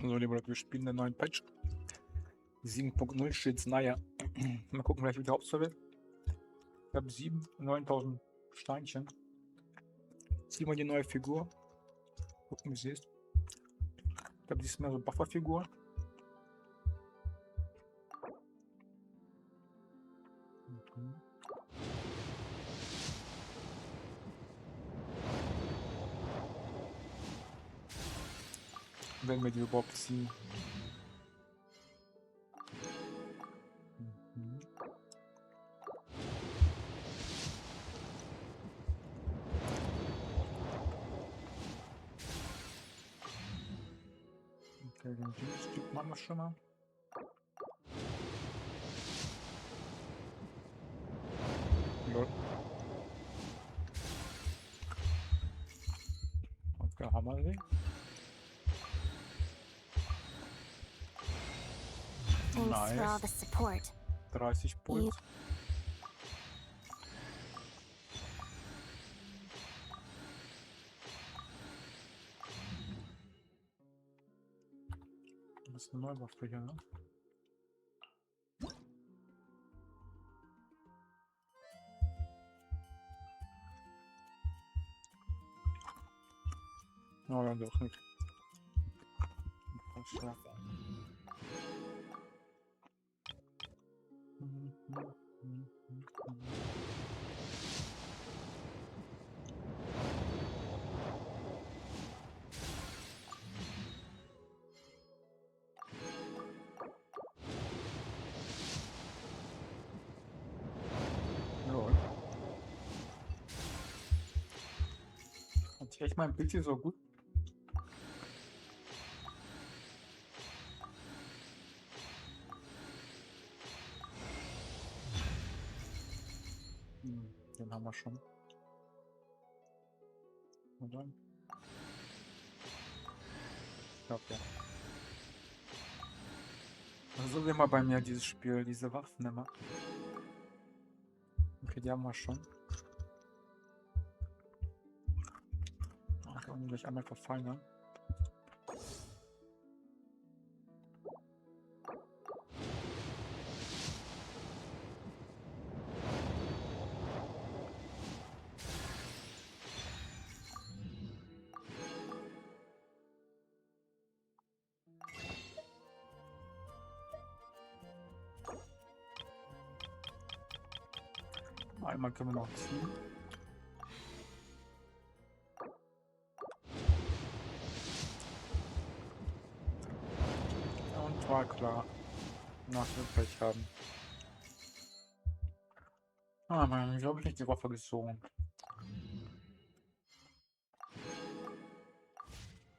So, liebe Leute, wir spielen den neuen Patch. 7.0 steht's, naja. Mal gucken, vielleicht wieder Hauptserver. Ich habe 9.000 Steinchen. Ziehen wir die neue Figur. Gucken, wie sie ist. Ich glaube, die ist mehr so Buffer-Figur. Wenn wir die überhaupt ziehen. Okay, den Dienststück machen wir schon mal. Lol. Okay, haben wir sie. Thanks for all the support. 30 Puls. Das ist eine neue Waffe hier, ne? Oh, ja, doch nicht. Hat sich echt mein Bild hier so gut. Den haben wir schon. Und dann? Ich glaube ja. Also wie immer bei mir dieses Spiel, diese Waffen immer. Okay, die haben wir schon. Okay, und gleich einmal verfeinern. Einmal können wir noch ziehen. Und war klar. Nach dem Pech haben. Ah man, ich glaube nicht die Waffe gezogen.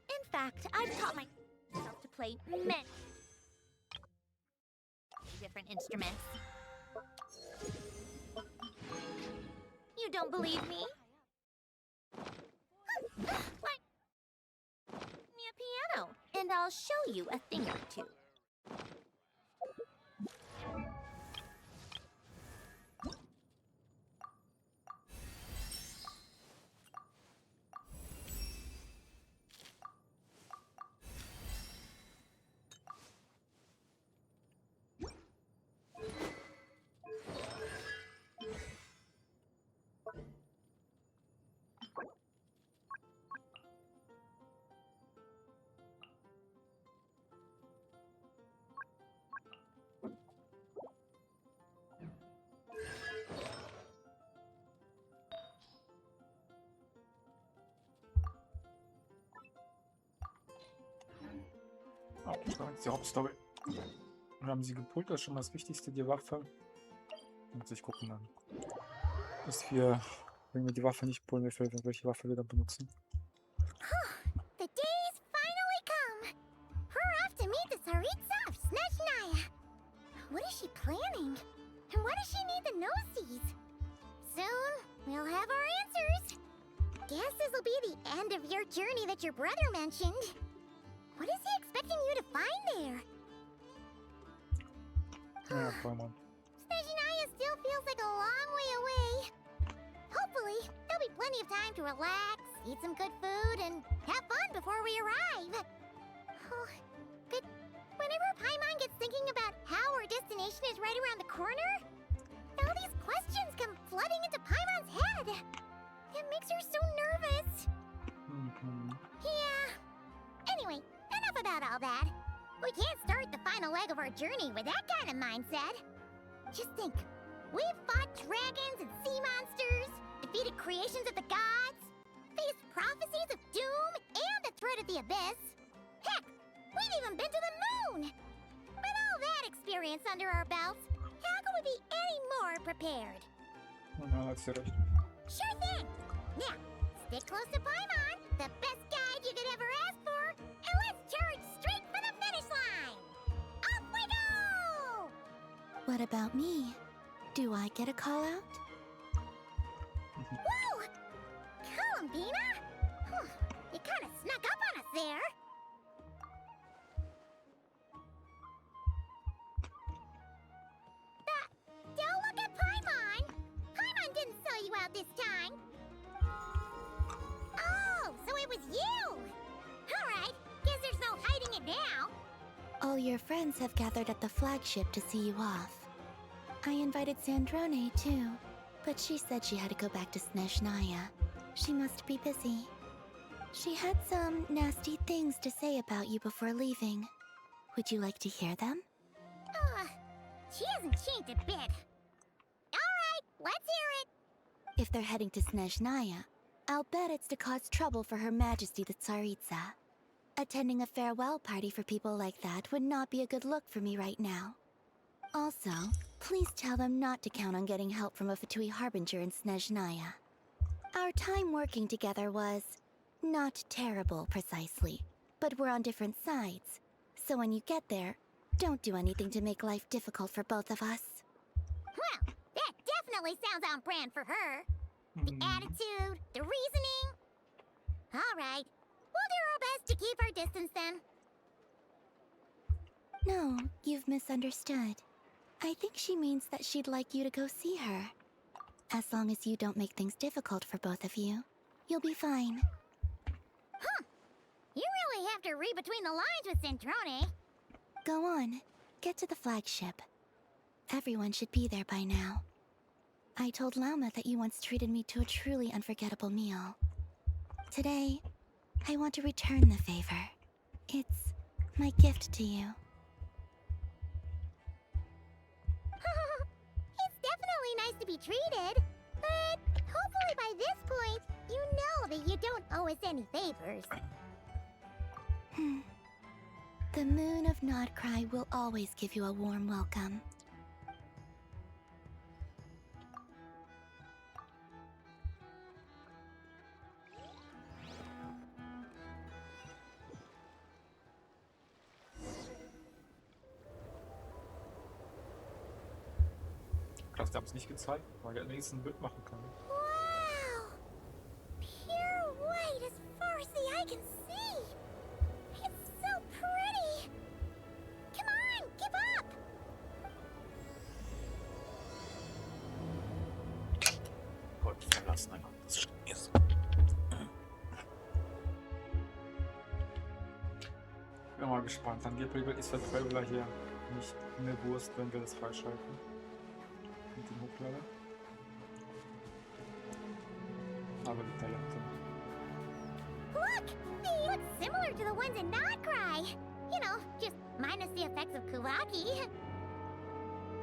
In fact, I've taught myself to play many different instruments. You don't believe me? Like me a piano, and I'll show you a thing or two. Oh, das war jetzt die Hauptstory. Wir haben sie gepult, das ist schon mal das Wichtigste, die Waffe. Und sich gucken dann. Dass wir, wenn wir die Waffe nicht pullen, welche Waffe wir dann benutzen. The day's finally come. Hurrah off to meet the Tsaritsa of Snezhnaya. What is she planning? And why does she need the gnosies? Soon, we'll have our answers. Guess this'll be the end of your journey that your brother mentioned. What is he expecting you to find there? Ja, Vollmond. Snezhnaya still feels like a long way away. Hopefully, there'll be plenty of time to relax, eat some good food, and have fun before we arrive. Oh, right around the corner? All these questions come flooding into Paimon's head. It makes her so nervous. Yeah. Anyway, enough about all that. We can't start the final leg of our journey with that kind of mindset. Just think. We've fought dragons and sea monsters, defeated creations of the gods, faced prophecies of doom and the threat of the abyss. Heck, we've even been to the moon! With all that experience under our belts, how could we be any more prepared? No, that's it. Sure thing! Now, stick close to Paimon, the best guide you could ever ask for, and let's charge straight for the finish line! Off we go! What about me? Do I get a call out? Whoa! Columbina? You kind of snuck up on us there. Don't look at Paimon! Paimon didn't sell you out this time. Oh, so it was you! Alright, guess there's no hiding it now. All your friends have gathered at the flagship to see you off. I invited Sandrone too, but she said she had to go back to Snezhnaya. She must be busy. She had some nasty things to say about you before leaving. Would you like to hear them? She hasn't changed a bit. Alright, let's hear it. If they're heading to Snezhnaya, I'll bet it's to cause trouble for Her Majesty the Tsaritsa. Attending a farewell party for people like that would not be a good look for me right now. Also, please tell them not to count on getting help from a Fatui Harbinger in Snezhnaya. Our time working together was not terrible, precisely, but we're on different sides. So when you get there, don't do anything to make life difficult for both of us. Well, that definitely sounds on brand for her. The attitude, the reasoning. Alright, we'll do our best to keep our distance then. No, you've misunderstood. I think she means that she'd like you to go see her. As long as you don't make things difficult for both of you, you'll be fine. Huh. You really have to read between the lines with Centrone. Go on, get to the flagship. Everyone should be there by now. I told Lauma that you once treated me to a truly unforgettable meal. Today, I want to return the favor. It's my gift to you. It's definitely nice to be treated, but hopefully by this point, you know that you don't owe us any favors. The moon of Nodcry will always give you a warm welcome. Krass, die haben es nicht gezeigt, weil der nächsten ein Bild machen kann. Wow! Pure white as far as the eye can see! It's so pretty! Come on, give up! Gottverlassenes Land des Schnees. Bin mal gespannt. Angeblich ist der Traveler hier nicht eine Wurst, wenn wir das freischalten. Mit dem Hochlader. Aber die Teile drin. Look! They look similar to the ones in Nodcry! You know, just minus the effects of Kuvaki.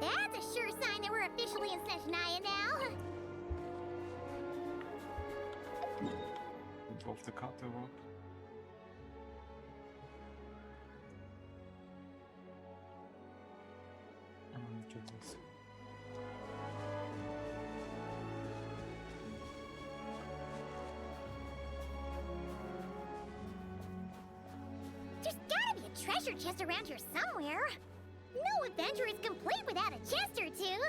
That's a sure sign that we're officially in Snezhnaya now. Und auf der Karte war. Jesus. There's gotta be a treasure chest around here somewhere. No adventure is complete without a chest or two.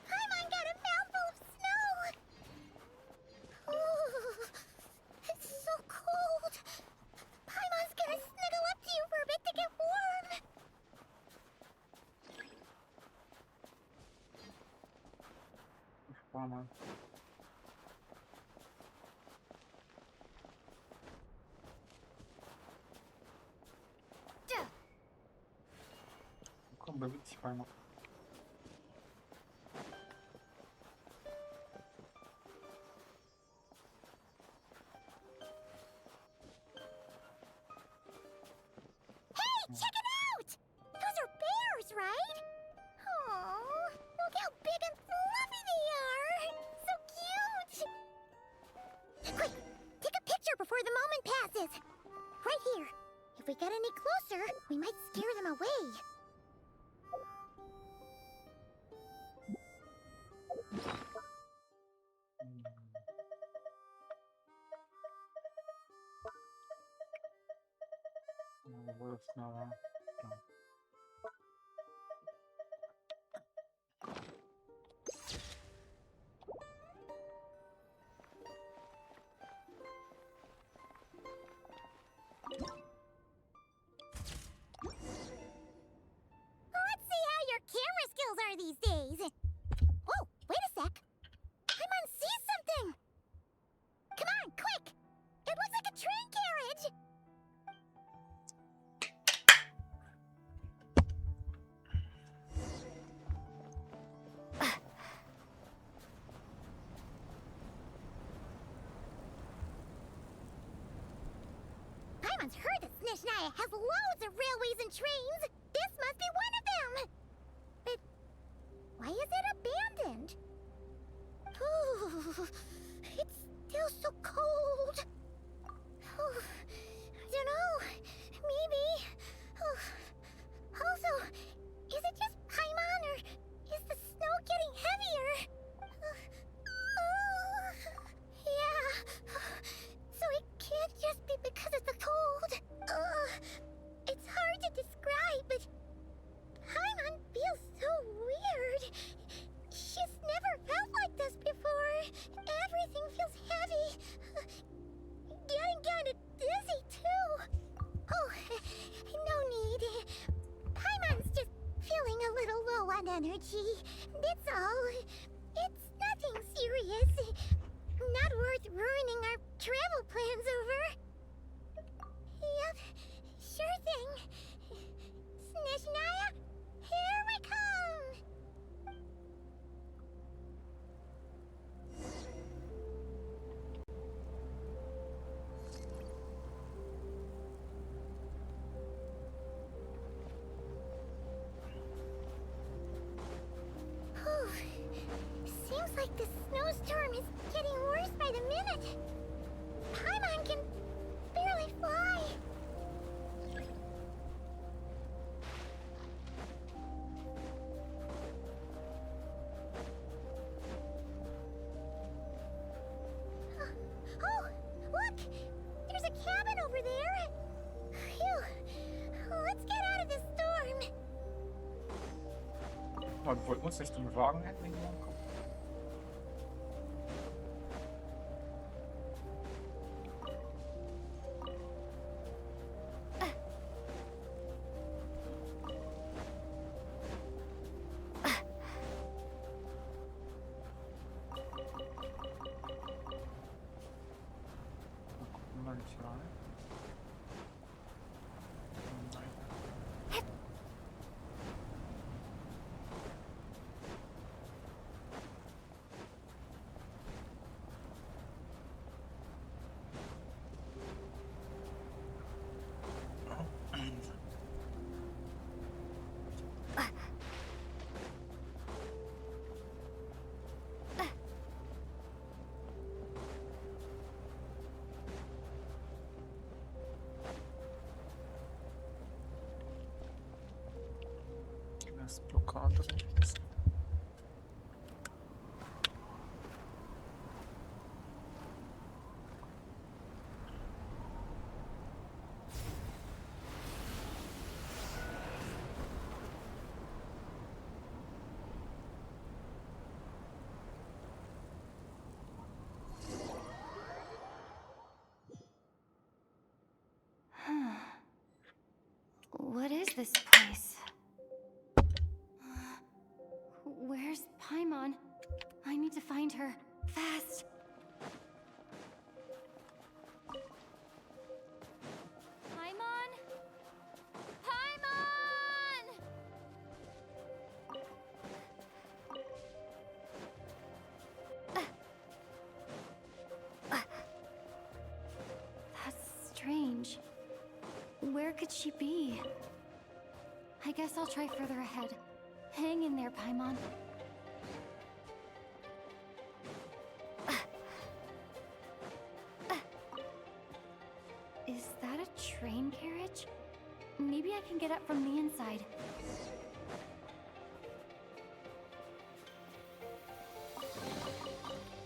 Paimon got a mouthful of snow. Ooh, it's so cold. Paimon's gonna snuggle up to you for a bit to get warm. War mal. Voll witzig, Palmer. Hey, check it out! Those are bears, right? Oh, look how big and fluffy they are! So cute! Quick, take a picture before the moment passes. Right here. If we get any closer, we might scare them away. Let's see how your camera skills are these days. Whoa, wait a sec. Paimon sees something. Come on, quick. It looks like a train carriage. Paimon's heard that Snezhnaya has loads of railways and trains. This must be one of them. But why is it abandoned? Ooh, it's still so cold. Oh, I don't know. Maybe. Oh, also, is it just Paimon or is the snow getting heavier? Yeah. So it can't just be because of the cold. It's hard to describe, but Paimon feels so weird. She's never felt like this before. Everything feels heavy. Getting kinda dizzy, too. Oh, no need. Paimon's just feeling a little low on energy. That's all. It's nothing serious. Not worth ruining our travel plans over. Yep, sure thing. Snezhnaya, here we come! Whew. Seems like the snowstorm is getting worse by the minute. Paimon can barely fly. Oh, look! There's a cabin over there. Phew. Let's get out of this storm. Und wollten wir uns nicht den Wagen hätten? Blockade rechts. What is this place? Where's Paimon? I need to find her. Fast! Paimon? Paimon! could she be? I guess I'll try further ahead. Hang in there, Paimon. Is that a train carriage? Maybe I can get up from the inside.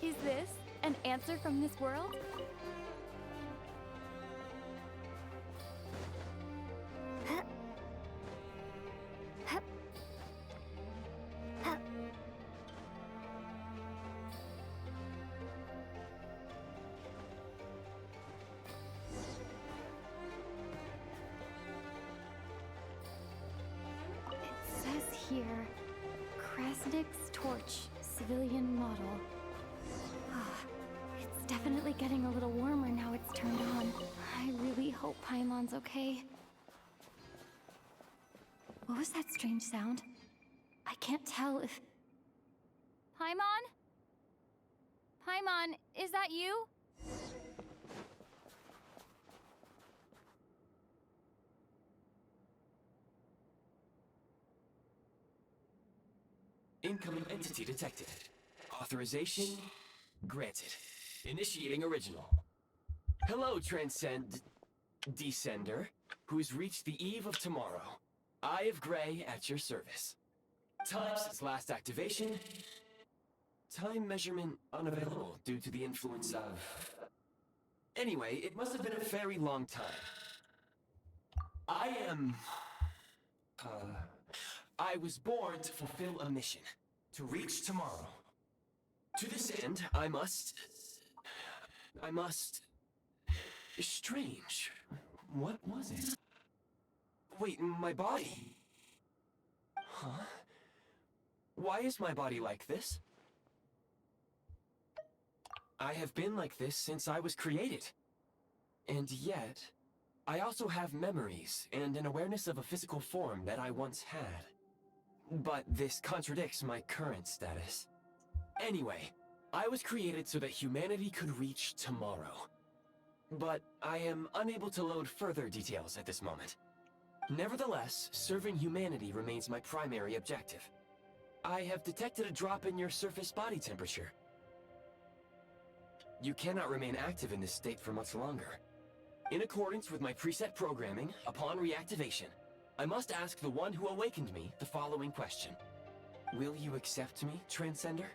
Is this an answer from this world? Here, Krasnik's torch, civilian model. It's definitely getting a little warmer now it's turned on. I really hope Paimon's okay. What was that strange sound? I can't tell if... Paimon? Paimon, is that you? Incoming entity detected. Authorization granted. Initiating original. Hello, Descender, who's reached the eve of tomorrow. Eye of Grey at your service. Time since last activation. Time measurement unavailable due to the influence of... Anyway, it must have been a very long time. I was born to fulfill a mission, to reach tomorrow. To this end, I must... Strange. What was it? Wait, my body? Huh? Why is my body like this? I have been like this since I was created. And yet, I also have memories and an awareness of a physical form that I once had. But this contradicts my current status. Anyway, I was created so that humanity could reach tomorrow. But I am unable to load further details at this moment. Nevertheless, serving humanity remains my primary objective. I have detected a drop in your surface body temperature. You cannot remain active in this state for much longer. In accordance with my preset programming, upon reactivation, I must ask the one who awakened me the following question. Will you accept me, Transcender?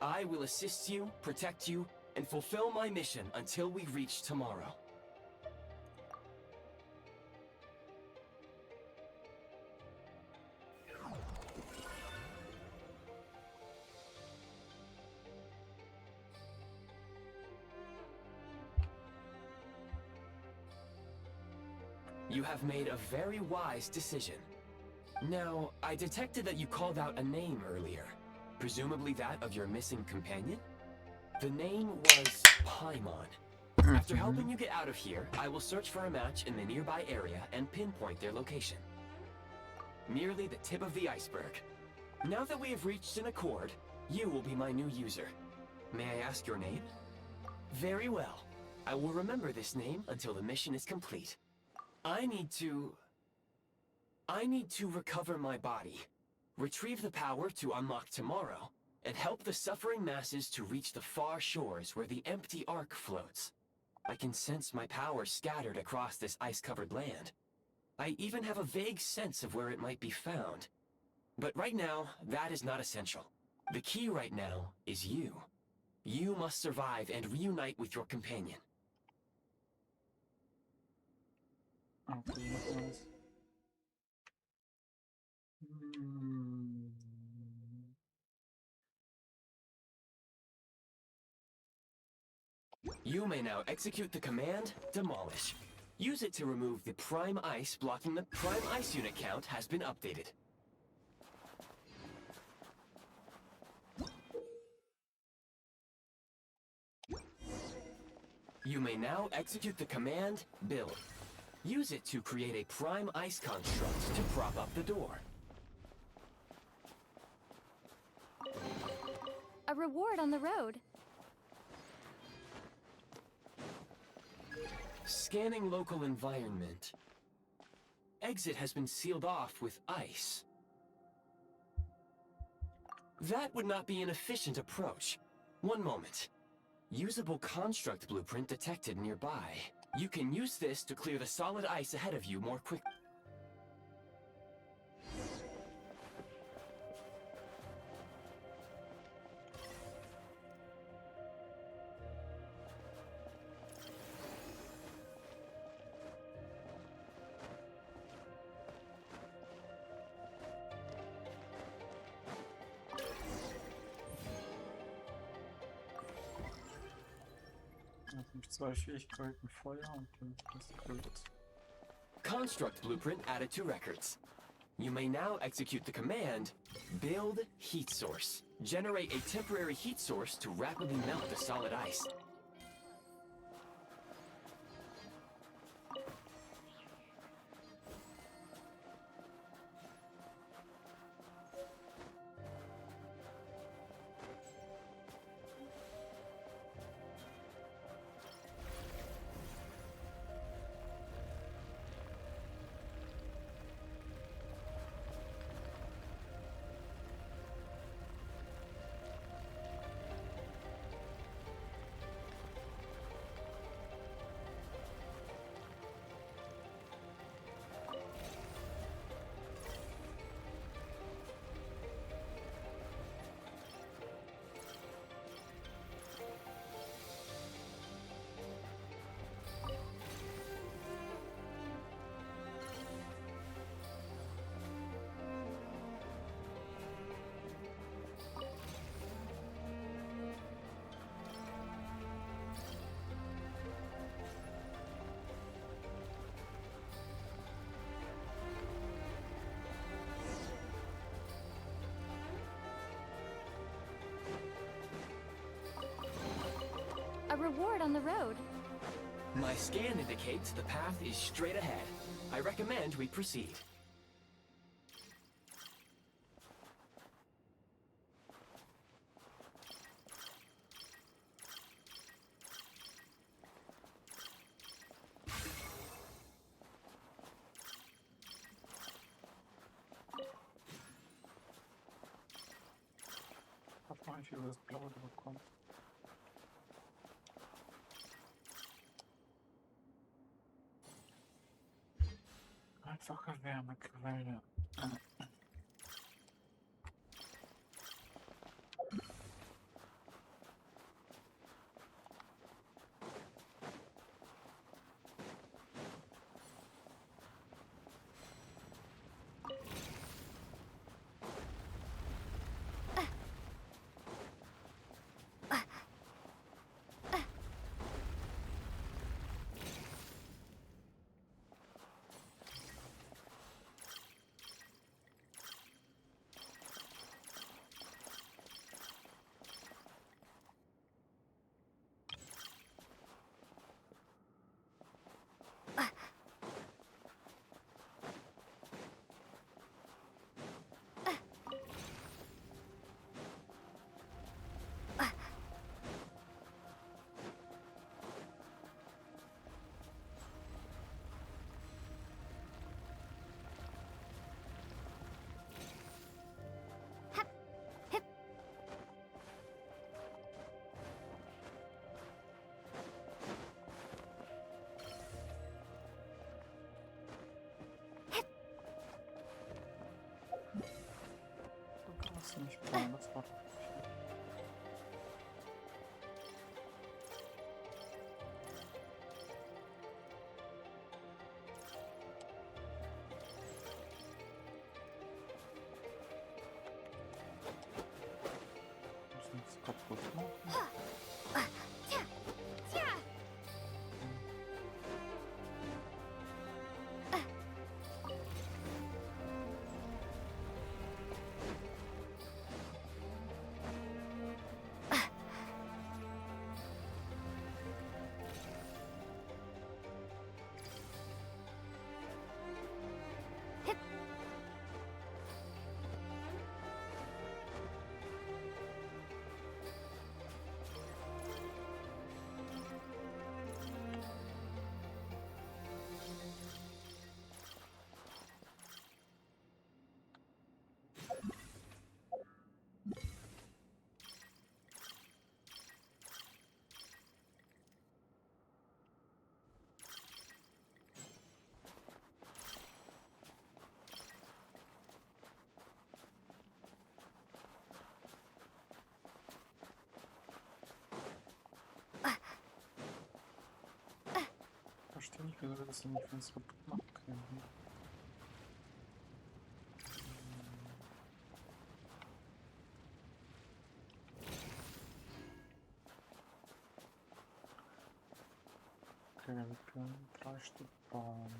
I will assist you, protect you, and fulfill my mission until we reach tomorrow. You have made a very wise decision. Now, I detected that you called out a name earlier. Presumably that of your missing companion? The name was Paimon. After helping you get out of here, I will search for a match in the nearby area and pinpoint their location. Merely the tip of the iceberg. Now that we have reached an accord, you will be my new user. May I ask your name? Very well. I will remember this name until the mission is complete. I need to recover my body, retrieve the power to unlock tomorrow, and help the suffering masses to reach the far shores where the empty Ark floats. I can sense my power scattered across this ice-covered land. I even have a vague sense of where it might be found. But right now, that is not essential. The key right now is you. You must survive and reunite with your companion. Okay, nochmals. You may now execute the command, Demolish. Use it to remove the Prime Ice blocking the Prime Ice unit count has been updated. You may now execute the command, Build. Use it to create a Prime Ice construct to prop up the door. A reward on the road. Scanning local environment. exit has been sealed off with ice. That would not be an efficient approach. One moment. Usable construct blueprint detected nearby. You can use this to clear the solid ice ahead of you more quickly. Das sind 2 Fähigkeiten, Feuer und das Quilt. Construct blueprint added to records. You may now execute the command, build heat source. Generate a temporary heat source to rapidly melt the solid ice. A reward on the road. My scan indicates the path is straight ahead. I recommend we proceed. Hat man für das Blaue bekommen. Einfache Wärmequelle. Nicht planen, das war müssen es kaputt machen. Oder das nicht, wenn es kaputt machen können. Okay, wir können 3 Stück bauen.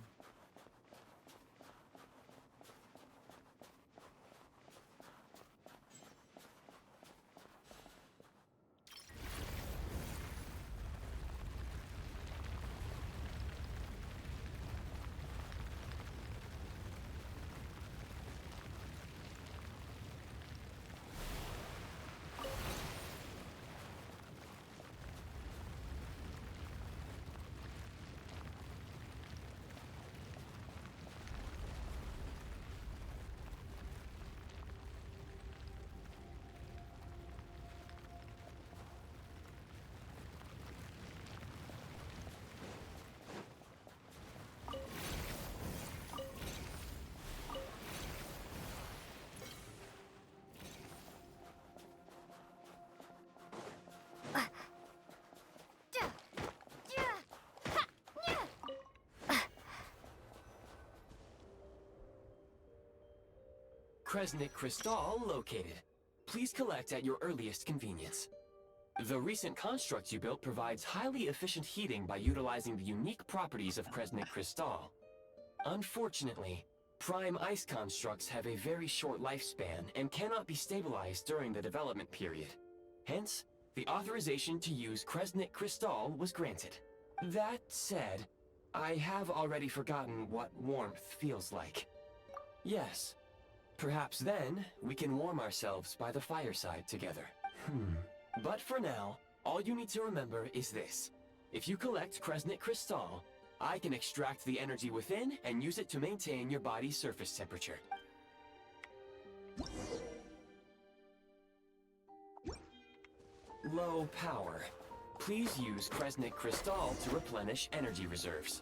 Kresnik Crystal located. Please collect at your earliest convenience. The recent construct you built provides highly efficient heating by utilizing the unique properties of Kresnik Crystal. Unfortunately, prime ice constructs have a very short lifespan and cannot be stabilized during the development period. Hence, the authorization to use Kresnik Crystal was granted. That said, I have already forgotten what warmth feels like. Yes, perhaps then we can warm ourselves by the fireside together. But for now, all you need to remember is this. If you collect Kresnik Crystal, I can extract the energy within and use it to maintain your body's surface temperature. Low power. Please use Kresnik Crystal to replenish energy reserves.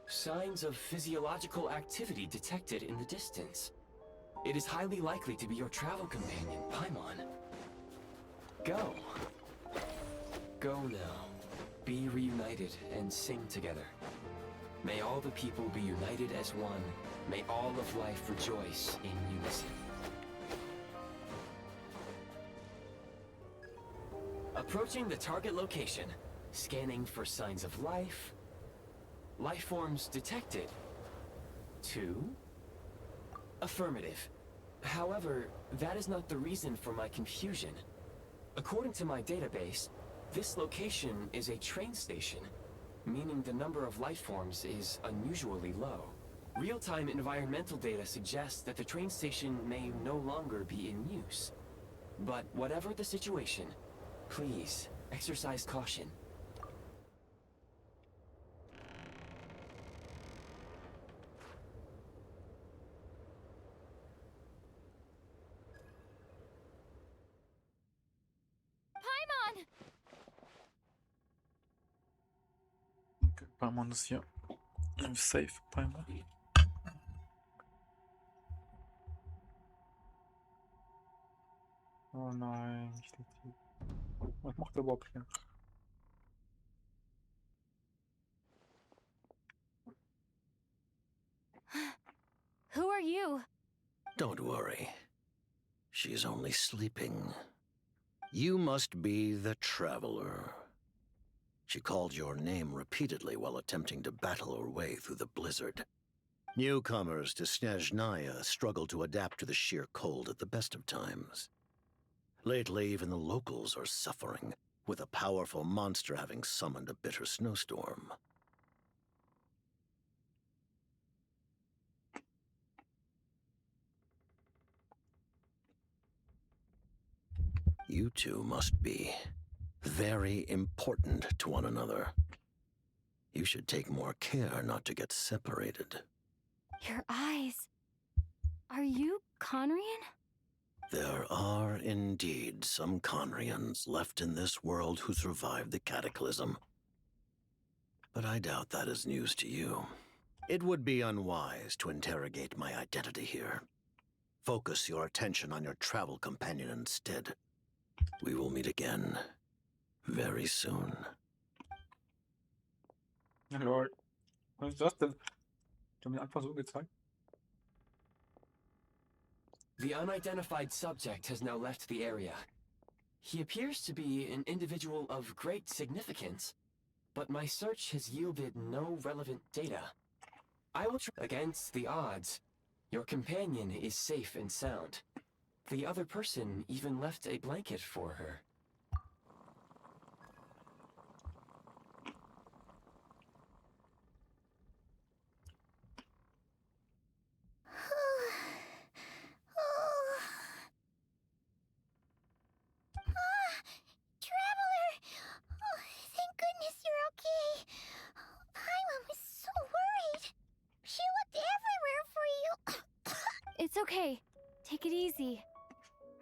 Signs of physiological activity detected in the distance. It is highly likely to be your travel companion, Paimon. Go. Go now. Be reunited and sing together. May all the people be united as one. May all of life rejoice in unison. Approaching the target location. Scanning for signs of life. Life forms detected. 2. Affirmative. However, that is not the reason for my confusion. According to my database, this location is a train station, meaning the number of life forms is unusually low. Real-time environmental data suggests that the train station may no longer be in use. But whatever the situation, please exercise caution. Paimon! Okay, Paimon ist hier. Safe, Paimon. Oh nein, nicht der Typ. Was macht er überhaupt hier? Who are you? Don't worry. She's only sleeping. You must be the Traveler. She called your name repeatedly while attempting to battle her way through the blizzard. Newcomers to Snezhnaya struggle to adapt to the sheer cold at the best of times. Lately, even the locals are suffering, with a powerful monster having summoned a bitter snowstorm. You two must be very important to one another. You should take more care not to get separated. Your eyes. Are you Conrian? There are indeed some Conrians left in this world who survived the cataclysm. But I doubt that is news to you. It would be unwise to interrogate my identity here. Focus your attention on your travel companion instead. We will meet again very soon. Ja, lol. Was ist das denn? Die haben mir einfach so gezeigt. The unidentified subject has now left the area. He appears to be an individual of great significance, but my search has yielded no relevant data. I will try against the odds. Your companion is safe and sound. The other person even left a blanket for her. Traveler! Oh, thank goodness you're okay. Paimon was so worried. She looked everywhere for you. It's okay. Take it easy.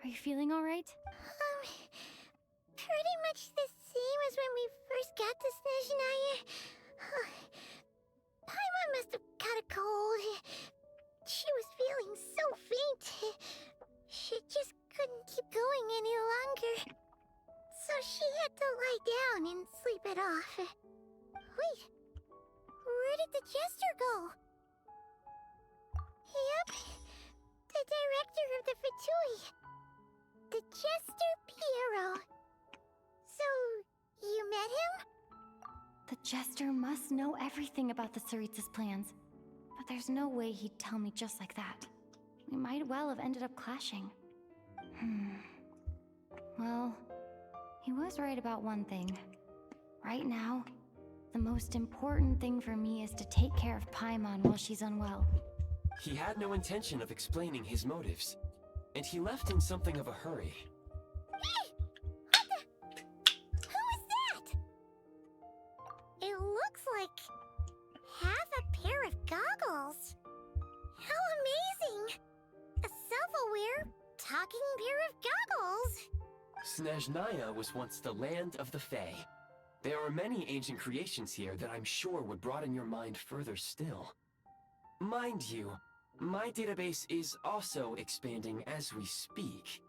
Are you feeling alright? Pretty much the same as when we first got to Snezhnaya. Paimon must have caught a cold. She was feeling so faint. She just couldn't keep going any longer. So she had to lie down and sleep it off. Wait, where did the jester go? Yep, the director of the Fatui. The Jester Piero. So, you met him? The Jester must know everything about the Tsaritsa's plans. But there's no way he'd tell me just like that. We might well have ended up clashing. Well, he was right about one thing. Right now, the most important thing for me is to take care of Paimon while she's unwell. He had no intention of explaining his motives, and he left in something of a hurry. Hey! What the? Who is that? It looks like half a pair of goggles. How amazing! A self-aware, talking pair of goggles. Snezhnaya was once the land of the Fae. There are many ancient creations here that I'm sure would broaden your mind further still. Mind you, my database is also expanding as we speak.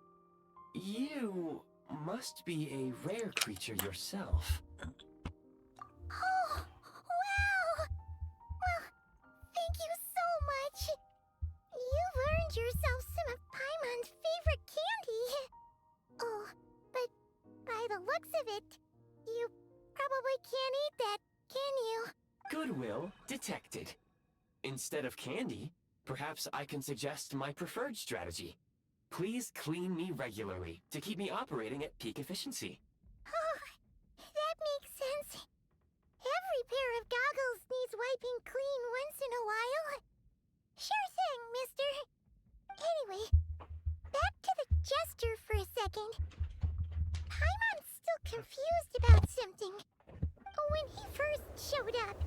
You must be a rare creature yourself. Oh, wow! Well, thank you so much. You've earned yourself some of Paimon's favorite candy. Oh, but by the looks of it, you probably can't eat that, can you? Goodwill detected. Instead of candy, perhaps I can suggest my preferred strategy. Please clean me regularly to keep me operating at peak efficiency. Oh, that makes sense. Every pair of goggles needs wiping clean once in a while. Sure thing, mister. Anyway, back to the jester for a second. Paimon's still confused about something. When he first showed up,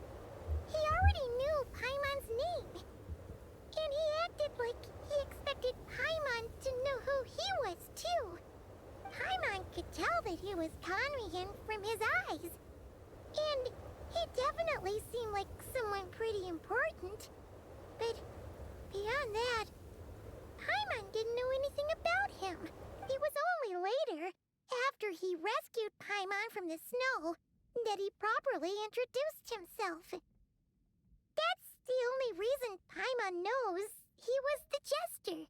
he already knew Paimon's name. And he acted like he expected Paimon to know who he was, too. Paimon could tell that he was Conrian from his eyes. And he definitely seemed like someone pretty important. But beyond that, Paimon didn't know anything about him. It was only later, after he rescued Paimon from the snow, that he properly introduced himself. That's the only reason Paimon knows he was the jester.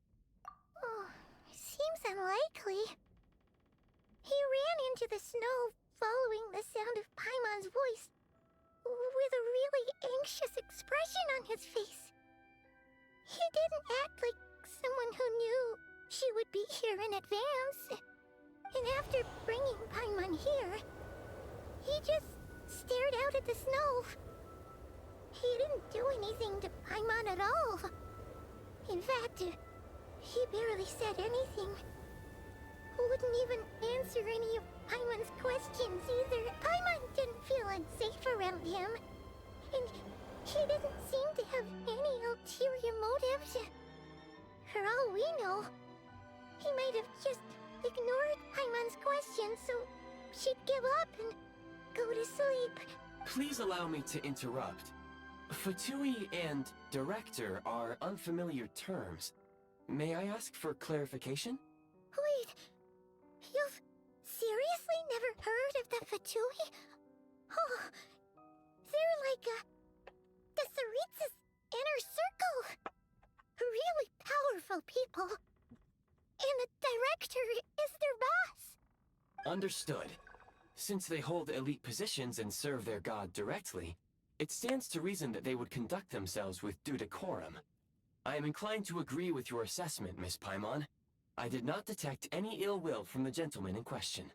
Oh, seems unlikely. He ran into the snow following the sound of Paimon's voice, with a really anxious expression on his face. He didn't act like someone who knew she would be here in advance. And after bringing Paimon here, he just stared out at the snow. He didn't do anything to Paimon at all. In fact, he barely said anything. Wouldn't even answer any of Paimon's questions either. Paimon didn't feel unsafe around him. And he didn't seem to have any ulterior motives. For all we know, he might have just ignored Paimon's questions so she'd give up and go to sleep. Please allow me to interrupt. Fatui and director are unfamiliar terms. May I ask for clarification? Wait, you've seriously never heard of the Fatui? Oh, They're like the Tsaritsa's inner circle. Really powerful people. And the director is their boss. Understood. Since they hold elite positions and serve their god directly, it stands to reason that they would conduct themselves with due decorum. I am inclined to agree with your assessment, Miss Paimon. I did not detect any ill will from the gentleman in question.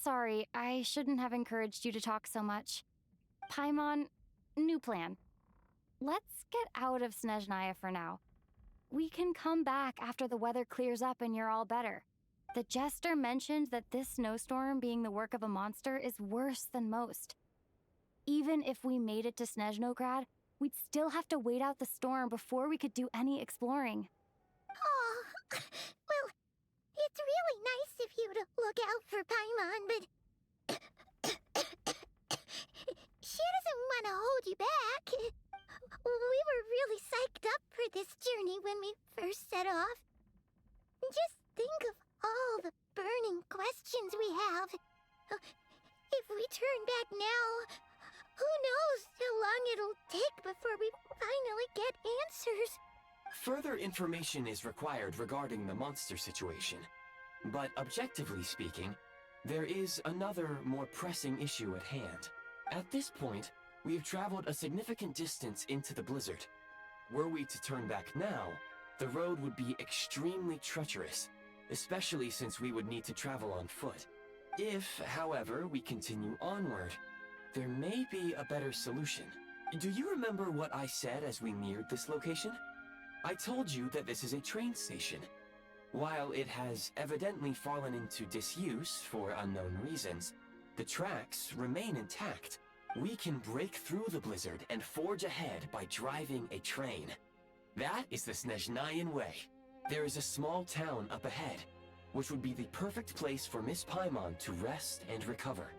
Sorry, I shouldn't have encouraged you to talk so much. Paimon, new plan. Let's get out of Snezhnaya for now. We can come back after the weather clears up and you're all better. The jester mentioned that this snowstorm being the work of a monster is worse than most. Even if we made it to Snezhnograd, we'd still have to wait out the storm before we could do any exploring. Oh, well, it's really nice of you to look out for Paimon, but she doesn't want to hold you back. We were really psyched up for this journey when we first set off. Just think of all the burning questions we have. If we turn back now, who knows how long it'll take before we finally get answers. Further information is required regarding the monster situation. But objectively speaking, there is another, more pressing issue at hand. At this point, we have traveled a significant distance into the blizzard. Were we to turn back now, the road would be extremely treacherous, especially since we would need to travel on foot. If, however, we continue onward, there may be a better solution. Do you remember what I said as we neared this location? I told you that this is a train station. While it has evidently fallen into disuse for unknown reasons, the tracks remain intact. We can break through the blizzard and forge ahead by driving a train. That is the Snezhnayan way. There is a small town up ahead, which would be the perfect place for Miss Paimon to rest and recover.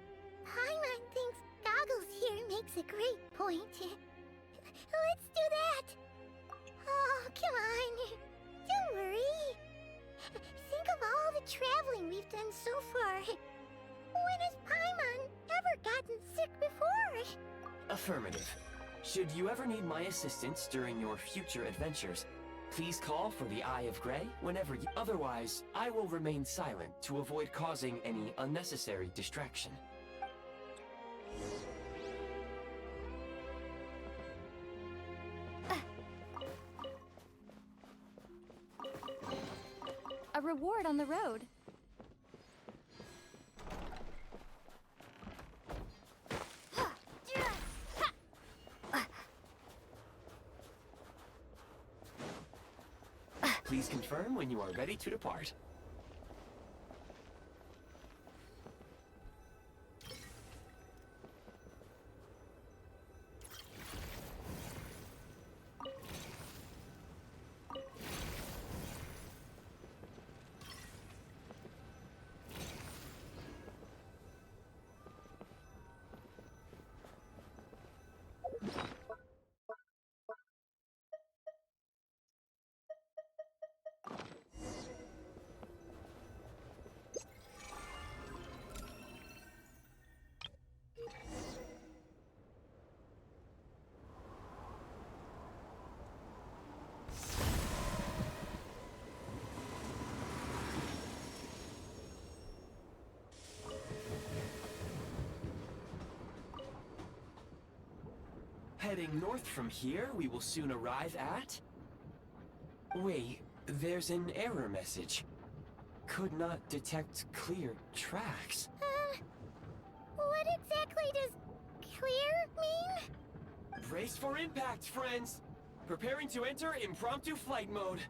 Paimon thinks Goggles here makes a great point. Let's do that. Oh, come on. Don't worry. Think of all the traveling we've done so far. When has Paimon ever gotten sick before? Affirmative. Should you ever need my assistance during your future adventures, please call for the Eye of Grey whenever you... Otherwise, I will remain silent to avoid causing any unnecessary distraction. A reward on the road. Please confirm when you are ready to depart. Heading north from here, we will soon arrive at... Wait, there's an error message. Could not detect clear tracks. What exactly does clear mean? Brace for impact, friends! Preparing to enter impromptu flight mode.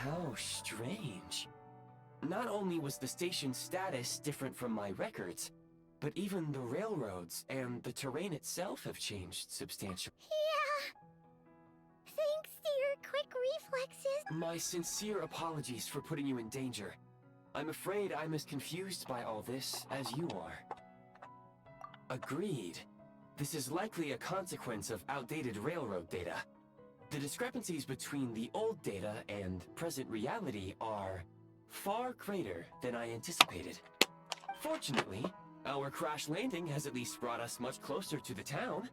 How strange. Not only was the station's status different from my records, But even the railroads and the terrain itself have changed substantially. Yeah. Thanks to your quick reflexes. My sincere apologies for putting you in danger. I'm afraid I'm as confused by all this as you are. Agreed. This is likely a consequence of outdated railroad data. The discrepancies between the old data and present reality are far greater than I anticipated. Fortunately, our crash landing has at least brought us much closer to the town.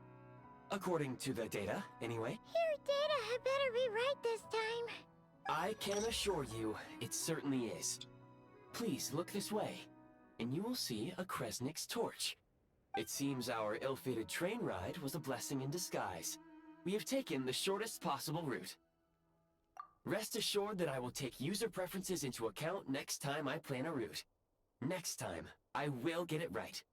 According to the data, anyway. Your data had better be right this time. I can assure you, it certainly is. Please look this way, and you will see a Kresnik's torch. It seems our ill-fated train ride was a blessing in disguise. We have taken the shortest possible route. Rest assured that I will take user preferences into account next time I plan a route. Next time, I will get it right.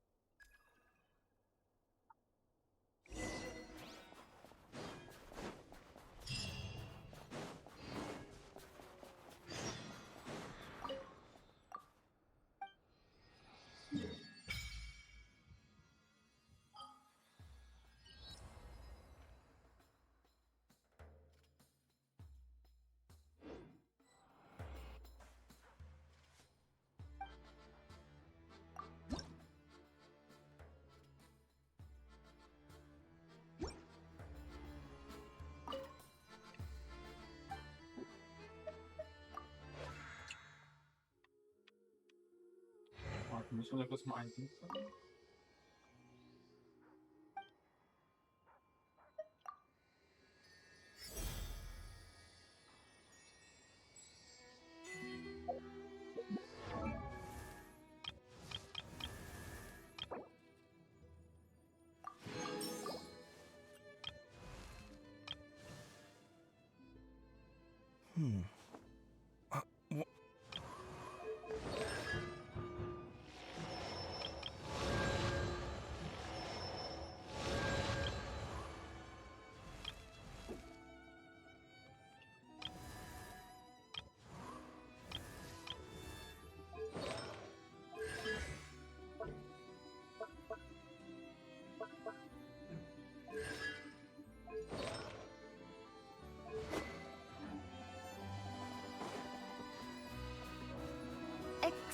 Warte, müssen wir das mal einbinden?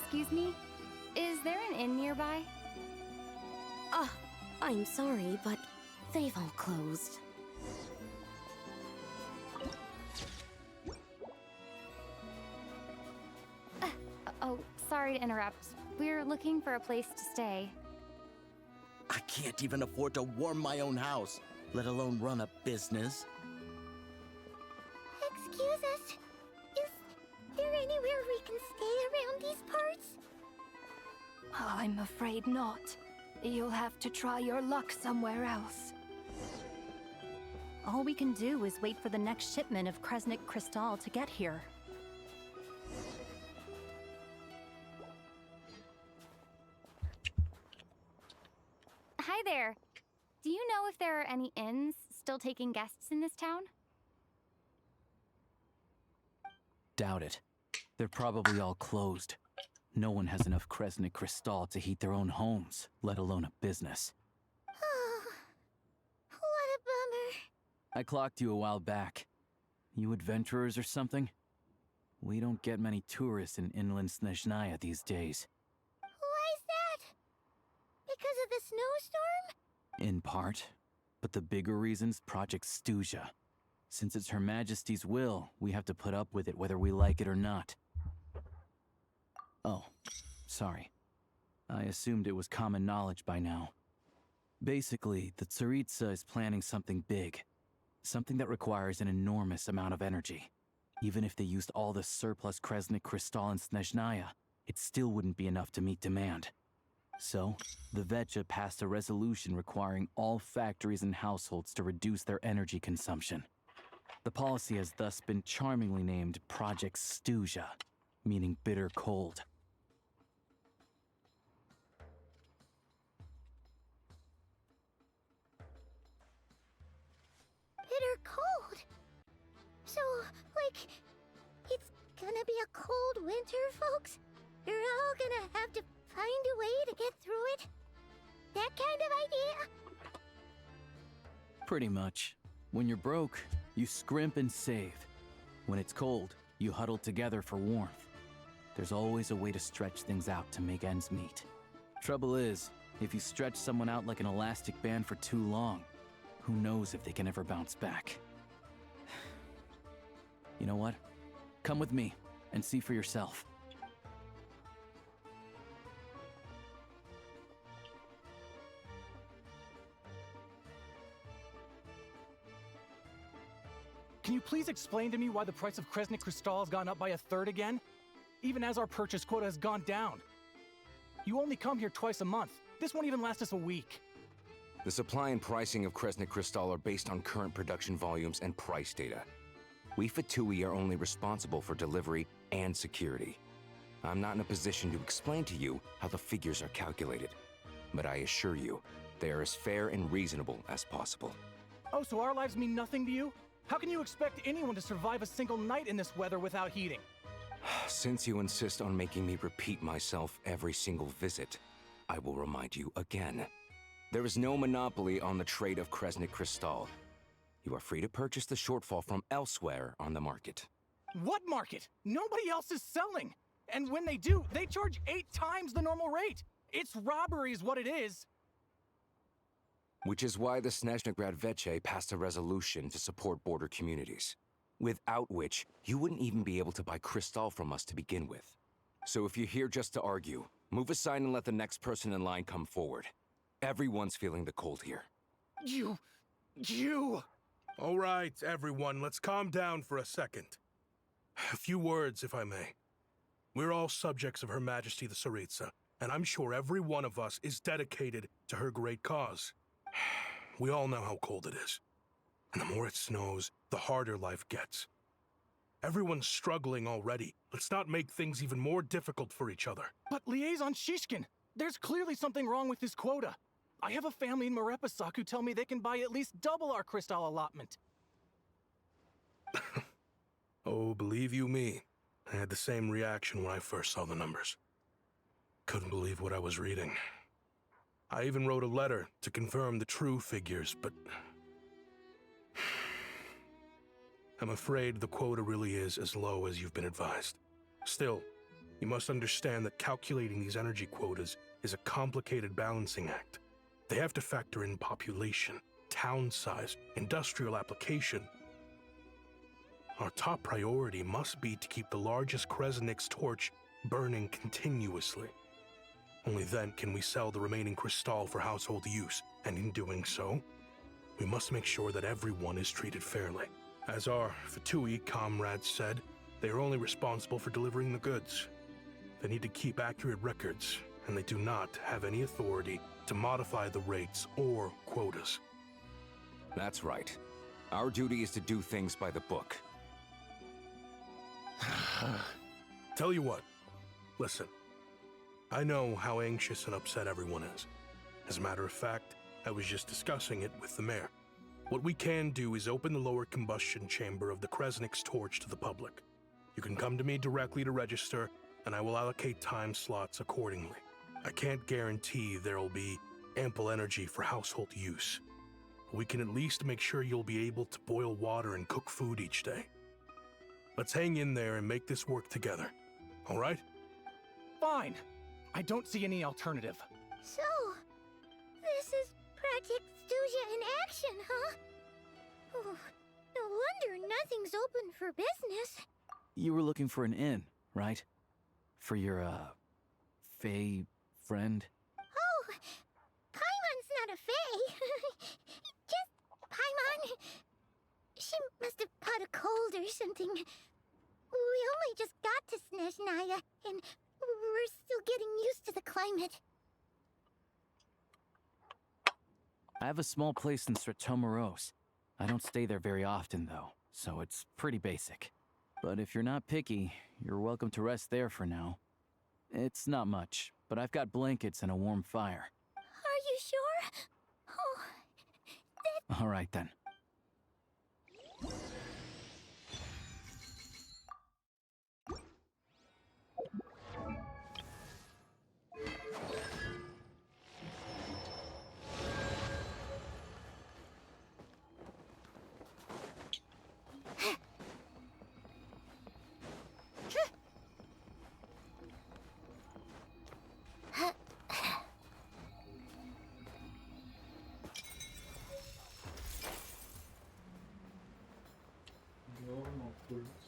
Excuse me? Is there an inn nearby? I'm sorry, but they've all closed. Oh, sorry to interrupt. We're looking for a place to stay. I can't even afford to warm my own house, let alone run a business. Excuse us. Is there anywhere we can stay around these parts? I'm afraid not. You'll have to try your luck somewhere else. All we can do is wait for the next shipment of Kresnik crystal to get here. Hi there. Do you know if there are any inns still taking guests in this town? Doubt it. They're probably all closed. No one has enough Kresnik crystal to heat their own homes, let alone a business. Oh, what a bummer. I clocked you a while back. You adventurers or something? We don't get many tourists in inland Snezhnaya these days. Why is that? Because of the snowstorm? In part. But the bigger reason's Project Stuja. Since it's Her Majesty's will, we have to put up with it whether we like it or not. Oh, sorry. I assumed it was common knowledge by now. Basically, the Tsaritsa is planning something big. Something that requires an enormous amount of energy. Even if they used all the surplus Kresnik crystal in Snezhnaya, it still wouldn't be enough to meet demand. So, the Vecha passed a resolution requiring all factories and households to reduce their energy consumption. The policy has thus been charmingly named Project Stuja, meaning bitter cold. Bitter cold. So, like, it's gonna be a cold winter, folks? You're all gonna have to find a way to get through it? that kind of idea? Pretty much. When you're broke, you scrimp and save. When it's cold, you huddle together for warmth. There's always a way to stretch things out to make ends meet. Trouble is, if you stretch someone out like an elastic band for too long, who knows if they can ever bounce back. You know what? Come with me and see for yourself. Can you please explain to me why the price of Kresnik Crystal has gone up by 1/3 again? Even as our purchase quota has gone down. You only come here twice a month. This won't even last us a week. The supply and pricing of Kresnik Crystal are based on current production volumes and price data. We Fatui are only responsible for delivery and security. I'm not in a position to explain to you how the figures are calculated, but I assure you, they are as fair and reasonable as possible. Oh, so our lives mean nothing to you? How can you expect anyone to survive a single night in this weather without heating? Since you insist on making me repeat myself every single visit, I will remind you again. There is no monopoly on the trade of Kresnik Crystal. You are free to purchase the shortfall from elsewhere on the market. What market? Nobody else is selling. And when they do, they charge 8 times the normal rate. It's robbery is what it is. Which is why the Snezhnegrad Veche passed a resolution to support border communities, without which you wouldn't even be able to buy Crystal from us to begin with. So if you're here just to argue, move aside and let the next person in line come forward. Everyone's feeling the cold here. You... All right, everyone, let's calm down for a second. A few words, if I may. We're all subjects of Her Majesty the Tsaritsa, and I'm sure every one of us is dedicated to her great cause. We all know how cold it is. And the more it snows, the harder life gets. Everyone's struggling already. Let's not make things even more difficult for each other. But Liaison Shishkin, there's clearly something wrong with this quota. I have a family in Marepasak who tell me they can buy at least double our Crystal allotment. Oh, believe you me, I had the same reaction when I first saw the numbers. Couldn't believe what I was reading. I even wrote a letter to confirm the true figures, but... I'm afraid the quota really is as low as you've been advised. Still, you must understand that calculating these energy quotas is a complicated balancing act. They have to factor in population, town size, industrial application. Our top priority must be to keep the largest Kresnik's torch burning continuously. Only then can we sell the remaining Crystal for household use, and in doing so, we must make sure that everyone is treated fairly. As our Fatui comrades said, they are only responsible for delivering the goods. They need to keep accurate records, and they do not have any authority to modify the rates or quotas. That's right. Our duty is to do things by the book. Tell you what, listen. I know how anxious and upset everyone is. As a matter of fact, I was just discussing it with the mayor. What we can do is open the lower combustion chamber of the Kresnik's torch to the public. You can come to me directly to register, and I will allocate time slots accordingly. I can't guarantee there'll be ample energy for household use. We can at least make sure you'll be able to boil water and cook food each day. Let's hang in there and make this work together, all right? Fine. I don't see any alternative. So, this is Project Stuja in action, huh? Oh, no wonder nothing's open for business. You were looking for an inn, right? For your, Fae friend? Oh, Paimon's not a Fae. Just Paimon. She must have caught a cold or something. We only just got to Snezhnaya, and we're still getting used to the climate. I have a small place in Stratomaros. I don't stay there very often, though, so it's pretty basic. But if you're not picky, you're welcome to rest there for now. It's not much, but I've got blankets and a warm fire. Are you sure? Oh, All right, then. Tools.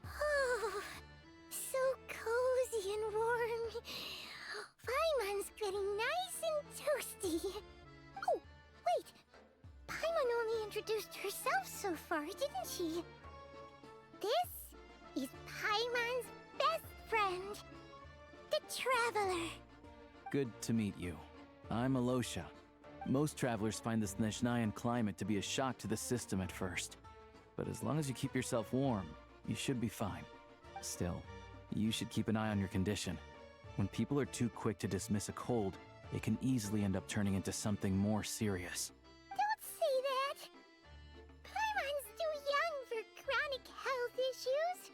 Oh, so cozy and warm. Paimon's getting nice and toasty. Oh, wait. Paimon only introduced herself so far, didn't she? This is Paimon's best friend, the Traveler. Good to meet you. I'm Alosha. Most travelers find the Snezhnayan climate to be a shock to the system at first. But as long as you keep yourself warm, you should be fine. Still, you should keep an eye on your condition. When people are too quick to dismiss a cold, it can easily end up turning into something more serious. Don't say that. Paimon's too young for chronic health issues.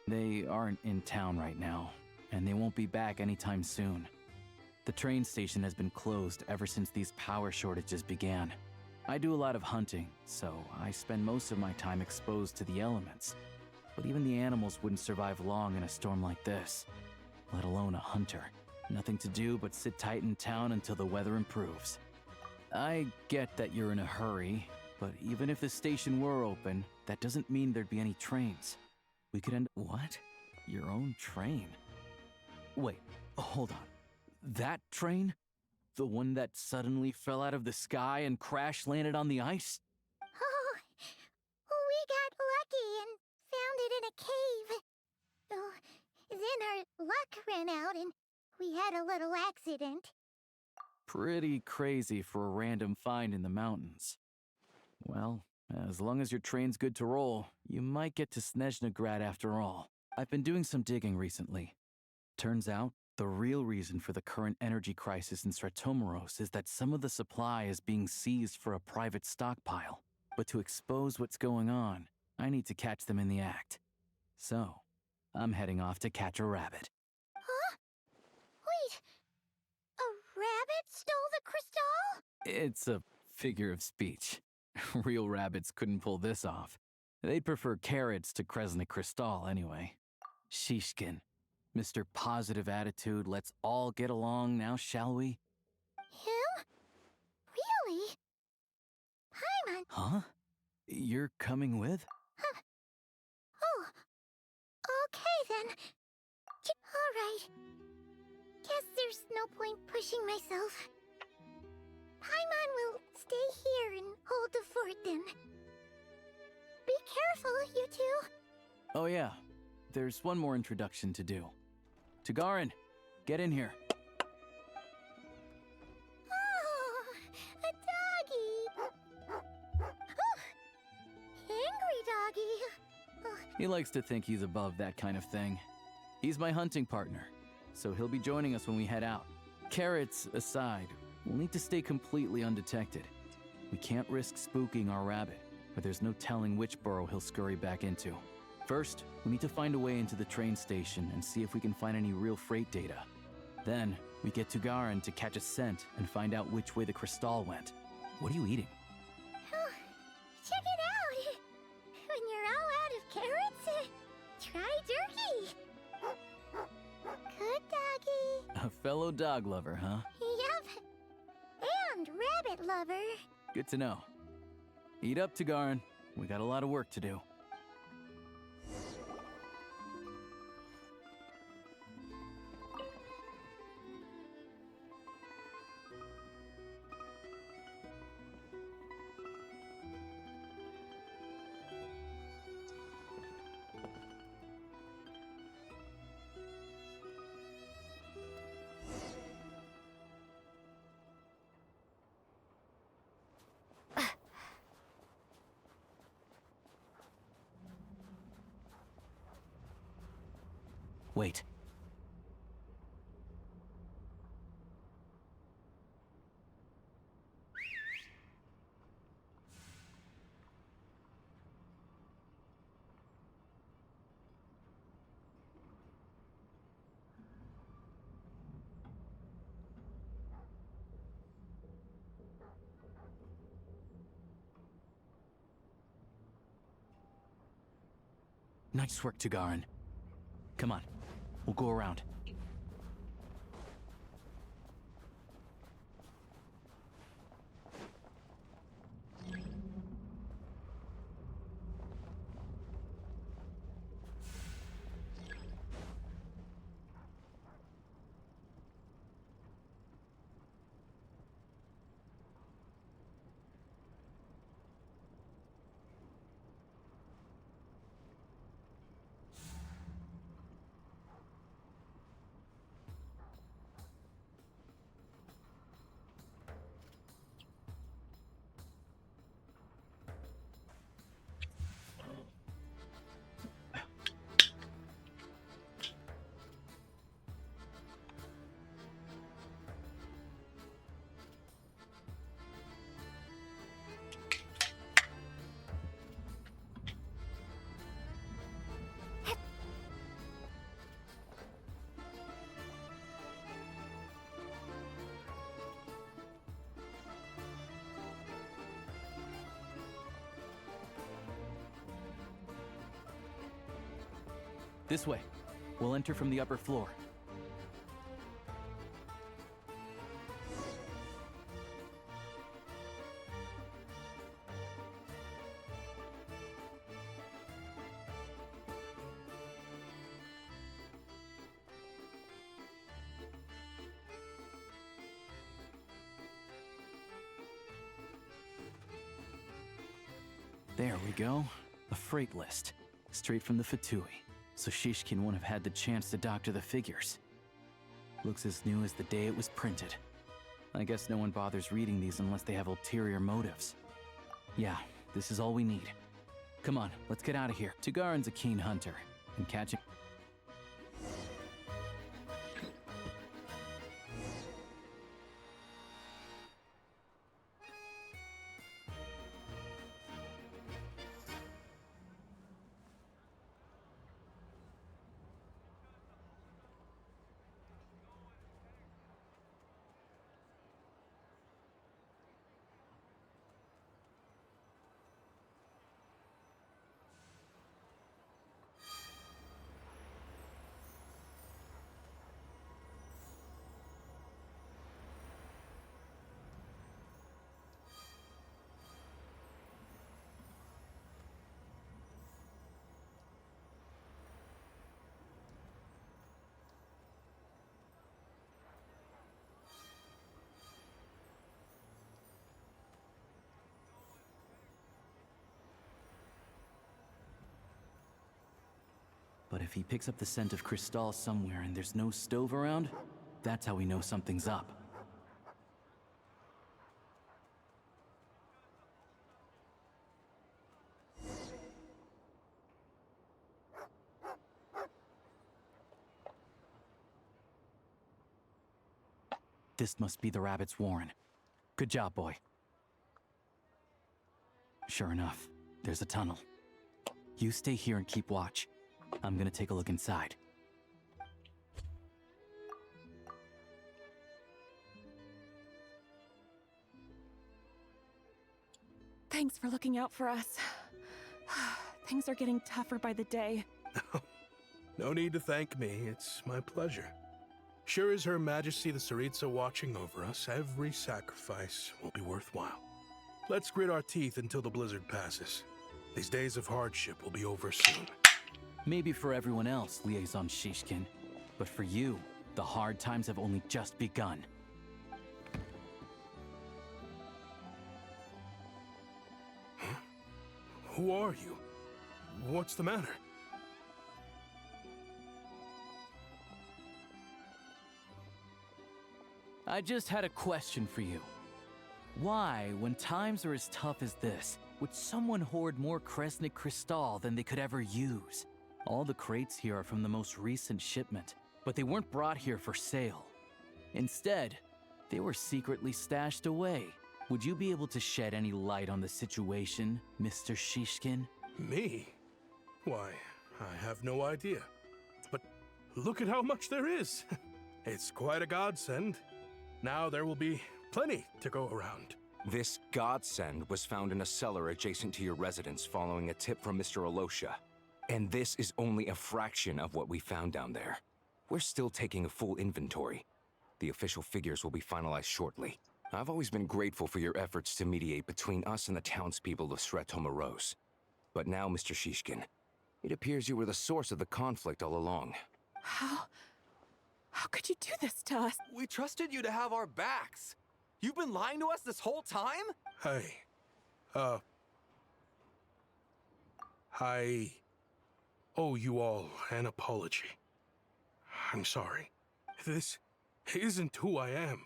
They aren't in town right now, and they won't be back anytime soon. The train station has been closed ever since these power shortages began. I do a lot of hunting, so I spend most of my time exposed to the elements. But even the animals wouldn't survive long in a storm like this, let alone a hunter. Nothing to do but sit tight in town until the weather improves. I get that you're in a hurry, but even if the station were open, that doesn't mean there'd be any trains. We could end— What? Your own train? Wait, hold on. That train? The one that suddenly fell out of the sky and crash-landed on the ice? Oh, we got lucky and found it in a cave. Oh, then our luck ran out and we had a little accident. Pretty crazy for a random find in the mountains. Well, as long as your train's good to roll, you might get to Snezhnagrad after all. I've been doing some digging recently. Turns out, the real reason for the current energy crisis in Stratomaros is that some of the supply is being seized for a private stockpile. But to expose what's going on, I need to catch them in the act. So, I'm heading off to catch a rabbit. Huh? Wait, a rabbit stole the crystal? It's a figure of speech. Real rabbits couldn't pull this off. They'd prefer carrots to Kresnik Crystal anyway. Shishkin. Mr. Positive Attitude, let's all get along now, shall we? Him? Really? Paimon? Huh? You're coming with? Huh. Oh, okay then. Alright. Guess there's no point pushing myself. Paimon will stay here and hold the fort then. Be careful, you two. Oh yeah, there's one more introduction to do. Tagarin, get in here. Oh, a doggy. Oh, angry doggy. Oh, He likes to think he's above that kind of thing. He's my hunting partner, so he'll be joining us when we head out. Carrots aside, we'll need to stay completely undetected. We can't risk spooking our rabbit, but there's no telling which burrow he'll scurry back into. First, we need to find a way into the train station and see if we can find any real freight data. Then, we get Tagarin to catch a scent and find out which way the crystal went. What are you eating? oh, check it out. When you're all out of carrots, try jerky. Good doggy. A fellow dog lover, huh? Yep. And rabbit lover. Good to know. Eat up, Tagarin. We got a lot of work to do. Wait. Nice work, Tagarin. Come on, we'll go around. This way. We'll enter from the upper floor. There we go. A freight list. Straight from the Fatui. So Shishkin won't have had the chance to doctor the figures. Looks as new as the day it was printed. I guess no one bothers reading these unless they have ulterior motives. Yeah, this is all we need. Come on, let's get out of here. Tagarin's a keen hunter, and catching... But if he picks up the scent of Cristal somewhere and there's no stove around, that's how we know something's up. This must be the rabbit's warren. Good job, boy. Sure enough, there's a tunnel. You stay here and keep watch. I'm gonna take a look inside. Thanks for looking out for us. Things are getting tougher by the day. No need to thank me. It's my pleasure. Sure as Her Majesty the Tsaritsa watching over us, every sacrifice will be worthwhile. Let's grit our teeth until the blizzard passes. These days of hardship will be over soon. Maybe for everyone else, Liaison Shishkin, but for you, the hard times have only just begun. Huh? Who are you? What's the matter? I just had a question for you. Why, when times are as tough as this, would someone hoard more Kresnik Crystal than they could ever use? All the crates here are from the most recent shipment, but they weren't brought here for sale. Instead, they were secretly stashed away. Would you be able to shed any light on the situation, Mr. Shishkin? Me? Why, I have no idea. But look at how much there is. It's quite a godsend. Now there will be plenty to go around. This godsend was found in a cellar adjacent to your residence following a tip from Mr. Alosha. And this is only a fraction of what we found down there. We're still taking a full inventory. The official figures will be finalized shortly. I've always been grateful for your efforts to mediate between us and the townspeople of Sretomaros. But now, Mr. Shishkin, it appears you were the source of the conflict all along. How could you do this to us? We trusted you to have our backs. You've been lying to us this whole time? Hey, I owe you all an apology. I'm sorry. This isn't who I am.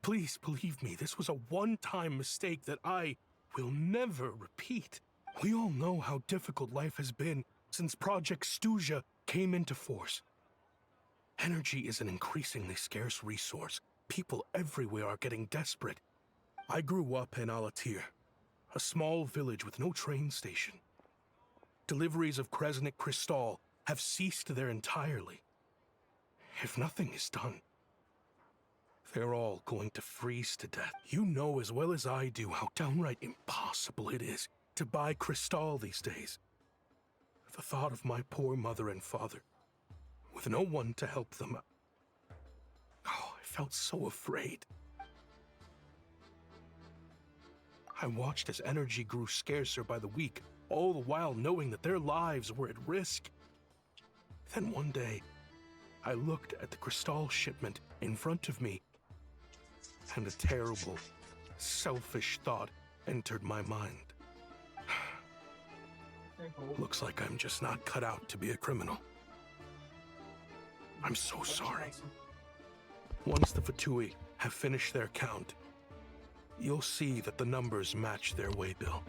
Please believe me, this was a one-time mistake that I will never repeat. We all know how difficult life has been since Project Stuja came into force. Energy is an increasingly scarce resource. People everywhere are getting desperate. I grew up in Alatir, a small village with no train station. Deliveries of Kresnik Crystal have ceased there entirely. If nothing is done, they're all going to freeze to death. You know as well as I do how downright impossible it is to buy Crystal these days. The thought of my poor mother and father, with no one to help them, I felt so afraid. I watched as energy grew scarcer by the week, all the while knowing that their lives were at risk. Then one day, I looked at the Crystal shipment in front of me, and a terrible, selfish thought entered my mind. Looks like I'm just not cut out to be a criminal. I'm so sorry. Once the Fatui have finished their count, you'll see that the numbers match their waybill.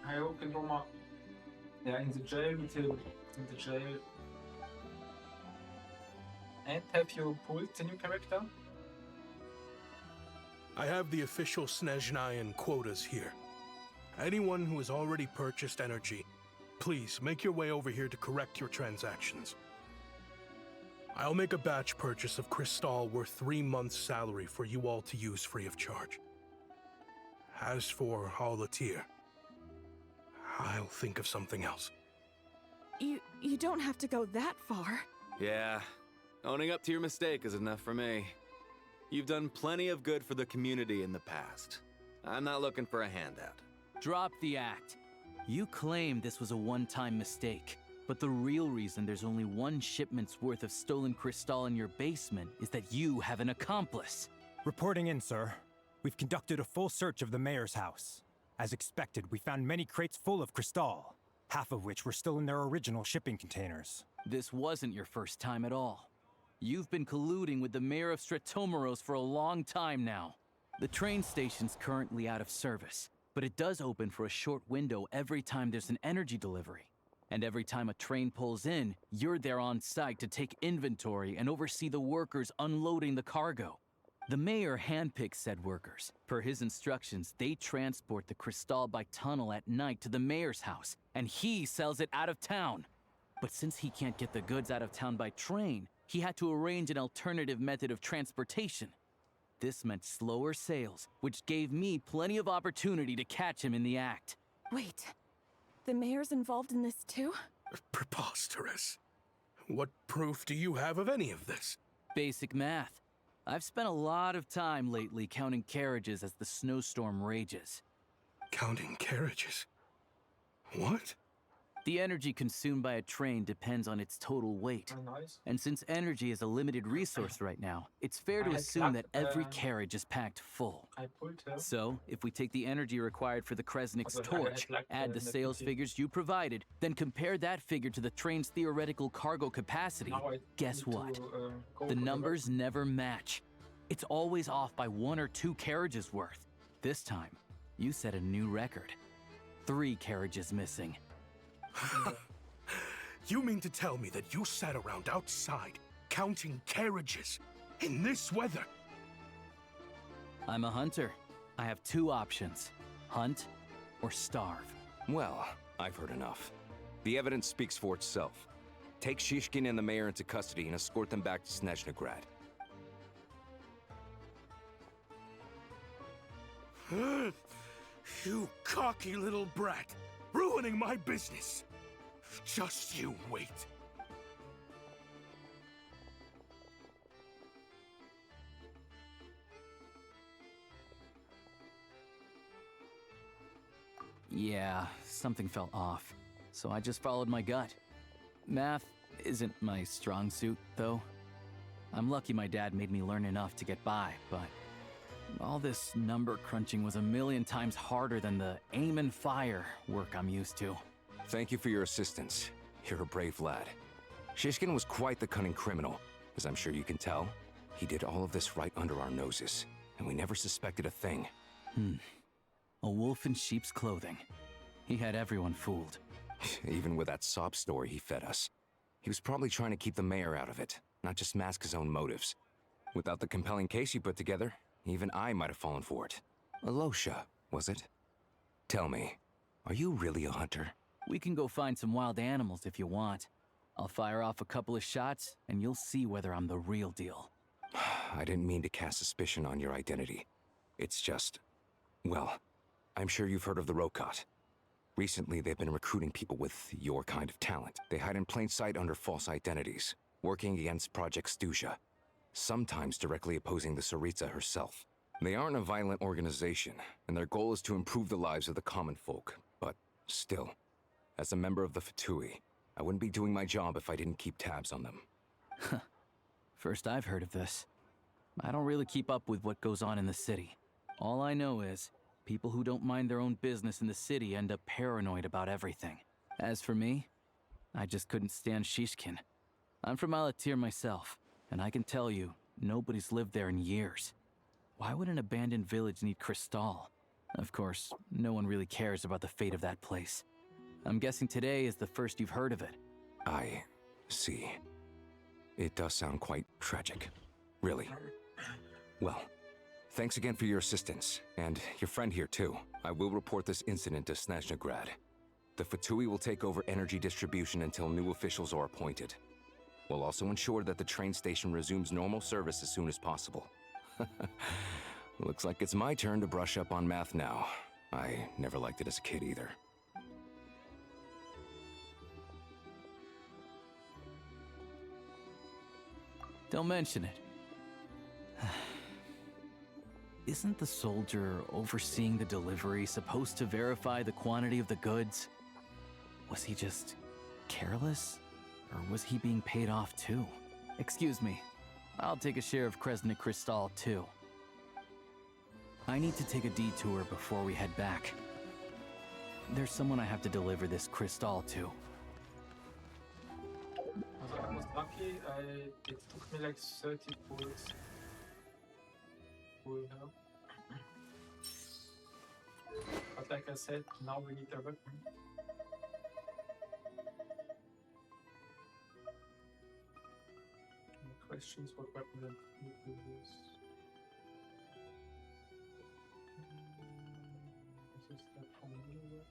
I opened Roma. Yeah, in the jail until in the jail. And have you pulled the new character? I have the official Snezhnayan quotas here. Anyone who has already purchased energy please make your way over here to correct your transactions. I'll make a batch purchase of crystal worth 3 months' salary for you all to use free of charge. As for Alatir, I'll think of something else. You don't have to go that far. Yeah, owning up to your mistake is enough for me. You've done plenty of good for the community in the past. I'm not looking for a handout. Drop the act. You claim this was a one-time mistake, but the real reason there's only 1 shipment's worth of stolen crystal in your basement is that you have an accomplice. Reporting in, sir. We've conducted a full search of the mayor's house. As expected, we found many crates full of crystal, half of which were still in their original shipping containers. This wasn't your first time at all. You've been colluding with the mayor of Stratomeros for a long time now. The train station's currently out of service, but it does open for a short window every time there's an energy delivery. And every time a train pulls in, you're there on site to take inventory and oversee the workers unloading the cargo. The mayor handpicks said workers. Per his instructions, they transport the crystal by tunnel at night to the mayor's house, and he sells it out of town. But since he can't get the goods out of town by train, he had to arrange an alternative method of transportation. This meant slower sales, which gave me plenty of opportunity to catch him in the act. Wait, the mayor's involved in this too? Preposterous. What proof do you have of any of this? Basic math. I've spent a lot of time lately counting carriages as the snowstorm rages. Counting carriages? What? The energy consumed by a train depends on its total weight. And since energy is a limited resource right now, it's fair to assume that every carriage is packed full. So, if we take the energy required for the Kresnik's torch, add the sales figures you provided, then compare that figure to the train's theoretical cargo capacity, guess what? The numbers never match. It's always off by 1 or 2 carriages worth. This time, you set a new record. 3 carriages missing. You mean to tell me that you sat around outside, counting carriages, in this weather? I'm a hunter. I have 2 options. Hunt or starve. Well, I've heard enough. The evidence speaks for itself. Take Shishkin and the mayor into custody and escort them back to Snezhnograd. You cocky little brat! Ruining my business! Just you wait. Yeah, something felt off, so I just followed my gut. Math isn't my strong suit, though. I'm lucky my dad made me learn enough to get by, but all this number crunching was a million times harder than the aim and fire work I'm used to. Thank you for your assistance. You're a brave lad. Shishkin was quite the cunning criminal, as I'm sure you can tell. He did all of this right under our noses, and we never suspected a thing. A wolf in sheep's clothing. He had everyone fooled. Even with that sob story he fed us. He was probably trying to keep the mayor out of it, not just mask his own motives. Without the compelling case he put together, even I might have fallen for it. Alosha, was it? Tell me, are you really a hunter? We can go find some wild animals if you want. I'll fire off a couple of shots, and you'll see whether I'm the real deal. I didn't mean to cast suspicion on your identity. It's just... well, I'm sure you've heard of the Rokot. Recently, they've been recruiting people with your kind of talent. They hide in plain sight under false identities, working against Project Stuja, sometimes directly opposing the Tsaritsa herself. They aren't a violent organization, and their goal is to improve the lives of the common folk, but still... as a member of the Fatui, I wouldn't be doing my job if I didn't keep tabs on them. First I've heard of this. I don't really keep up with what goes on in the city. All I know is, people who don't mind their own business in the city end up paranoid about everything. As for me, I just couldn't stand Shishkin. I'm from Alatir myself, and I can tell you, nobody's lived there in years. Why would an abandoned village need crystal? Of course, no one really cares about the fate of that place. I'm guessing today is the first you've heard of it. I see. It does sound quite tragic. Really. Well, thanks again for your assistance, and your friend here too. I will report this incident to Snezhnograd. The Fatui will take over energy distribution until new officials are appointed. We'll also ensure that the train station resumes normal service as soon as possible. Looks like it's my turn to brush up on math now. I never liked it as a kid either. Don't mention it. Isn't the soldier overseeing the delivery supposed to verify the quantity of the goods? Was he just careless? Or was he being paid off too? Excuse me. I'll take a share of Kresnik Kristall too. I need to take a detour before we head back. There's someone I have to deliver this Kristall to. Also, I was lucky. It took me like 30 bullets. Cool, huh? But like I said, now we need a weapon. Any questions? What weapon we use? This is the familiar weapon.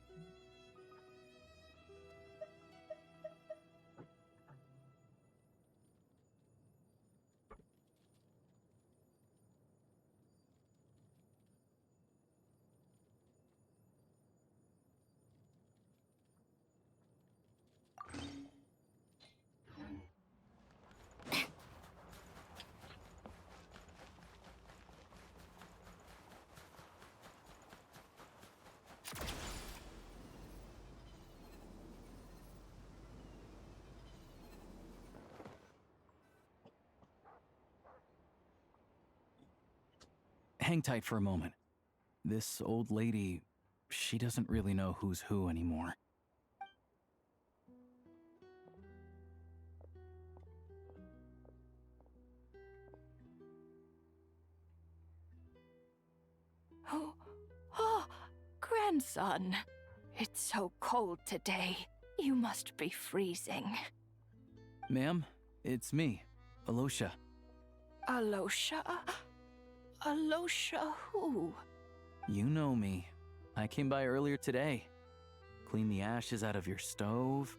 Hang tight for a moment. This old lady, she doesn't really know who's who anymore. Oh, grandson. It's so cold today. You must be freezing. Ma'am, it's me, Alosha. Alosha? Alosha who? You know me. I came by earlier today. Cleaned the ashes out of your stove,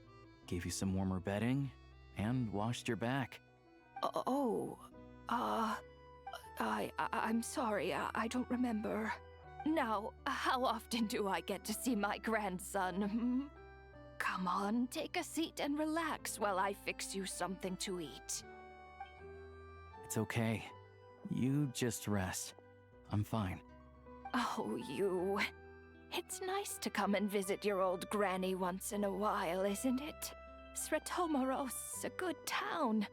gave you some warmer bedding, and washed your back. I'm sorry, I don't remember. Now, how often do I get to see my grandson? Come on, take a seat and relax while I fix you something to eat. It's okay. You just rest. I'm fine. Oh, you. It's nice to come and visit your old granny once in a while, isn't it? Svetomoros, a good town.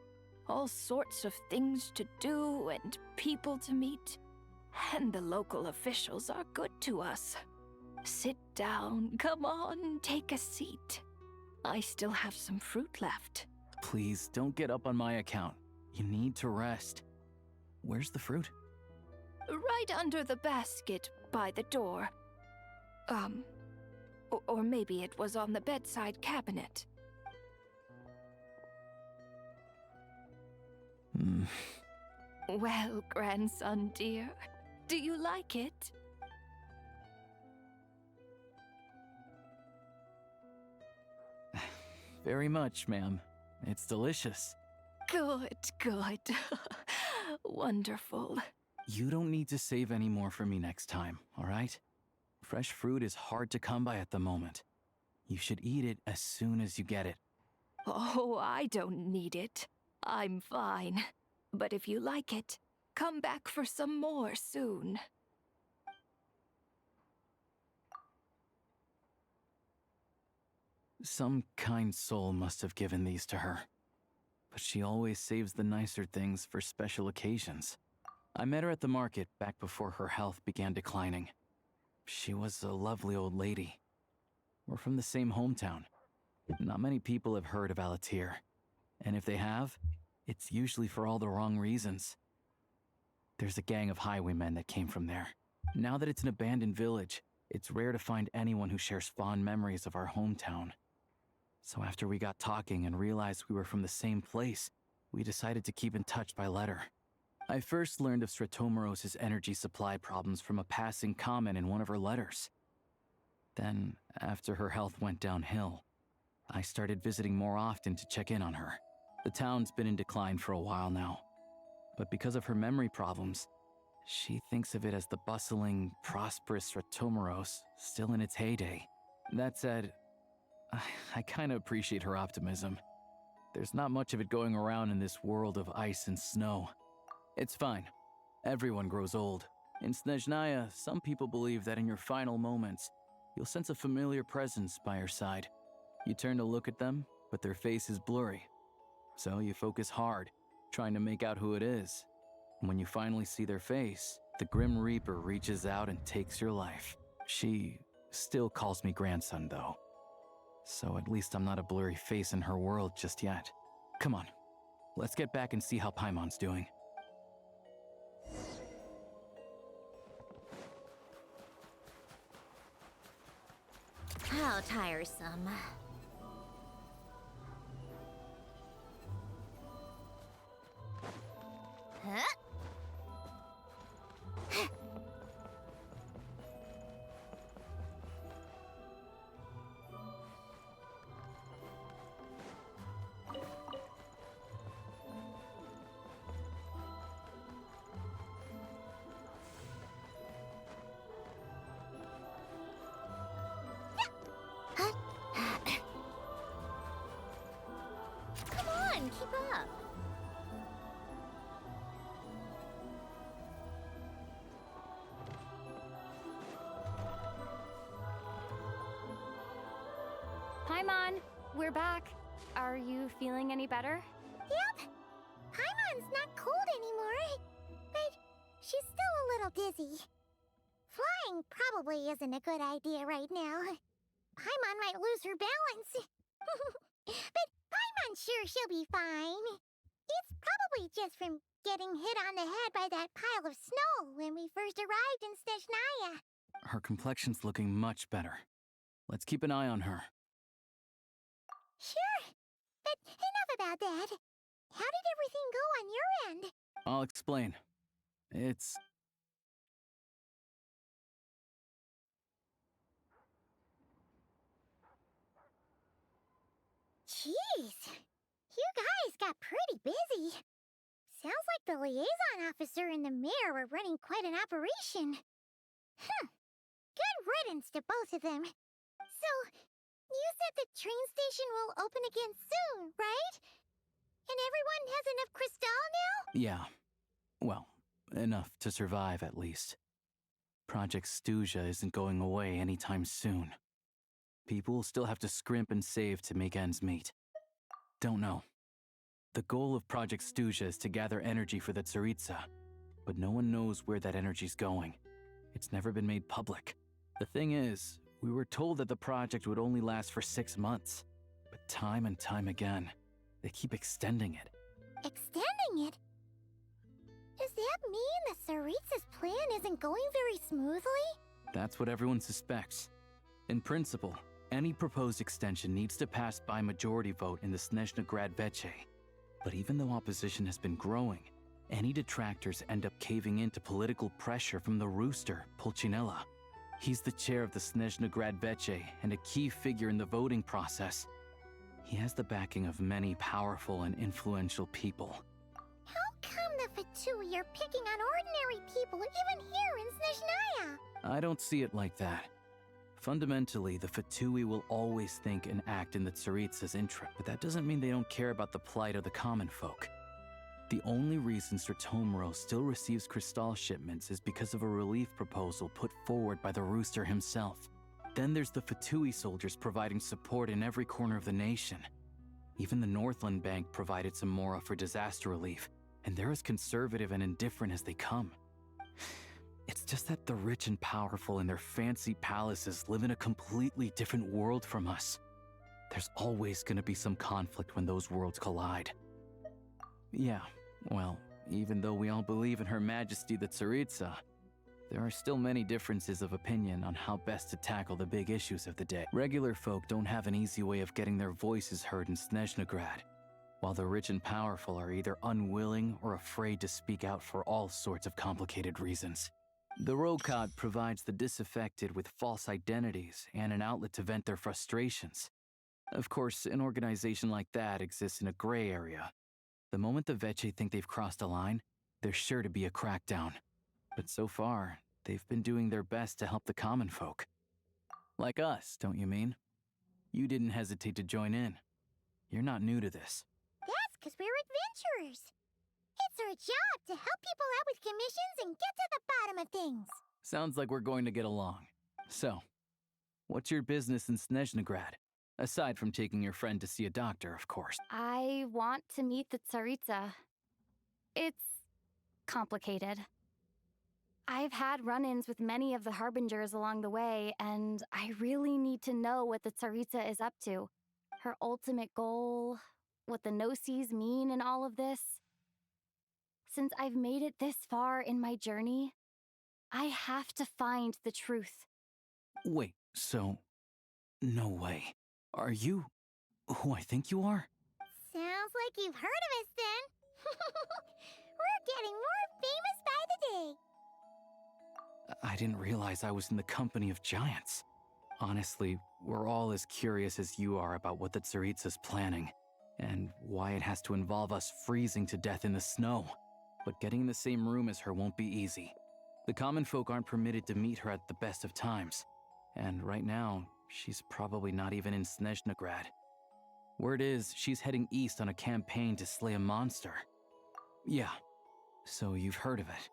All sorts of things to do and people to meet. And the local officials are good to us. Sit down, come on, take a seat. I still have some fruit left. Please, don't get up on my account. You need to rest. Where's the fruit? Right under the basket by the door. Or maybe it was on the bedside cabinet. Well, grandson dear, do you like it? Very much, ma'am. It's delicious. Good, good. Wonderful. You don't need to save any more for me next time, all right? Fresh fruit is hard to come by at the moment. You should eat it as soon as you get it. Oh, I don't need it. I'm fine. But if you like it, come back for some more soon. Some kind soul must have given these to her. But she always saves the nicer things for special occasions. I met her at the market back before her health began declining. She was a lovely old lady. We're from the same hometown. Not many people have heard of Alatir. And if they have, it's usually for all the wrong reasons. There's a gang of highwaymen that came from there. Now that it's an abandoned village, it's rare to find anyone who shares fond memories of our hometown. So after we got talking and realized we were from the same place, we decided to keep in touch by letter. I first learned of Svetomoros' energy supply problems from a passing comment in one of her letters. Then, after her health went downhill, I started visiting more often to check in on her. The town's been in decline for a while now, but because of her memory problems, she thinks of it as the bustling, prosperous Ratomaros still in its heyday. That said, I kinda appreciate her optimism. There's not much of it going around in this world of ice and snow. It's fine. Everyone grows old. In Snezhnaya, some people believe that in your final moments, you'll sense a familiar presence by your side. You turn to look at them, but their face is blurry. So you focus hard, trying to make out who it is. When you finally see their face, the Grim Reaper reaches out and takes your life. She still calls me grandson, though. So at least I'm not a blurry face in her world just yet. Come on, let's get back and see how Paimon's doing. How tiresome. Huh? Come on, keep up. Paimon, we're back. Are you feeling any better? Yep. Paimon's not cold anymore, but she's still a little dizzy. Flying probably isn't a good idea right now. Paimon might lose her balance. But Paimon's sure she'll be fine. It's probably just from getting hit on the head by that pile of snow when we first arrived in Snezhnaya. Her complexion's looking much better. Let's keep an eye on her. Sure, but enough about that. How did everything go on your end? I'll explain. It's... Jeez, you guys got pretty busy. Sounds like the liaison officer and the mayor were running quite an operation. Good riddance to both of them. So, you said the train station will open again soon, right? And everyone has enough crystal now? Yeah. Well, enough to survive at least. Project Stuja isn't going away anytime soon. People will still have to scrimp and save to make ends meet. Don't know. The goal of Project Stuja is to gather energy for the Tsaritsa, but no one knows where that energy's going. It's never been made public. The thing is, we were told that the project would only last for 6 months, but time and time again, they keep extending it. Extending it? Does that mean the Tsaritsa's plan isn't going very smoothly? That's what everyone suspects. In principle, any proposed extension needs to pass by majority vote in the Snezhna Veche. But even though opposition has been growing, any detractors end up caving into political pressure from the rooster, Pulcinella. He's the chair of the Snezhna Veche and a key figure in the voting process. He has the backing of many powerful and influential people. How come the Fatui are picking on ordinary people even here in Snezhnaya? I don't see it like that. Fundamentally, the Fatui will always think and act in the Tsaritsa's interest, but that doesn't mean they don't care about the plight of the common folk. The only reason Sratomaro still receives crystal shipments is because of a relief proposal put forward by the Rooster himself. Then there's the Fatui soldiers providing support in every corner of the nation. Even the Northland Bank provided some mora for disaster relief, and they're as conservative and indifferent as they come. It's just that the rich and powerful in their fancy palaces live in a completely different world from us. There's always gonna be some conflict when those worlds collide. Yeah, well, even though we all believe in Her Majesty the Tsaritsa, there are still many differences of opinion on how best to tackle the big issues of the day. Regular folk don't have an easy way of getting their voices heard in Snezhna, while the rich and powerful are either unwilling or afraid to speak out for all sorts of complicated reasons. The Rokad provides the disaffected with false identities and an outlet to vent their frustrations. Of course, an organization like that exists in a gray area. The moment the Veche think they've crossed a line, there's sure to be a crackdown. But so far, they've been doing their best to help the common folk. Like us, don't you mean? You didn't hesitate to join in. You're not new to this. That's because we're adventurers. It's our job to help people out with commissions and get to the bottom of things. Sounds like we're going to get along. So, what's your business in Snezhnegrad? Aside from taking your friend to see a doctor, of course. I want to meet the Tsaritsa. It's complicated. I've had run-ins with many of the Harbingers along the way, and I really need to know what the Tsaritsa is up to. Her ultimate goal, what the Gnosis mean in all of this. Since I've made it this far in my journey, I have to find the truth. Wait, so... No way. Are you who I think you are? Sounds like you've heard of us then. We're getting more famous by the day. I didn't realize I was in the company of giants. Honestly, we're all as curious as you are about what the Tsaritsa's planning, and why it has to involve us freezing to death in the snow. But getting in the same room as her won't be easy. The common folk aren't permitted to meet her at the best of times, and right now, she's probably not even in Snezhnegrad. Word is, she's heading east on a campaign to slay a monster. Yeah, so you've heard of it.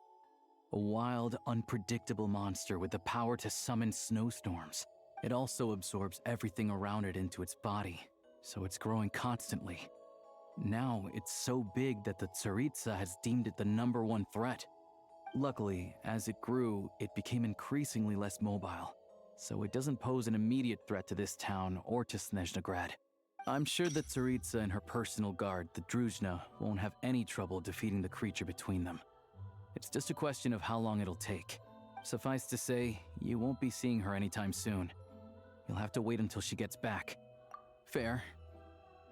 A wild, unpredictable monster with the power to summon snowstorms. It also absorbs everything around it into its body, so it's growing constantly. Now, it's so big that the Tsaritsa has deemed it the #1 threat. Luckily, as it grew, it became increasingly less mobile, so it doesn't pose an immediate threat to this town or to Snezhnegrad. I'm sure that Tsaritsa and her personal guard, the Druzhna, won't have any trouble defeating the creature between them. It's just a question of how long it'll take. Suffice to say, you won't be seeing her anytime soon. You'll have to wait until she gets back. Fair.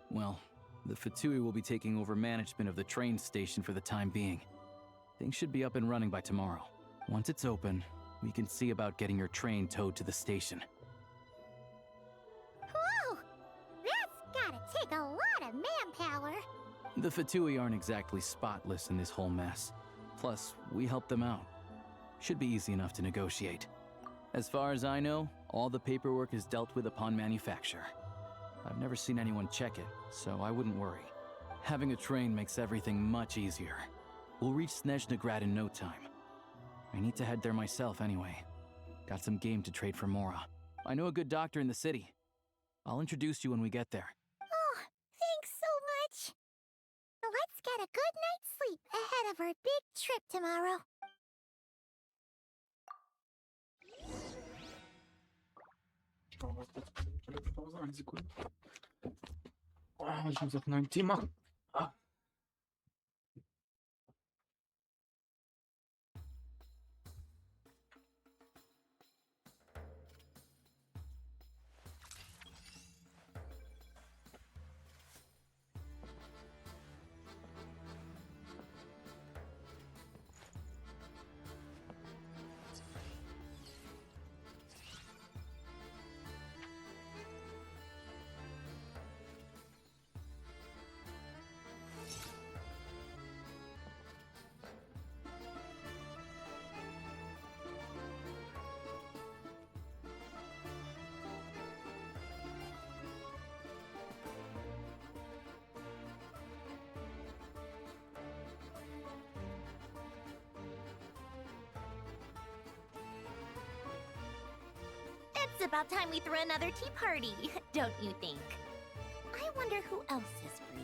Well, the Fatui will be taking over management of the train station for the time being. Things should be up and running by tomorrow. Once it's open, we can see about getting your train towed to the station. Whoa! That's gotta take a lot of manpower. The Fatui aren't exactly spotless in this whole mess. Plus, we help them out. Should be easy enough to negotiate. As far as I know, all the paperwork is dealt with upon manufacture. I've never seen anyone check it, so I wouldn't worry. Having a train makes everything much easier. We'll reach Snezhnegrad in no time. I need to head there myself anyway. Got some game to trade for Mora. I know a good doctor in the city. I'll introduce you when we get there. Oh, thanks so much. Let's get a good night's sleep ahead of our big trip tomorrow. Eine Sekunde. Ich muss auf einen neuen Tee machen. It's about time we threw another tea party, don't you think? I wonder who else is free.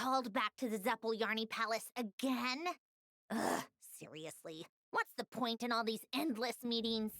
called back to the Zeppeljärni Palace again? Ugh, seriously. What's the point in all these endless meetings?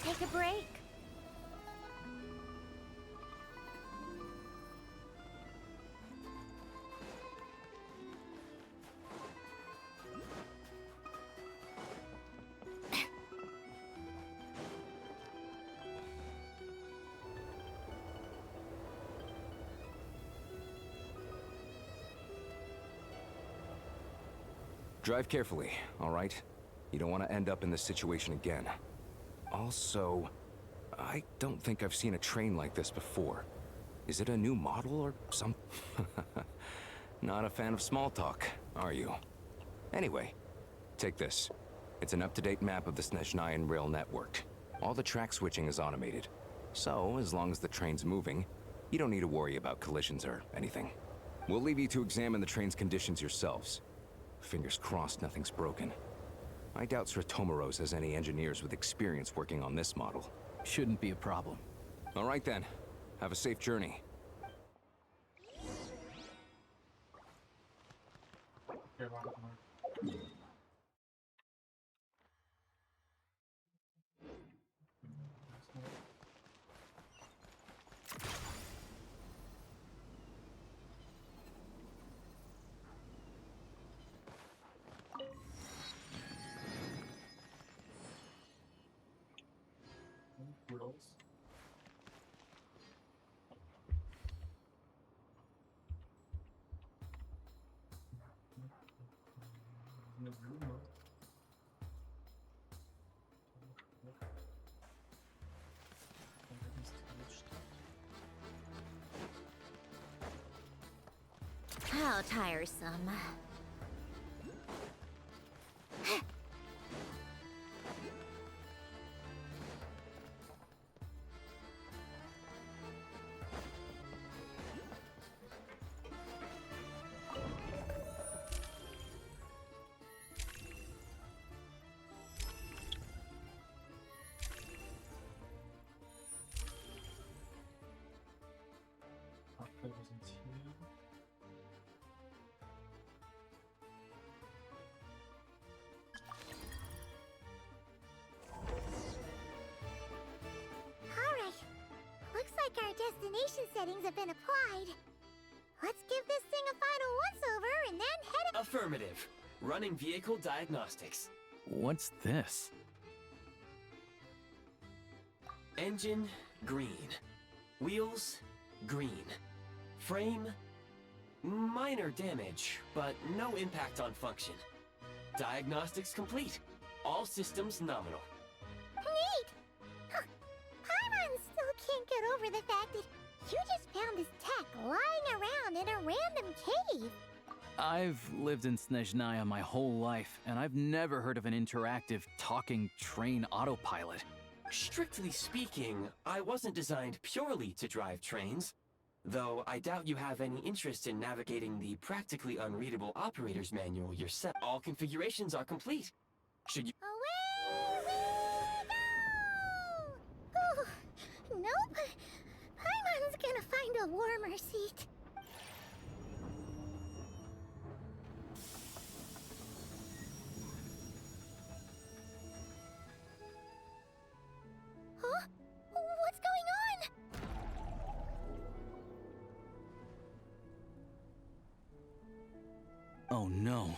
Take a break. Drive carefully, all right? You don't want to end up in this situation again. Also, I don't think I've seen a train like this before. Is it a new model or some... Not a fan of small talk, are you? Anyway, take this. It's an up-to-date map of the Snezhnayan rail network. All the track switching is automated. So, as long as the train's moving, you don't need to worry about collisions or anything. We'll leave you to examine the train's conditions yourselves. Fingers crossed nothing's broken. I doubt Sretomaros has any engineers with experience working on this model. Shouldn't be a problem. All right then. Have a safe journey. How tiresome. Our destination settings have been applied. Let's give this thing a final once-over and then head... Affirmative. Running vehicle diagnostics. What's this? Engine, green. Wheels, green. Frame, minor damage, but no impact on function. Diagnostics complete. All systems nominal. Neat! Huh. Paimon still can't get over the fact that you just found this tech lying around in a random cave. I've lived in Snezhnaya my whole life, and I've never heard of an interactive, talking train autopilot. Strictly speaking, I wasn't designed purely to drive trains, though I doubt you have any interest in navigating the practically unreadable operator's manual yourself. All configurations are complete. Should you— Away we go! Oh, nope. Paimon's gonna find a warmer seat. Huh? What's going on? Oh no.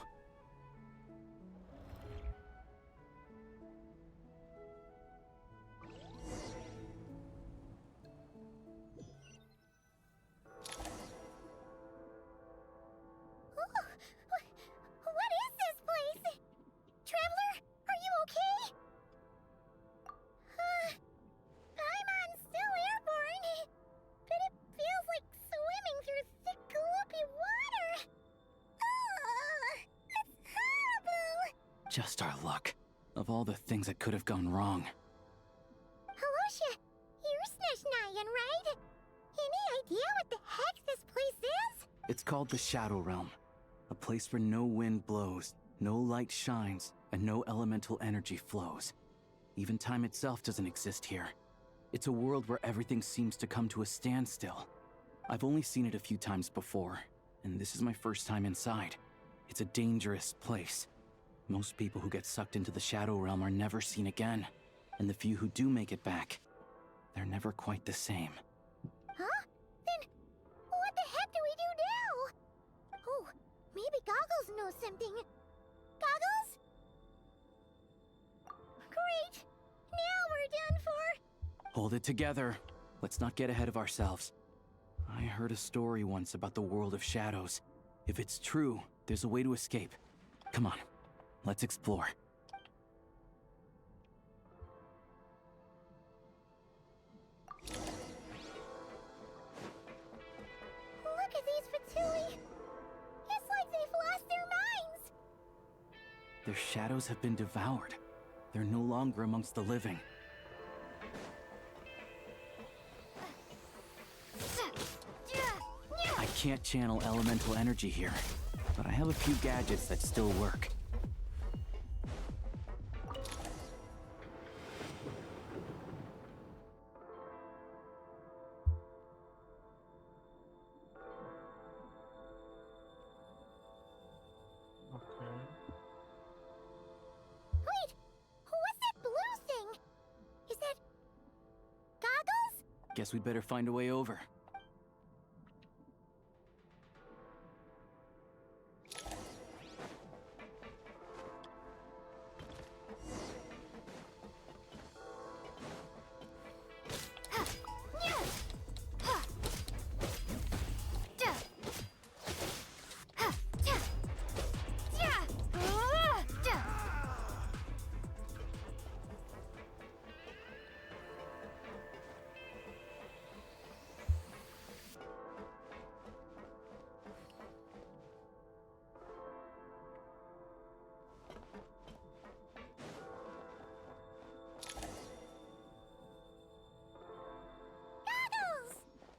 What is this place? Traveler, are you okay? Paimon's still airborne, but it feels like swimming through thick, gloopy water. That's horrible! Just our luck. Of all the things that could have gone wrong. Halosha, you're Snezhnayan, right? Any idea what the heck this place is? It's called the Shadow Realm. A place where no wind blows, no light shines, and no elemental energy flows. Even time itself doesn't exist here. It's a world where everything seems to come to a standstill. I've only seen it a few times before, and this is my first time inside. It's a dangerous place. Most people who get sucked into the Shadow Realm are never seen again, and the few who do make it back, they're never quite the same. Huh? Then, what the heck do we do now? Oh, maybe Goggles knows something. Goggles? Great! Now we're done for! Hold it together. Let's not get ahead of ourselves. I heard a story once about the world of shadows. If it's true, there's a way to escape. Come on, let's explore. Look at these Fatui! It's like they've lost their minds! Their shadows have been devoured. They're no longer amongst the living. I can't channel elemental energy here, but I have a few gadgets that still work. Wait! What's that blue thing? Is that... Goggles? Guess we'd better find a way over.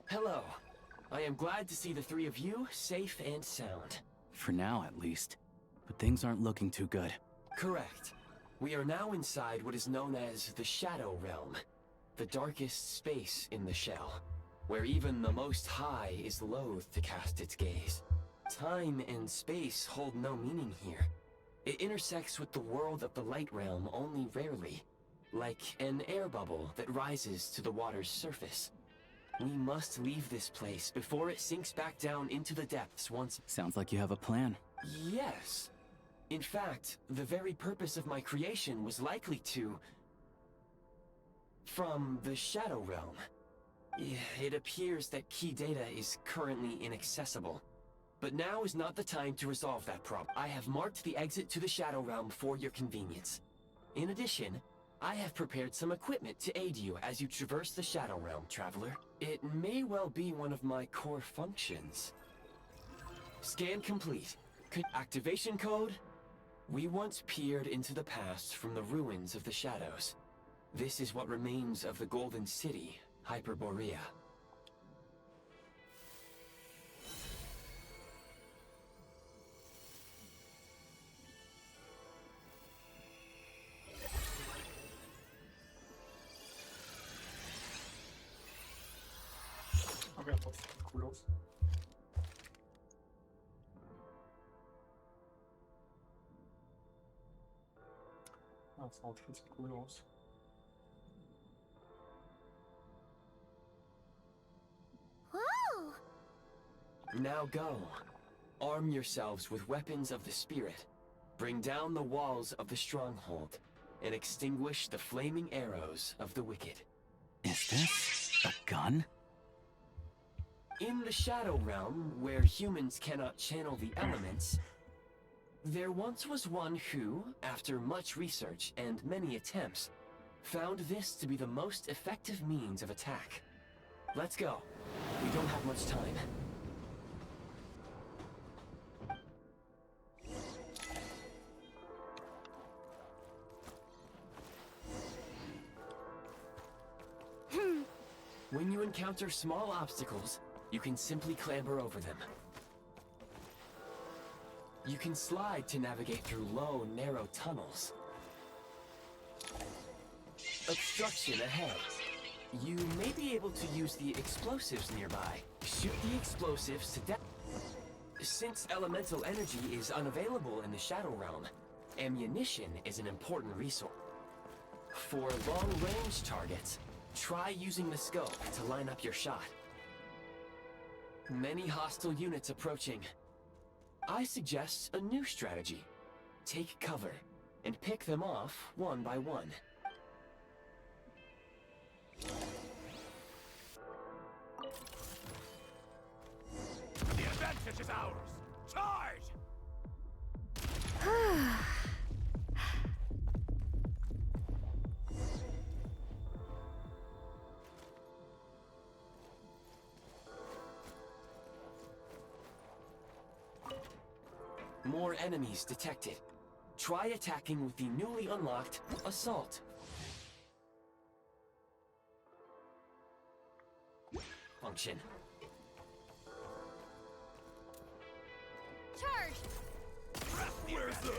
Hello. I am glad to see the three of you safe and sound. For now, at least. But things aren't looking too good. Correct. We are now inside what is known as the Shadow Realm, the darkest space in the shell, where even the Most High is loath to cast its gaze. Time and space hold no meaning here. It intersects with the world of the Light Realm only rarely, like an air bubble that rises to the water's surface. We must leave this place before it sinks back down into the depths once— Sounds like you have a plan. Yes. In fact, the very purpose of my creation was likely to... from the Shadow Realm. It appears that key data is currently inaccessible. But now is not the time to resolve that problem. I have marked the exit to the Shadow Realm for your convenience. In addition, I have prepared some equipment to aid you as you traverse the Shadow Realm, Traveler. It may well be one of my core functions. Scan complete. Activation code? We once peered into the past from the ruins of the shadows. This is what remains of the Golden City, Hyperborea. Okay, das sieht cool aus. Das Outfit sieht cool aus. Whoa! Now go. Arm yourselves with weapons of the spirit. Bring down the walls of the stronghold, and extinguish the flaming arrows of the wicked. Is this a gun? In the Shadow Realm, where humans cannot channel the elements, there once was one who, after much research and many attempts, found this to be the most effective means of attack. Let's go. We don't have much time. When you encounter small obstacles, you can simply clamber over them. You can slide to navigate through low, narrow tunnels. Obstruction ahead. You may be able to use the explosives nearby. Shoot the explosives to death. Since elemental energy is unavailable in the Shadow Realm, ammunition is an important resource. For long-range targets, try using the scope to line up your shot. Many hostile units approaching. I suggest a new strategy. Take cover, and pick them off one by one. The advantage is ours! Charge! More enemies detected. Try attacking with the newly unlocked Assault. Function. Charge! Where's the...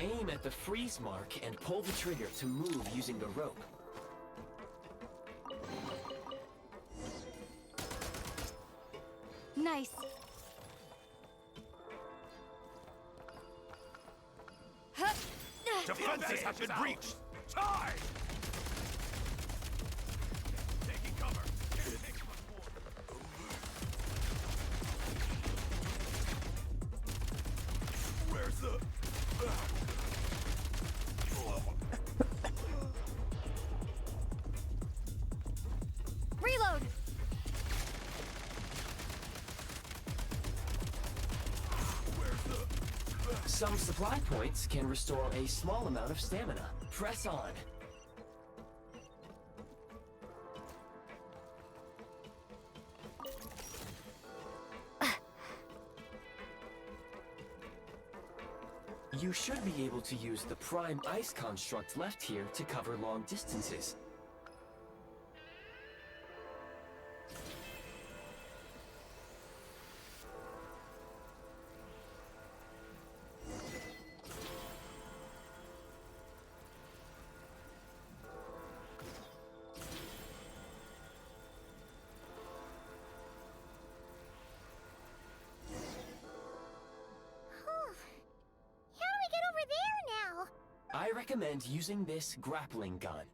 Aim at the freeze mark and pull the trigger to move using the rope. Nice. Defenses have been breached! Charge! Taking cover. Where's the... Reload! Some supply points can restore a small amount of stamina. Press on. You should be able to use the prime ice construct left here to cover long distances. I recommend using this grappling gun.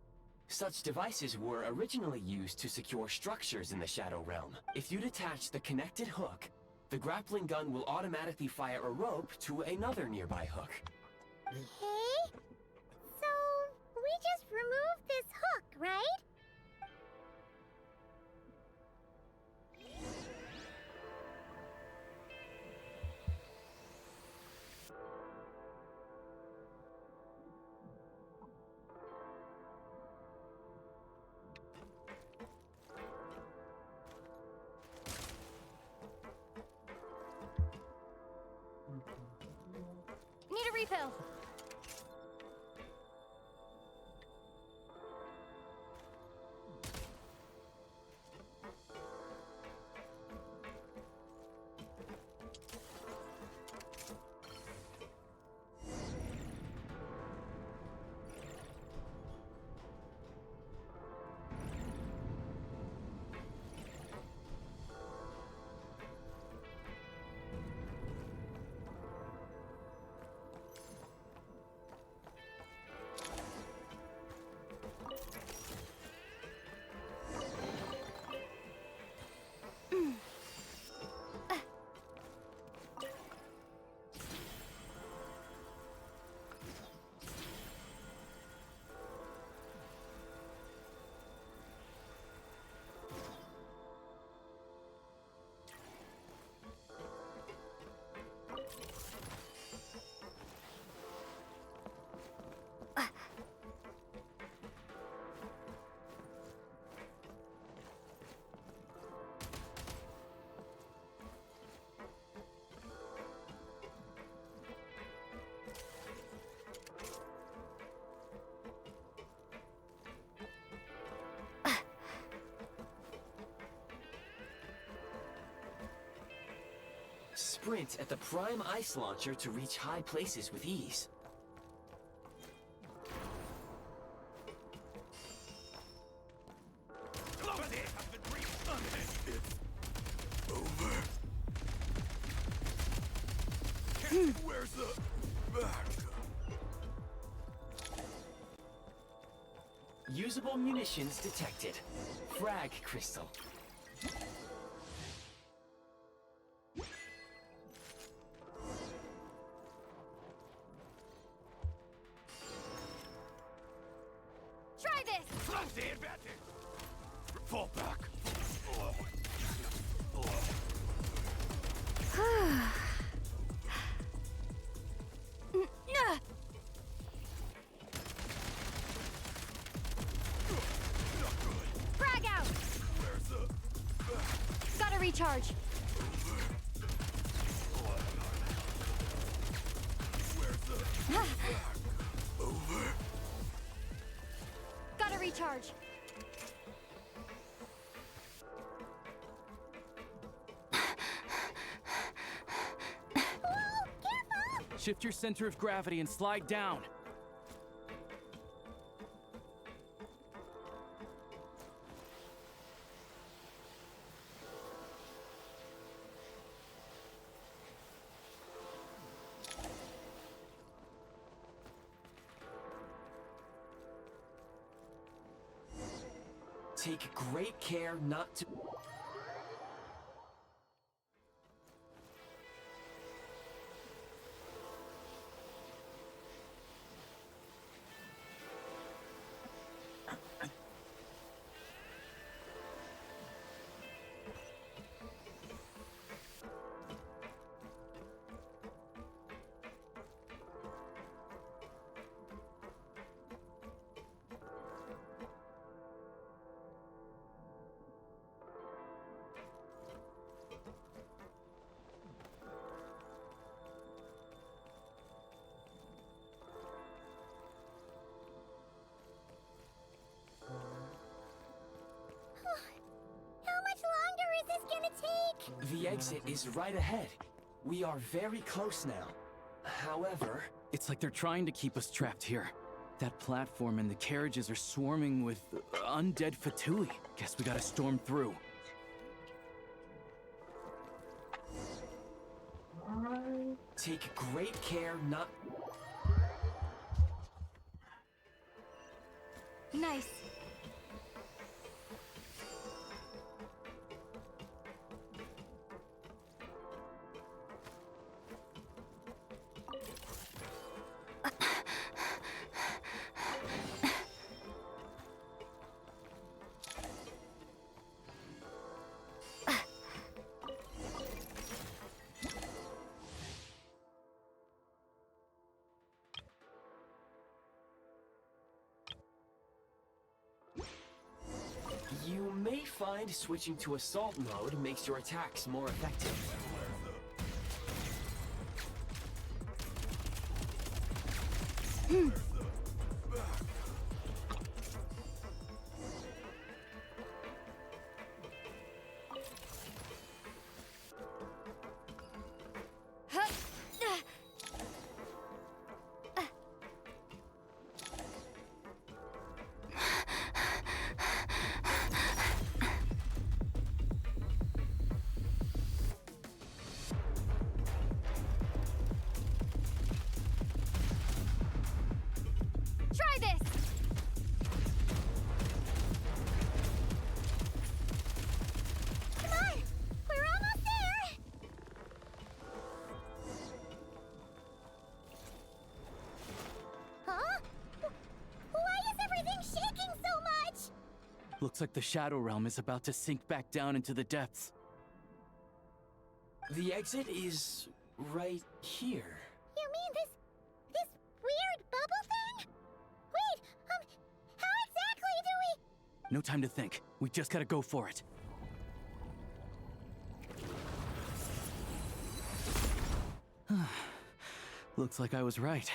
Such devices were originally used to secure structures in the Shadow Realm. If you detach the connected hook, the grappling gun will automatically fire a rope to another nearby hook. Okay. So, we just removed this hook, right? Need a refill. Sprint at the prime ice launcher to reach high places with ease. Close it! I've been it's over. Where's the back? Usable munitions detected. Frag crystal. Try this! Close the advantage! Fall back! Frag out! Where's the Gotta recharge. over? Gotta recharge. Shift your center of gravity and slide down. Take great care not to... How much longer is this gonna take? The exit is right ahead. We are very close now. However... It's like they're trying to keep us trapped here. That platform and the carriages are swarming with undead Fatui. Guess we gotta storm through. Take great care not... Nice. You may find switching to assault mode makes your attacks more effective. Try this! Come on! We're almost there! Huh? Why is everything shaking so much? Looks like the Shadow Realm is about to sink back down into the depths. The exit is right here. You mean this weird bubble thing? Wait, how exactly do we... No time to think. We just gotta go for it. Looks like I was right.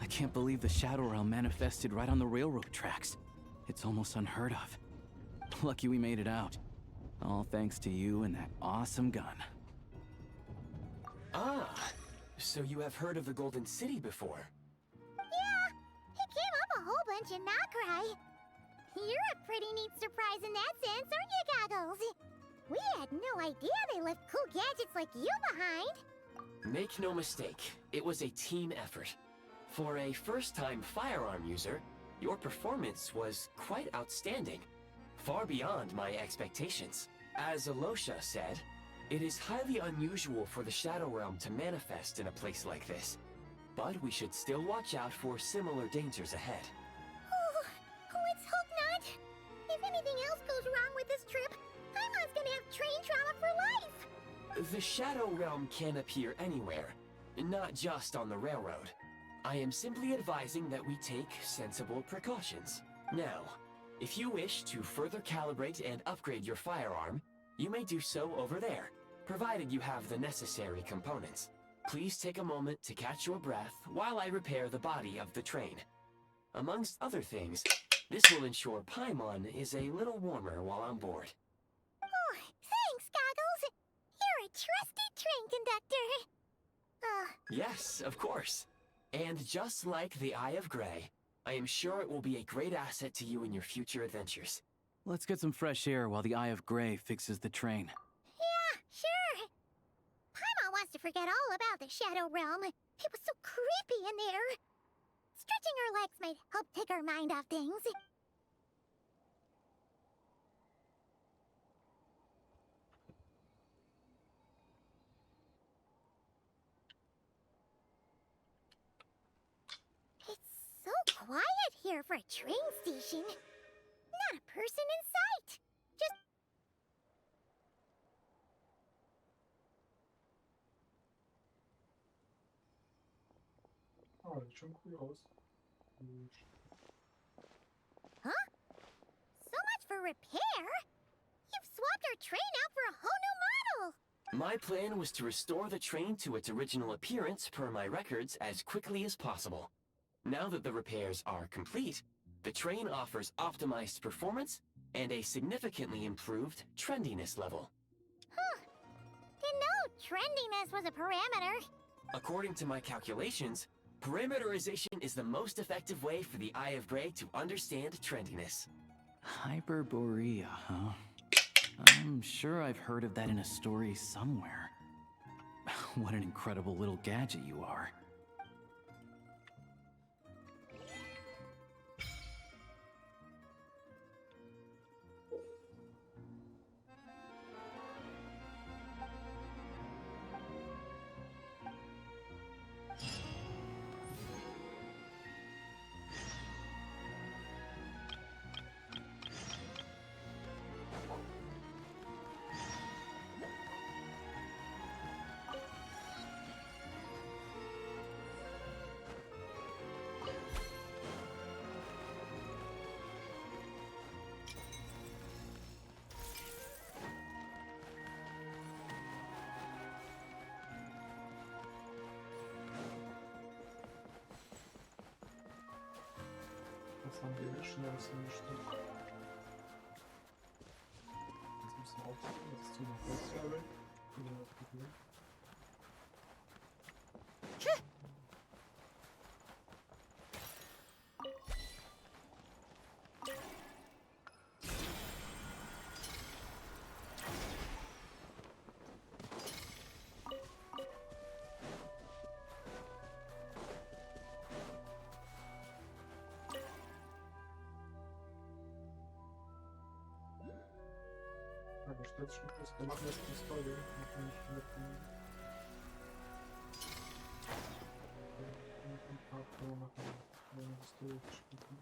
I can't believe the Shadow Realm manifested right on the railroad tracks. It's almost unheard of. Lucky we made it out. All thanks to you and that awesome gun. Ah, so you have heard of the Golden City before? Yeah, it came up a whole bunch in Nocrai. You're a pretty neat surprise in that sense, aren't you, Goggles? We had no idea they left cool gadgets like you behind. Make no mistake, it was a team effort. For a first-time firearm user, your performance was quite outstanding, far beyond my expectations. As Alosha said, it is highly unusual for the Shadow Realm to manifest in a place like this, but we should still watch out for similar dangers ahead. Oh, let's hope not. If anything else goes wrong with this trip, Paimon's gonna have train trauma for life. The Shadow Realm can appear anywhere, not just on the railroad. I am simply advising that we take sensible precautions. Now, if you wish to further calibrate and upgrade your firearm, you may do so over there, provided you have the necessary components. Please take a moment to catch your breath while I repair the body of the train. Amongst other things, this will ensure Paimon is a little warmer while on board. Oh, thanks, Goggles. You're a trusty train conductor. Yes, of course. And just like the Eye of Grey, I am sure it will be a great asset to you in your future adventures. Let's get some fresh air while the Eye of Grey fixes the train. Yeah, sure. Paimon wants to forget all about the Shadow Realm. It was so creepy in there. Stretching her legs might help take her mind off things. It's so quiet here for a train station. Not a person in sight. Just... Oh, schon cool aus. Huh? So much for repair? You've swapped our train out for a whole new model! My plan was to restore the train to its original appearance per my records as quickly as possible. Now that the repairs are complete, the train offers optimized performance and a significantly improved trendiness level. Huh. Didn't know trendiness was a parameter. According to my calculations, parameterization is the most effective way for the Eye of Grey to understand trendiness. Hyperborea, huh? I'm sure I've heard of that in a story somewhere. What an incredible little gadget you are. Das haben wir schnell ziemlich Stück. Jetzt müssen wir aufpassen, dass es zu den Holzlevel. Aber stellt schon fest, wir machen jetzt die Story. Wir können nicht mit ein paar Pro machen, wenn wir die Story spielen.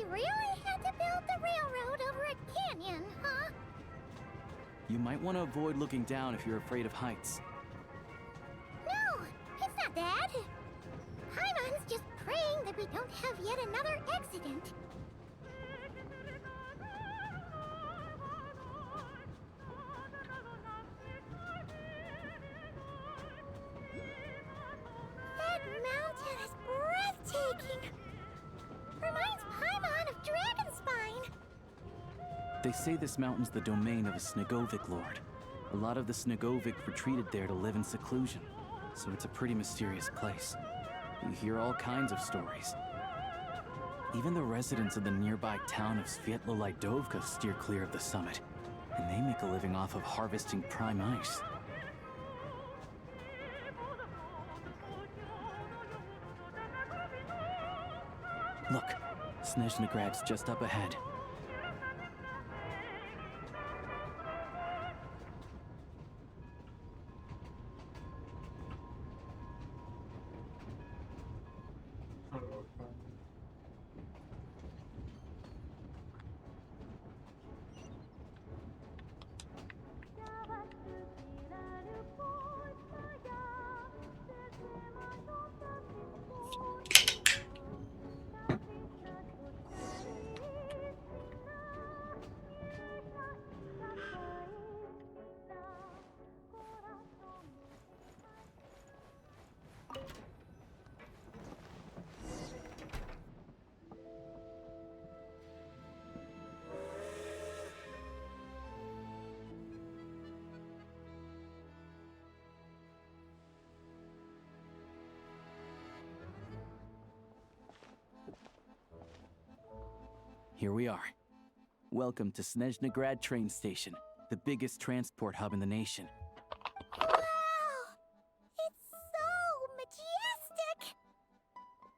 really had to build the railroad over a canyon, huh? You might want to avoid looking down if you're afraid of heights. No, it's not that. Paimon's just praying that we don't have yet another accident. That mountain is breathtaking. Reminds Paimon of Dragonspine. They say this mountain's the domain of a Snegovic lord. A lot of the Snegovic retreated there to live in seclusion, so it's a pretty mysterious place. You hear all kinds of stories. Even the residents of the nearby town of Svietlo-Lidovka steer clear of the summit, and they make a living off of harvesting prime ice. Look, Snezhnegrad's just up ahead. Here we are. Welcome to Snezhnegrad train station, the biggest transport hub in the nation. Wow! It's so majestic!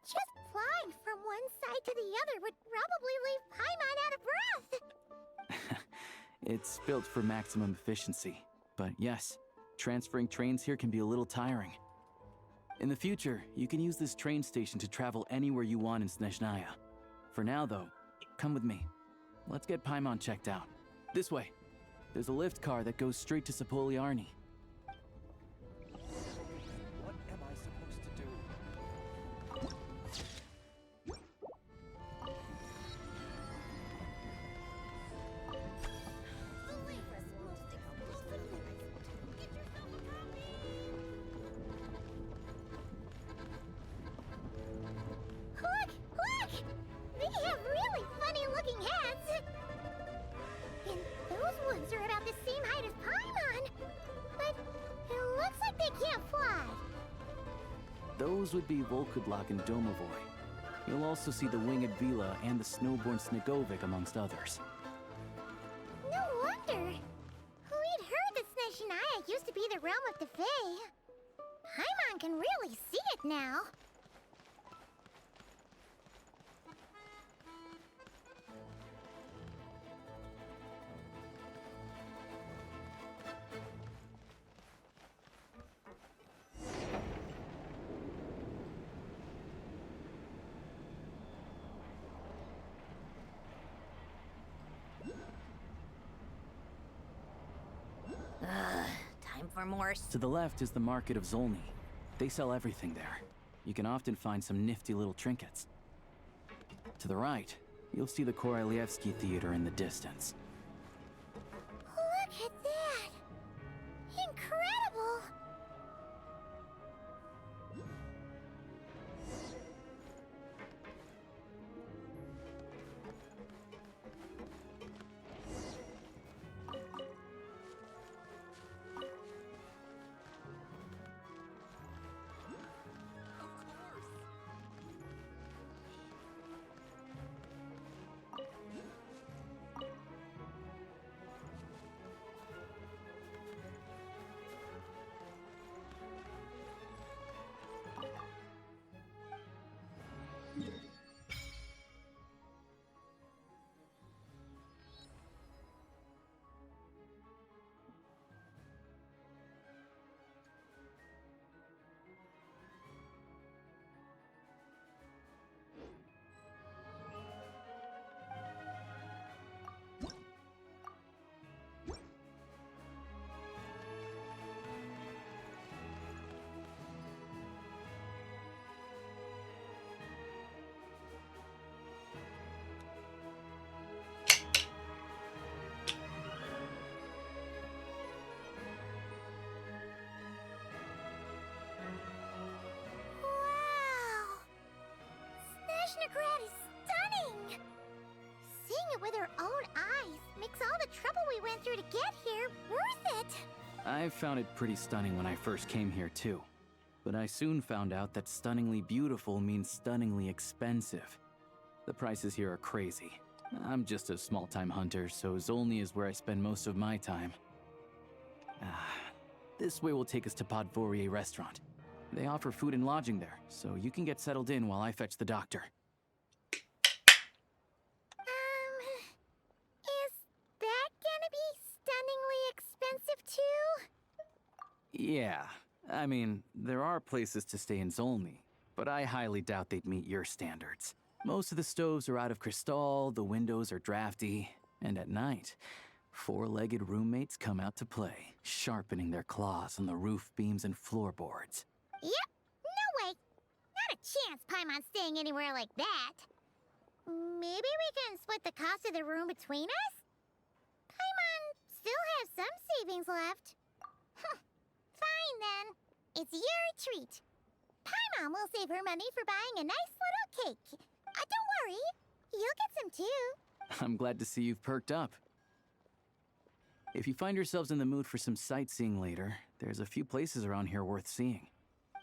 Just flying from one side to the other would probably leave Paimon out of breath! It's built for maximum efficiency, but yes, transferring trains here can be a little tiring. In the future, you can use this train station to travel anywhere you want in Snezhnaya. For now, though, come with me. Let's get Paimon checked out. This way. There's a lift car that goes straight to Sapoliarny. What am I supposed to do? Look! Look! They have really funny-looking hats! And those ones are about the same height as Paimon! But it looks like they can't fly! Those would be Volkudlak and Domovoy. You'll also see the winged Vila and the snowborn Snegovic amongst others. No wonder! We'd heard that Snezhnaya used to be the realm of the Fae. Paimon can really see it now. Time for more. To the left is the market of Zolny. They sell everything there. You can often find some nifty little trinkets. To the right, you'll see the Korolyevsky Theater in the distance. Look at that! Incredible! Snezhnegrad is stunning! Seeing it with our own eyes makes all the trouble we went through to get here worth it. I found it pretty stunning when I first came here too. But I soon found out that stunningly beautiful means stunningly expensive. The prices here are crazy. I'm just a small-time hunter, so Zolny is where I spend most of my time. This way will take us to Podvorier restaurant. They offer food and lodging there, so you can get settled in while I fetch the doctor. Is that gonna be stunningly expensive too? Yeah, I mean, there are places to stay in Zolny, but I highly doubt they'd meet your standards. Most of the stoves are out of crystal, the windows are drafty, and at night, four-legged roommates come out to play, sharpening their claws on the roof beams and floorboards. Yep, no way. Not a chance Paimon's staying anywhere like that. Maybe we can split the cost of the room between us? Paimon still has some savings left. Fine then. It's your treat. Paimon will save her money for buying a nice little cake. Don't worry, you'll get some too. I'm glad to see you've perked up. If you find yourselves in the mood for some sightseeing later, there's a few places around here worth seeing.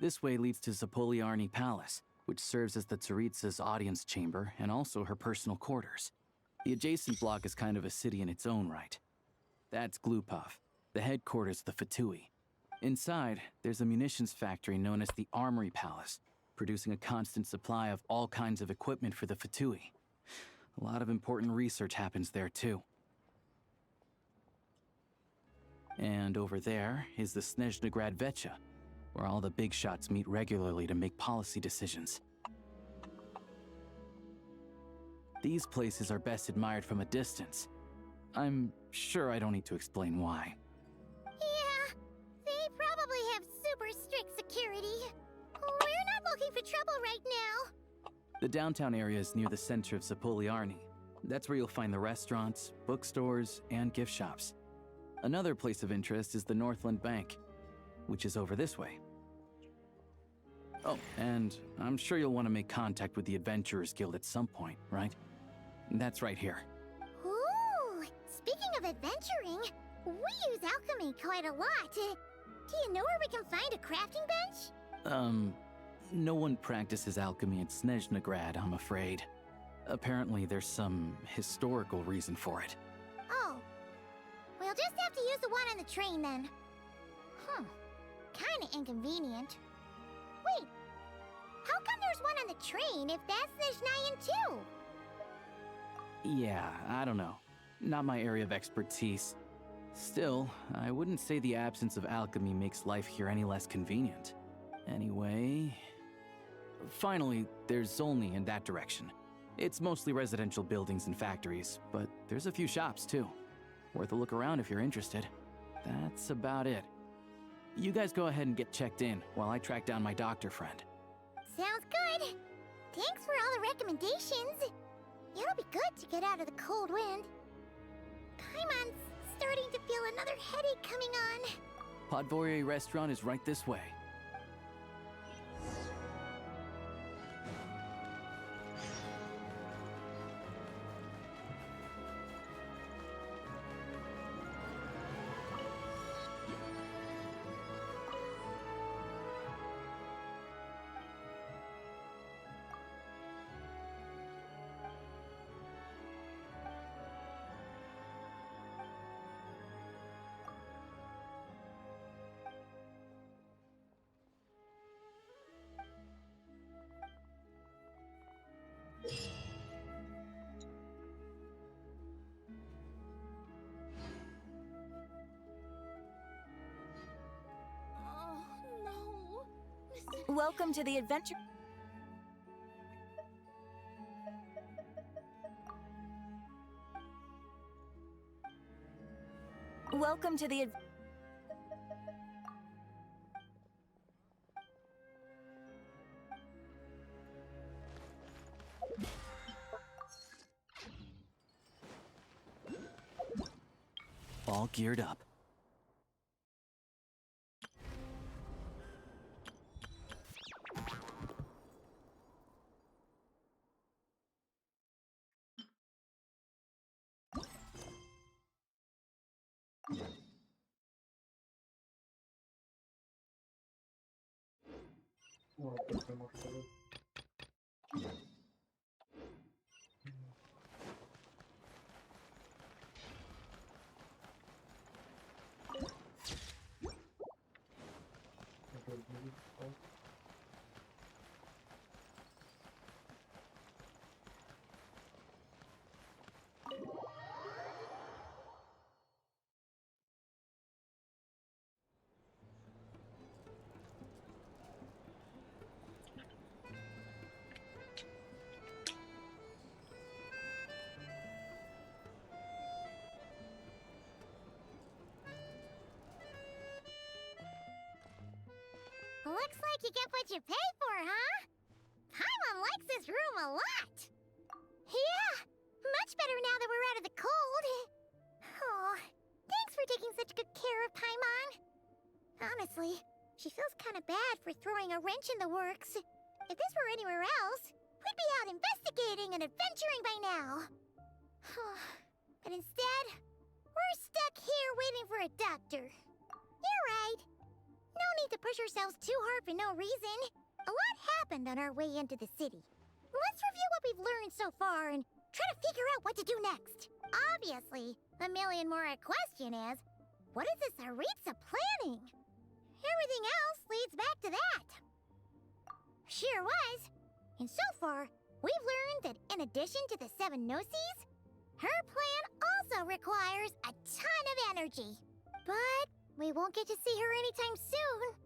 This way leads to Zapoliarny Palace, which serves as the Tsaritsa's audience chamber and also her personal quarters. The adjacent block is kind of a city in its own right. That's Glupov, the headquarters of the Fatui. Inside, there's a munitions factory known as the Armory Palace, producing a constant supply of all kinds of equipment for the Fatui. A lot of important research happens there too. And over there is the Snezhnegrad Vecha, where all the big shots meet regularly to make policy decisions. These places are best admired from a distance. I'm sure I don't need to explain why. Yeah, they probably have super strict security. We're not looking for trouble right now. The downtown area is near the center of Zapoliarny. That's where you'll find the restaurants, bookstores, and gift shops. Another place of interest is the Northland Bank, which is over this way. Oh, and I'm sure you'll want to make contact with the Adventurers Guild at some point, right? That's right here. Ooh, speaking of adventuring, we use alchemy quite a lot. Do you know where we can find a crafting bench? No one practices alchemy in Snezhnegrad, I'm afraid. Apparently there's some historical reason for it. Oh, we'll just have to use the one on the train then. Kinda inconvenient. Wait, how come there's one on the train if that's Snezhnayan too? Yeah, I don't know. Not my area of expertise. Still, I wouldn't say the absence of alchemy makes life here any less convenient. Anyway... Finally, there's Zolny in that direction. It's mostly residential buildings and factories, but there's a few shops too. Worth a look around if you're interested. That's about it. You guys go ahead and get checked in while I track down my doctor friend. Sounds good. Thanks for all the recommendations. It'll be good to get out of the cold wind. Paimon's starting to feel another headache coming on. Podvorier restaurant is right this way. Welcome to the adventure. Welcome to the All geared up. Looks like you get what you pay for, huh? Paimon likes this room a lot. Yeah, much better now that we're out of the cold. Oh, thanks for taking such good care of Paimon. Honestly, she feels kind of bad for throwing a wrench in the works. If this were anywhere else, we'd be out investigating and adventuring by now. But instead, we're stuck here waiting for a doctor. You're right. No need to push ourselves too hard for no reason. A lot happened on our way into the city. Let's review what we've learned so far and try to figure out what to do next. Obviously, the million-more question is, what is the Tsaritsa planning? Everything else leads back to that. Sure was. And so far, we've learned that in addition to the 7 Gnosis, her plan also requires a ton of energy. But we won't get to see her anytime soon.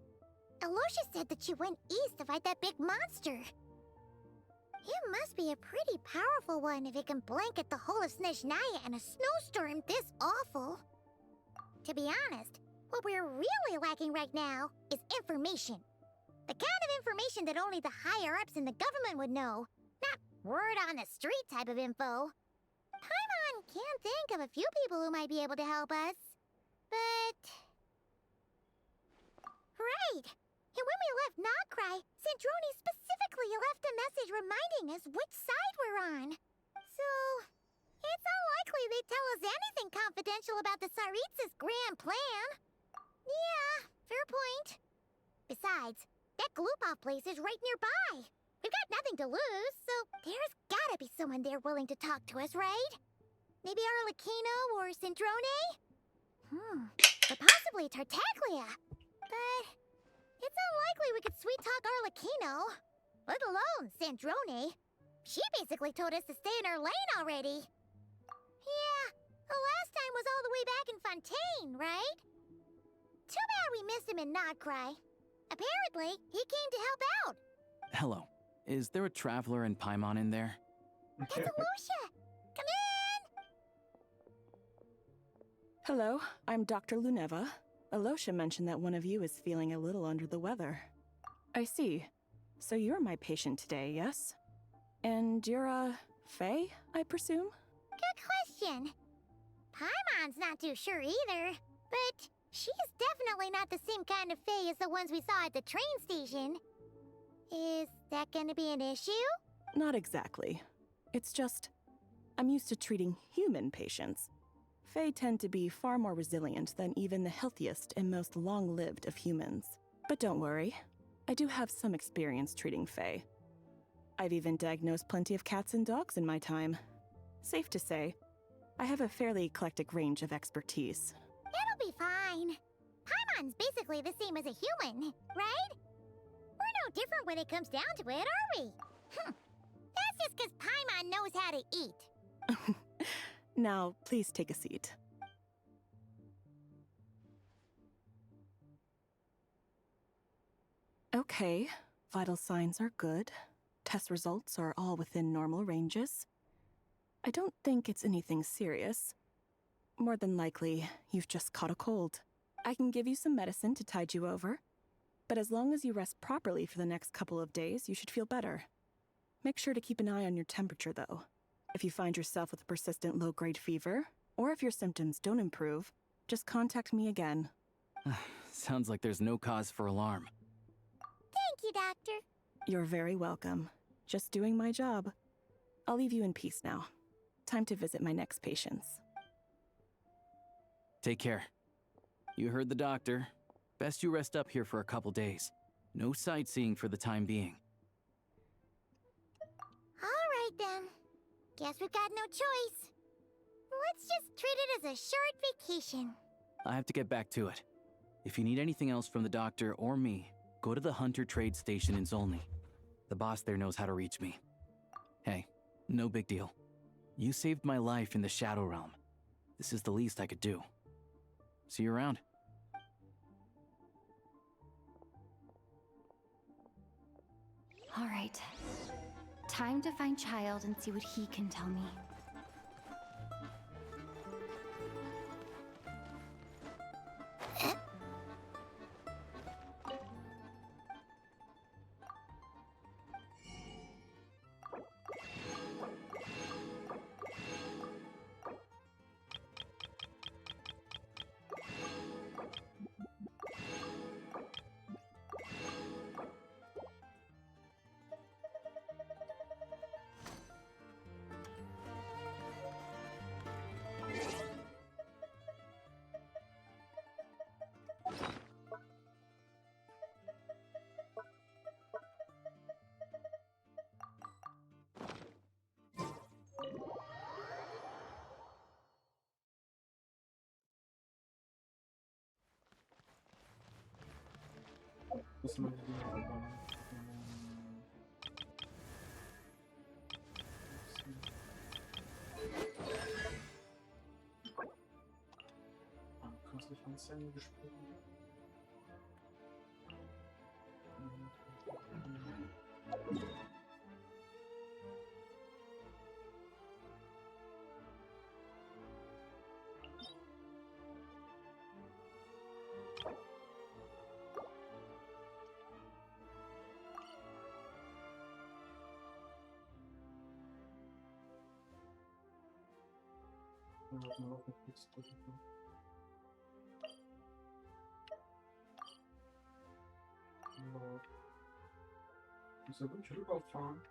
Alocia said that she went east to fight that big monster. It must be a pretty powerful one if it can blanket the whole of Snezhnaya in a snowstorm this awful. To be honest, what we're really lacking right now is information. The kind of information that only the higher-ups in the government would know, not word-on-the-street type of info. Paimon can think of a few people who might be able to help us, but... Right! And when we left Nocrai, Sandrone specifically left a message reminding us which side we're on. So, it's unlikely they'd tell us anything confidential about the Tsaritsa's grand plan. Yeah, fair point. Besides, that Glupov place is right nearby. We've got nothing to lose, so there's gotta be someone there willing to talk to us, right? Maybe Arlecchino or Sandrone? Or possibly Tartaglia. But it's unlikely we could sweet-talk Arlecchino, let alone Sandrone. She basically told us to stay in her lane already. Yeah, the last time was all the way back in Fontaine, right? Too bad we missed him in Nocrai. Apparently, he came to help out. Hello. Is there a traveler in Paimon in there? That's Alocia! Come in! Hello, I'm Dr. Luneva. Alocia mentioned that one of you is feeling a little under the weather. I see. So you're my patient today, yes? And you're, Faye, I presume? Good question. Paimon's not too sure either, but she's definitely not the same kind of Faye as the ones we saw at the train station. Is that gonna be an issue? Not exactly. It's just, I'm used to treating human patients. Fae tend to be far more resilient than even the healthiest and most long-lived of humans. But don't worry, I do have some experience treating Fae. I've even diagnosed plenty of cats and dogs in my time. Safe to say, I have a fairly eclectic range of expertise. It'll be fine. Paimon's basically the same as a human, right? We're no different when it comes down to it, are we? That's just because Paimon knows how to eat. Now, please take a seat. Okay, vital signs are good. Test results are all within normal ranges. I don't think it's anything serious. More than likely, you've just caught a cold. I can give you some medicine to tide you over, but as long as you rest properly for the next couple of days, you should feel better. Make sure to keep an eye on your temperature, though. If you find yourself with a persistent low-grade fever, or if your symptoms don't improve, just contact me again. Sounds like there's no cause for alarm. Thank you, Doctor. You're very welcome. Just doing my job. I'll leave you in peace now. Time to visit my next patients. Take care. You heard the doctor. Best you rest up here for a couple days. No sightseeing for the time being. Alright then. Guess we got no choice. Let's just treat it as a short vacation. I have to get back to it. If you need anything else from the doctor or me, go to the Hunter Trade Station in Zolny. The boss there knows how to reach me. Hey, no big deal. You saved my life in the Shadow Realm. This is the least I could do. See you around. All right. Time to find Child and see what he can tell me. Was mal die künstliche Anzeigen gesprochen. Muss er wirklich rüberfahren?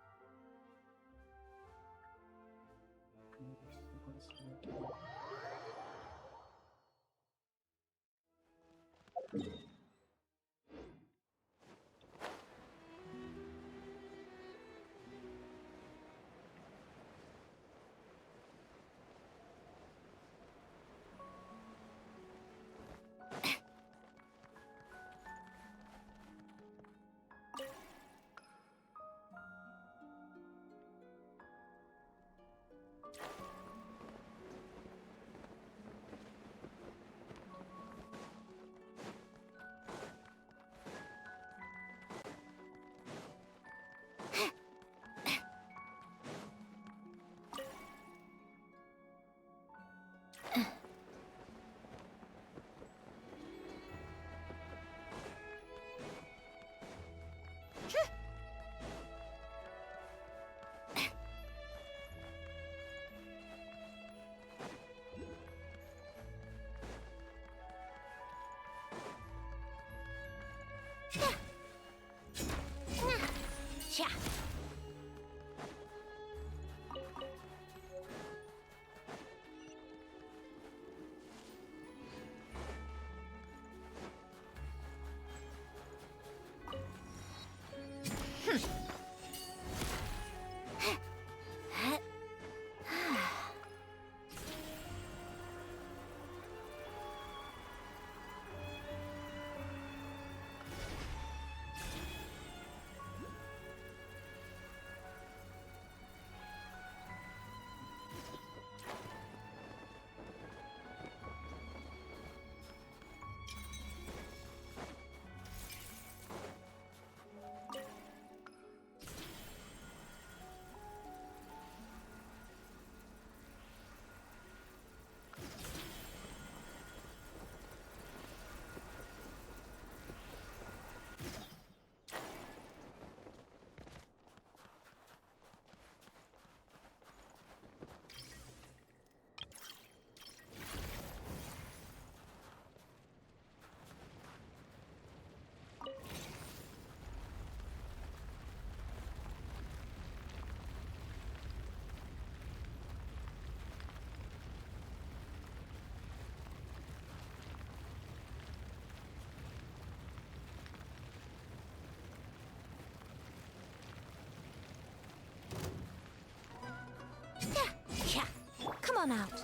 on out.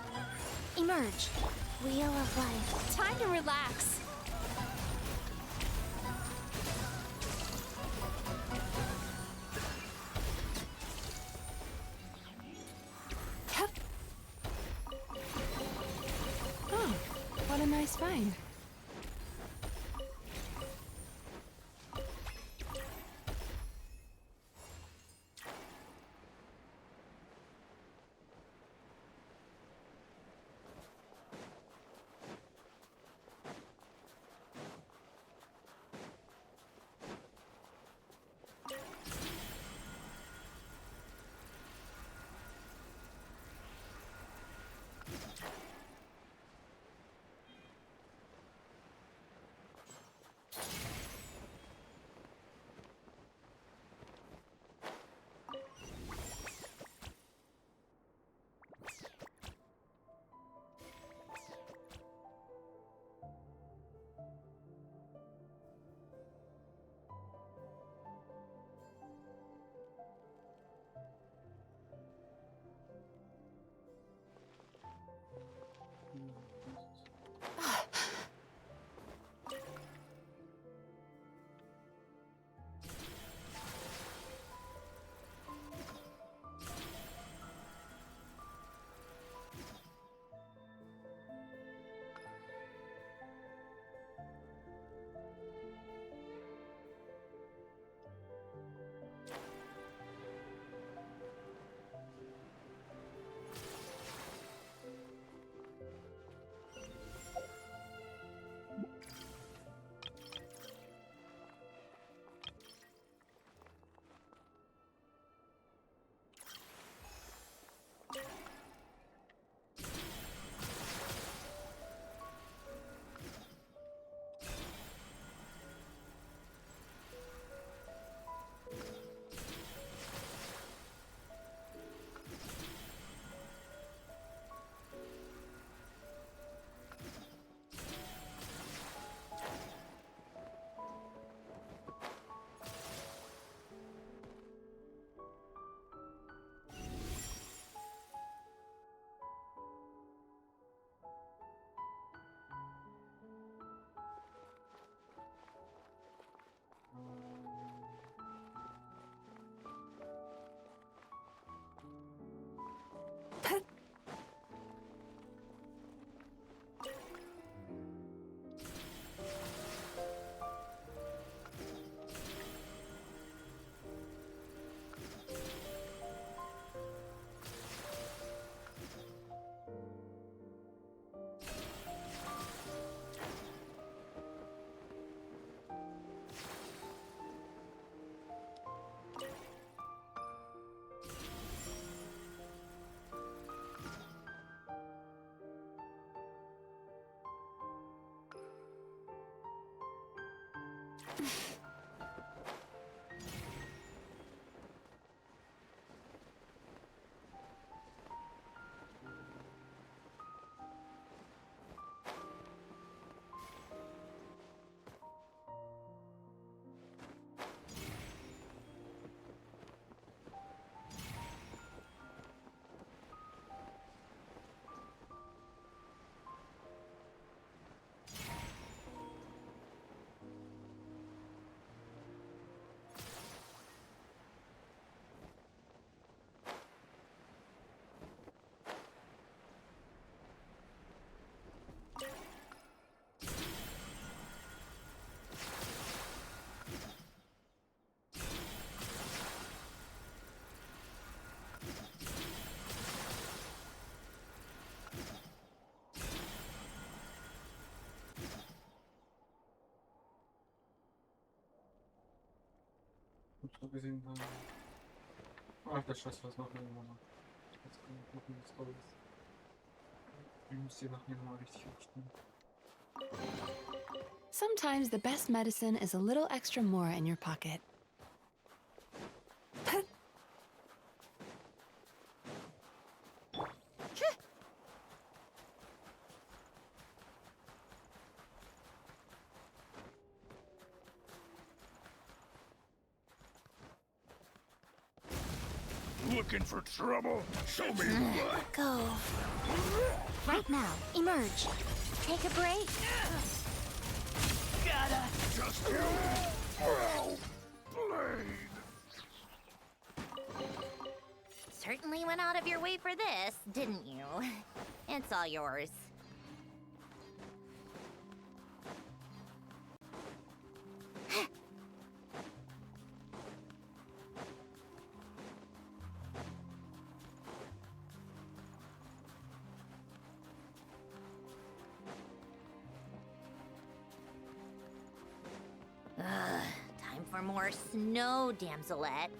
Emerge. Wheel of life. Time to relax. Oh, what a nice find. So gesehen, ach, der Scheiß, was noch irgendwann noch. Jetzt kann ich gucken, was toll ist. Ich muss die nachher mal richtig abstimmen. Sometimes the best medicine is a little extra more in your pocket. What Looking for trouble? Show me what. Go. Right now, emerge. Take a break. Gotta. Just you. Well played. Certainly went out of your way for this, didn't you? It's all yours. Time for more snow, damselettes.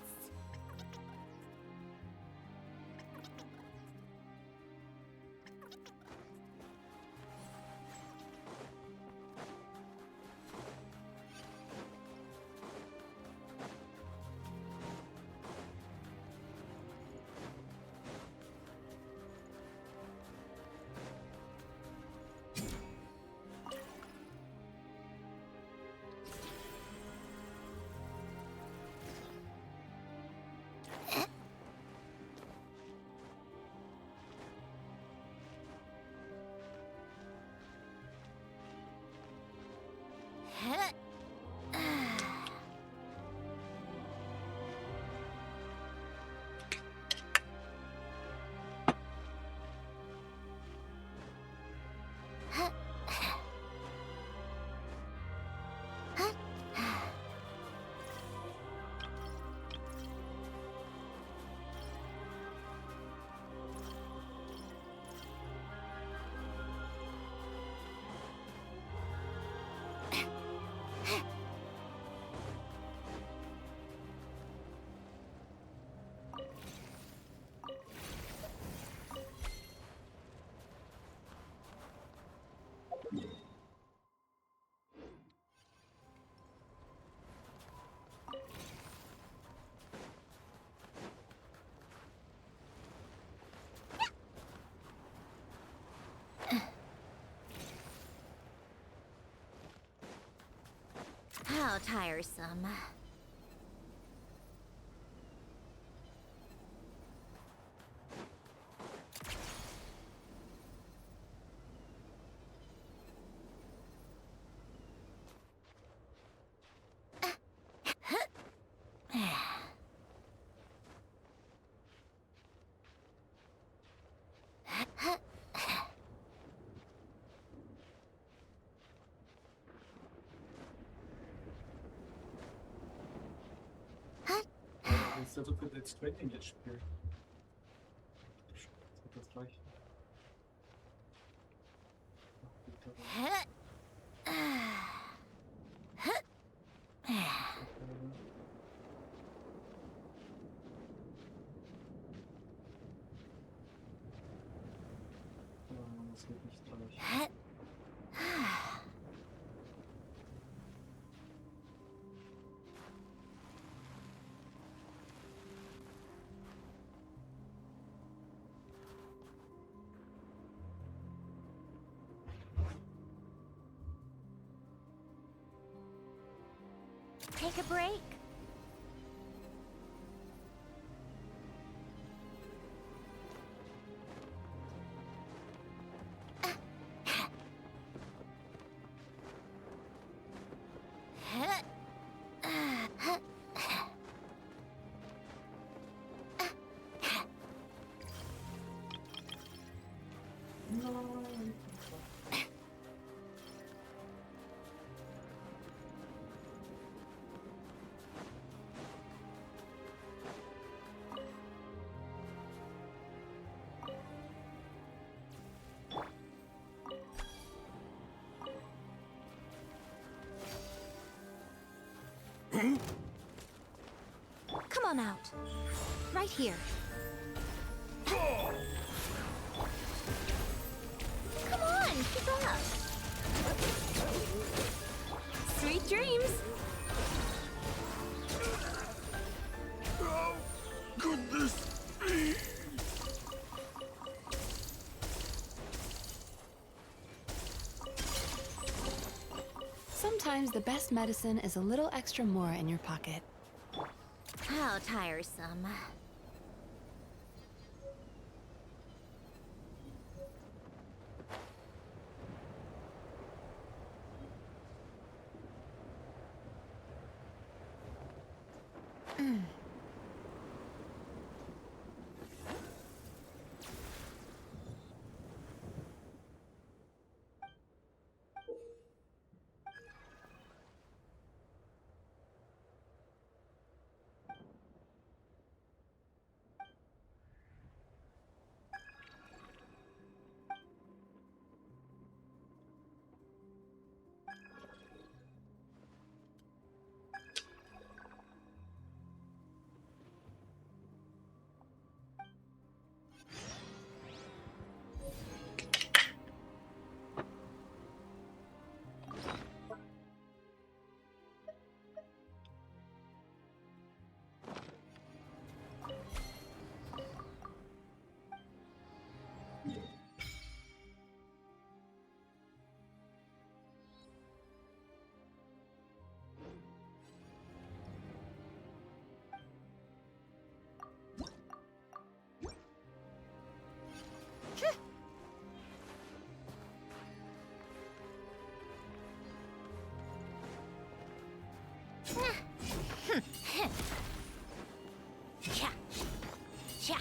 How tiresome. Das ist ja so für Dead Stranding jetzt spielt. Das ist das gleiche. Das geht nicht gleich. Take a break. Come on out. Right here. Come on, keep up. Sweet dreams. How could this be? Sometimes the best medicine is a little extra more in your pocket. How tiresome. Cha. Cha.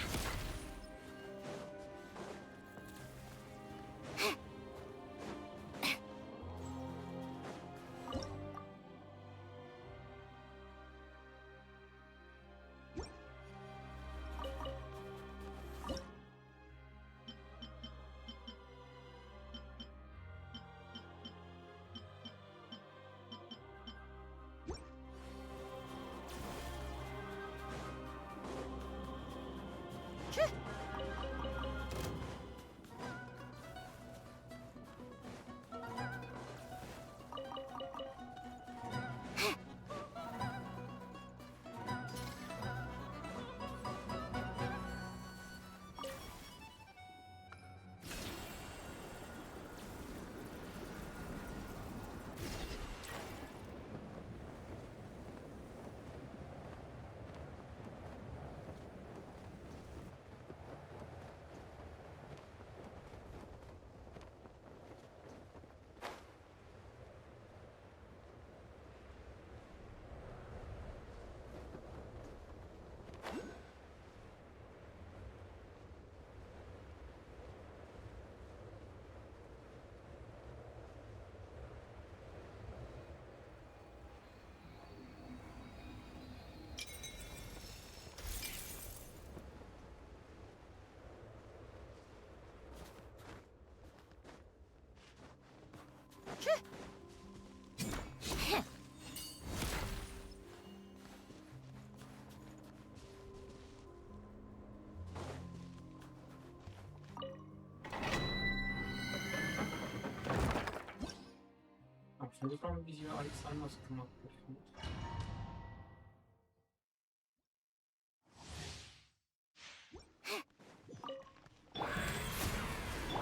Şimdi bakalım biz ya Alexander nasıl kurmak gerekiyor.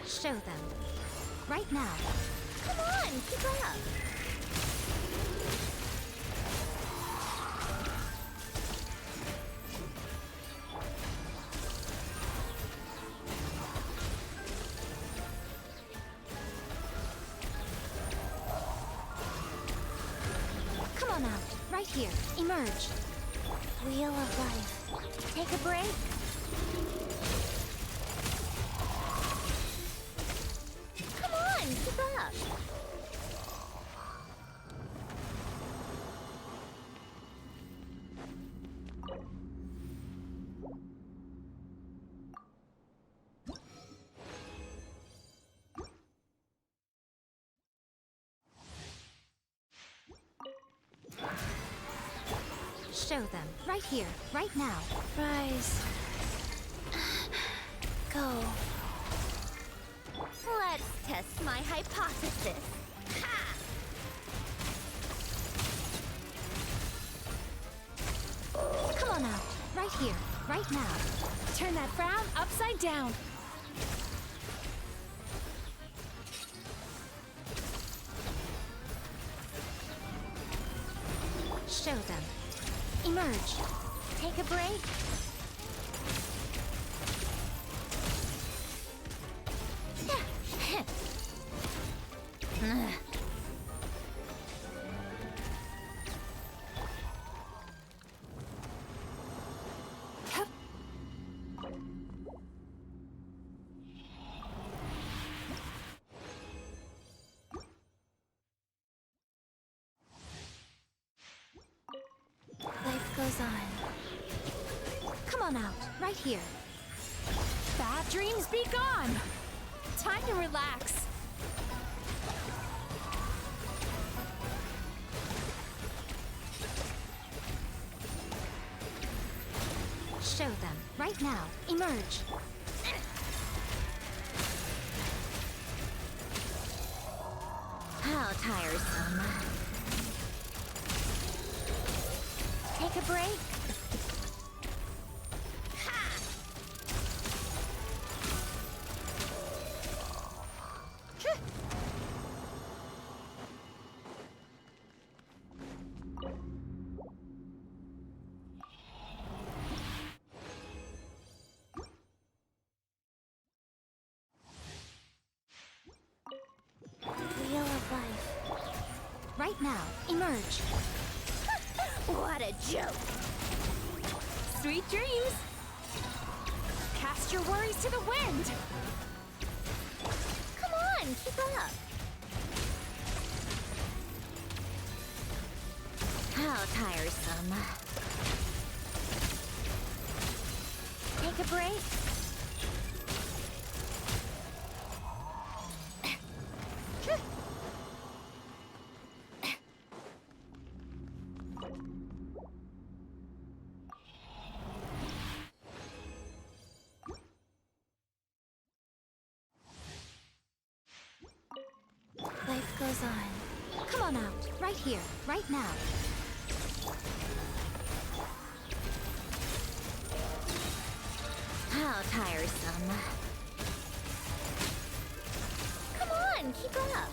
Show them. Right now. Come on, keep up. Come on out. Right here. Emerge. Wheel of life. Take a break. Come on, keep up. Show them. Right here. Right now. Rise. Go. Let's test my hypothesis. Ha! Come on out. Right here. Right now. Turn that frown upside down. Show them. Emerge. Take a break. goes on. Come on out, right here. Bad dreams be gone! Time to relax. Show them, right now. Emerge. How tiresome. Take a break. Wheel of life. Right now, emerge. What a joke. Sweet dreams! Cast your worries to the wind! Come on, keep up. How tiresome. Take a break. Life goes on. Come on out, right here, right now. How tiresome. Come on, keep up.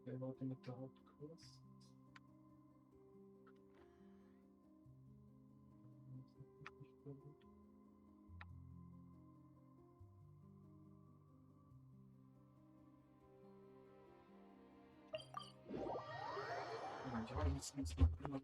Okay, warte mit der Hauptkurs. Ja, wir müssen jetzt mal gucken.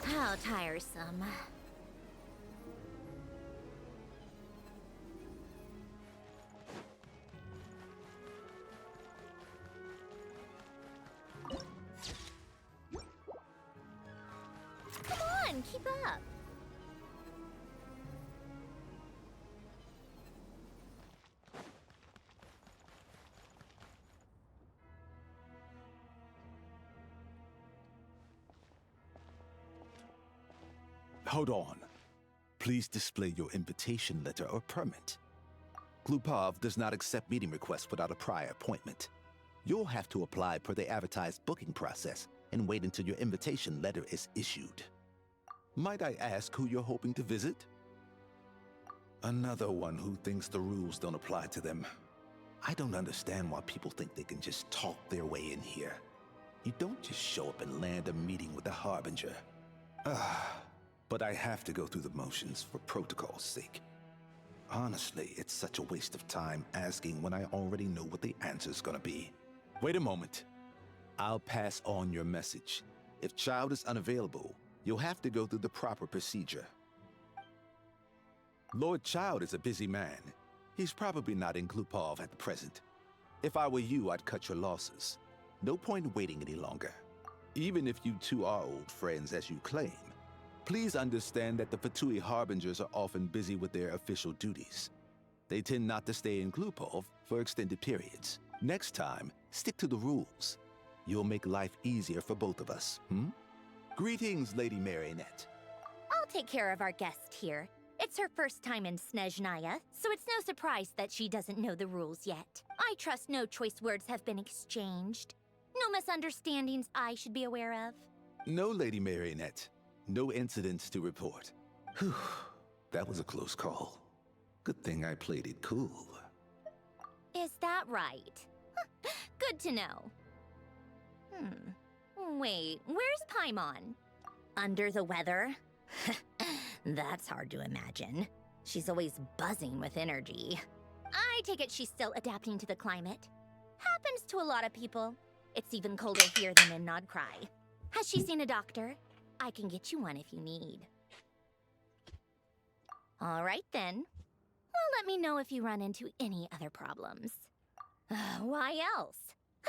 How tiresome. Come on, keep up. Hold on. Please display your invitation letter or permit. Glupov does not accept meeting requests without a prior appointment. You'll have to apply per the advertised booking process and wait until your invitation letter is issued. Might I ask who you're hoping to visit? Another one who thinks the rules don't apply to them. I don't understand why people think they can just talk their way in here. You don't just show up and land a meeting with the Harbinger. But I have to go through the motions for protocol's sake. Honestly, it's such a waste of time asking when I already know what the answer's gonna be. Wait a moment. I'll pass on your message. If Child is unavailable, you'll have to go through the proper procedure. Lord Child is a busy man. He's probably not in Glupov at the present. If I were you, I'd cut your losses. No point waiting any longer. Even if you two are old friends as you claim, Please understand that the Fatui Harbingers are often busy with their official duties. They tend not to stay in Glupov for extended periods. Next time, stick to the rules. You'll make life easier for both of us, Greetings, Lady Marionette. I'll take care of our guest here. It's her first time in Snezhnaya, so it's no surprise that she doesn't know the rules yet. I trust no choice words have been exchanged. No misunderstandings I should be aware of. No, Lady Marionette. No incidents to report. Whew, that was a close call. Good thing I played it cool. Is that right? Good to know. Wait, where's Paimon? Under the weather? That's hard to imagine. She's always buzzing with energy. I take it she's still adapting to the climate. Happens to a lot of people. It's even colder here than in Nodcry. Has she seen a doctor? I can get you one if you need. All right then. Well, let me know if you run into any other problems. Why else?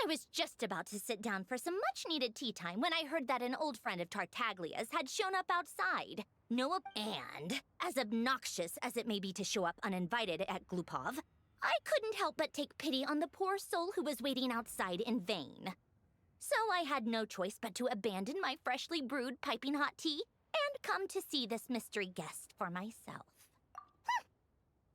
I was just about to sit down for some much-needed tea time when I heard that an old friend of Tartaglia's had shown up outside. And, as obnoxious as it may be to show up uninvited at Glupov, I couldn't help but take pity on the poor soul who was waiting outside in vain. So I had no choice but to abandon my freshly brewed piping hot tea and come to see this mystery guest for myself.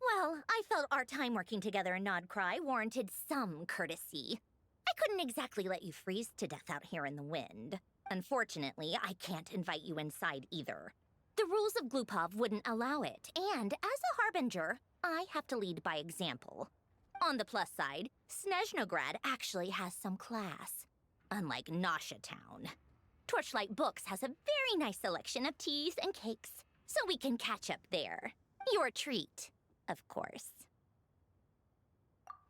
Well, I felt our time working together in Nodcry warranted some courtesy. I couldn't exactly let you freeze to death out here in the wind. Unfortunately, I can't invite you inside either. The rules of Glupov wouldn't allow it, and as a harbinger, I have to lead by example. On the plus side, Snezhnograd actually has some class, unlike Nasha Town. Torchlight Books has a very nice selection of teas and cakes, so we can catch up there. Your treat, of course.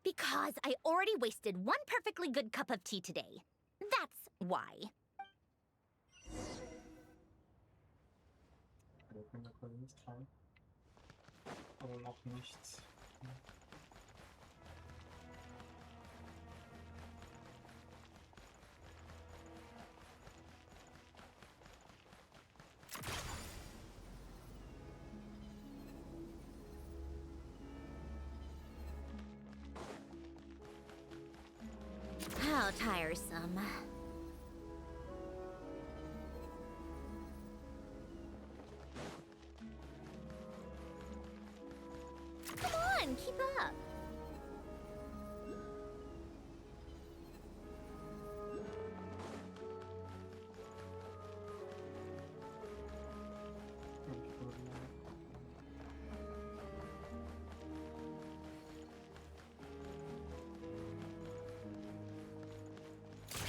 Because I already wasted one perfectly good cup of tea today. That's why. Aber noch nichts. How tiresome. Come on, keep up.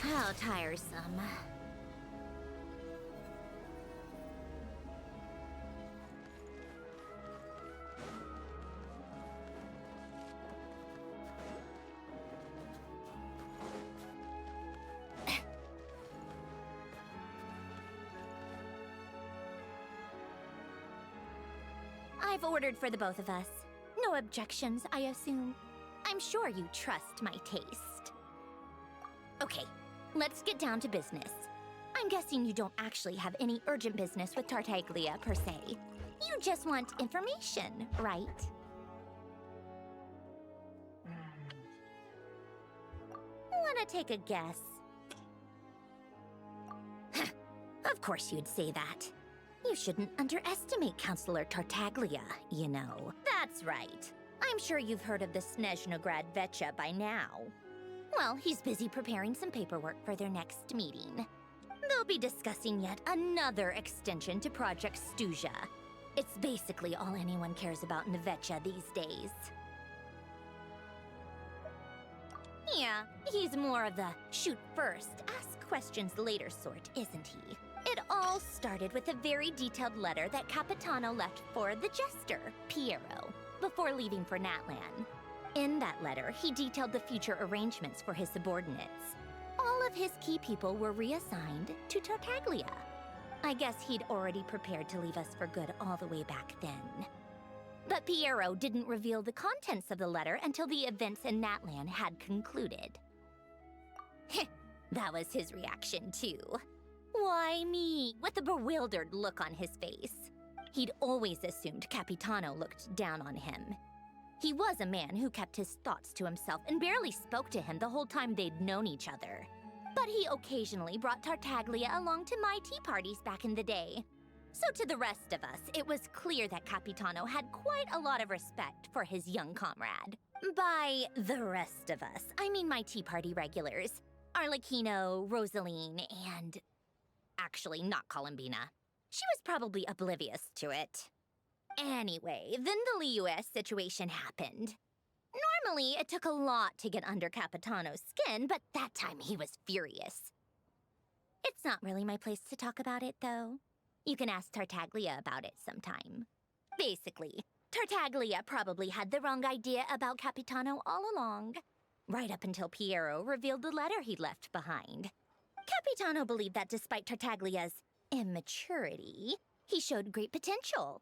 How tiresome. I've ordered for the both of us. No objections, I assume. I'm sure you trust my taste. Okay, let's get down to business. I'm guessing you don't actually have any urgent business with Tartaglia, per se. You just want information, right? Wanna take a guess? Of course you'd say that. You shouldn't underestimate Counselor Tartaglia, you know. That's right. I'm sure you've heard of the Snezhnograd Vecha by now. Well, he's busy preparing some paperwork for their next meeting. They'll be discussing yet another extension to Project Stuja. It's basically all anyone cares about in the Vecha these days. Yeah, he's more of the shoot first, ask questions later sort, isn't he? It all started with a very detailed letter that Capitano left for the jester, Piero, before leaving for Natlan. In that letter, he detailed the future arrangements for his subordinates. All of his key people were reassigned to Tartaglia. I guess he'd already prepared to leave us for good all the way back then. But Piero didn't reveal the contents of the letter until the events in Natlan had concluded. That was his reaction, too. Why me? with a bewildered look on his face. He'd always assumed Capitano looked down on him. He was a man who kept his thoughts to himself and barely spoke to him the whole time they'd known each other. But he occasionally brought Tartaglia along to my tea parties back in the day. So to the rest of us, it was clear that Capitano had quite a lot of respect for his young comrade. By the rest of us, I mean my tea party regulars. Arlecchino, Rosaline, and... actually, not Columbina. She was probably oblivious to it. Anyway, then the Liu-S situation happened. Normally, it took a lot to get under Capitano's skin, but that time he was furious. It's not really my place to talk about it, though. You can ask Tartaglia about it sometime. Basically, Tartaglia probably had the wrong idea about Capitano all along, right up until Piero revealed the letter he'd left behind. Capitano believed that despite Tartaglia's immaturity, he showed great potential.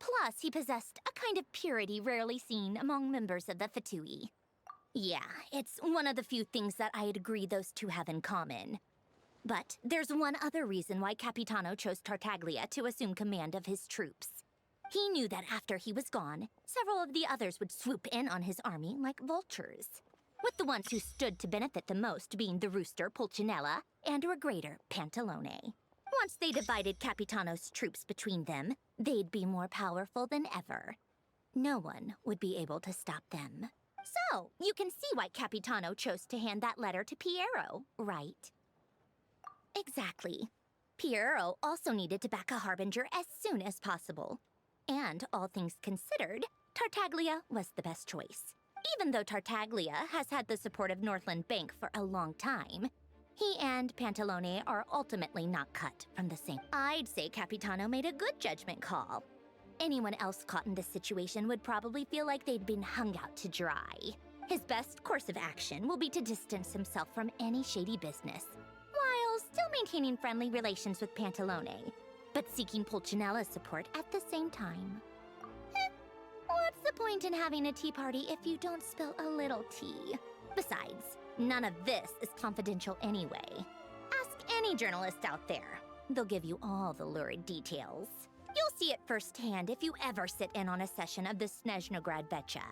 Plus, he possessed a kind of purity rarely seen among members of the Fatui. Yeah, it's one of the few things that I'd agree those two have in common. But there's one other reason why Capitano chose Tartaglia to assume command of his troops. He knew that after he was gone, several of the others would swoop in on his army like vultures, with the ones who stood to benefit the most being the rooster Pulcinella and Regrator Pantalone. Once they divided Capitano's troops between them, they'd be more powerful than ever. No one would be able to stop them. So, you can see why Capitano chose to hand that letter to Piero, right? Exactly. Piero also needed to back a harbinger as soon as possible. And all things considered, Tartaglia was the best choice. Even though Tartaglia has had the support of Northland Bank for a long time, he and Pantalone are ultimately not cut from the same. I'd say Capitano made a good judgment call. Anyone else caught in this situation would probably feel like they'd been hung out to dry. His best course of action will be to distance himself from any shady business, while still maintaining friendly relations with Pantalone, but seeking Pulcinella's support at the same time. What's the point in having a tea party if you don't spill a little tea? Besides, none of this is confidential anyway. Ask any journalist out there. They'll give you all the lurid details. You'll see it firsthand if you ever sit in on a session of the Snezhnograd Vecha.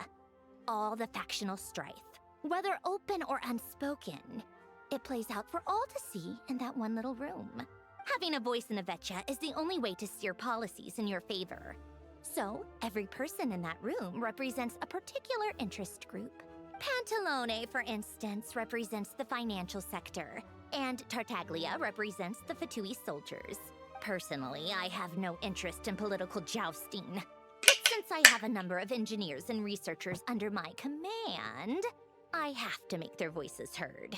All the factional strife, whether open or unspoken, it plays out for all to see in that one little room. Having a voice in the Vecha is the only way to steer policies in your favor. So, every person in that room represents a particular interest group. Pantalone, for instance, represents the financial sector, and Tartaglia represents the Fatui soldiers. Personally, I have no interest in political jousting. But since I have a number of engineers and researchers under my command, I have to make their voices heard.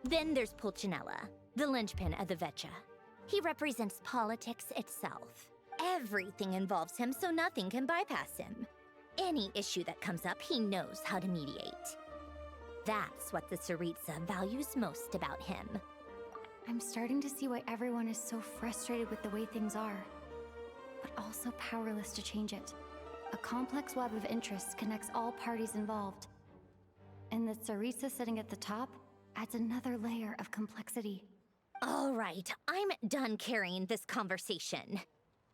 Then there's Pulcinella, the linchpin of the Vecha. He represents politics itself. Everything involves him, so nothing can bypass him. Any issue that comes up, he knows how to mediate. That's what the Tsaritsa values most about him. I'm starting to see why everyone is so frustrated with the way things are, but also powerless to change it. A complex web of interests connects all parties involved. And the Tsaritsa sitting at the top adds another layer of complexity. All right, I'm done carrying this conversation.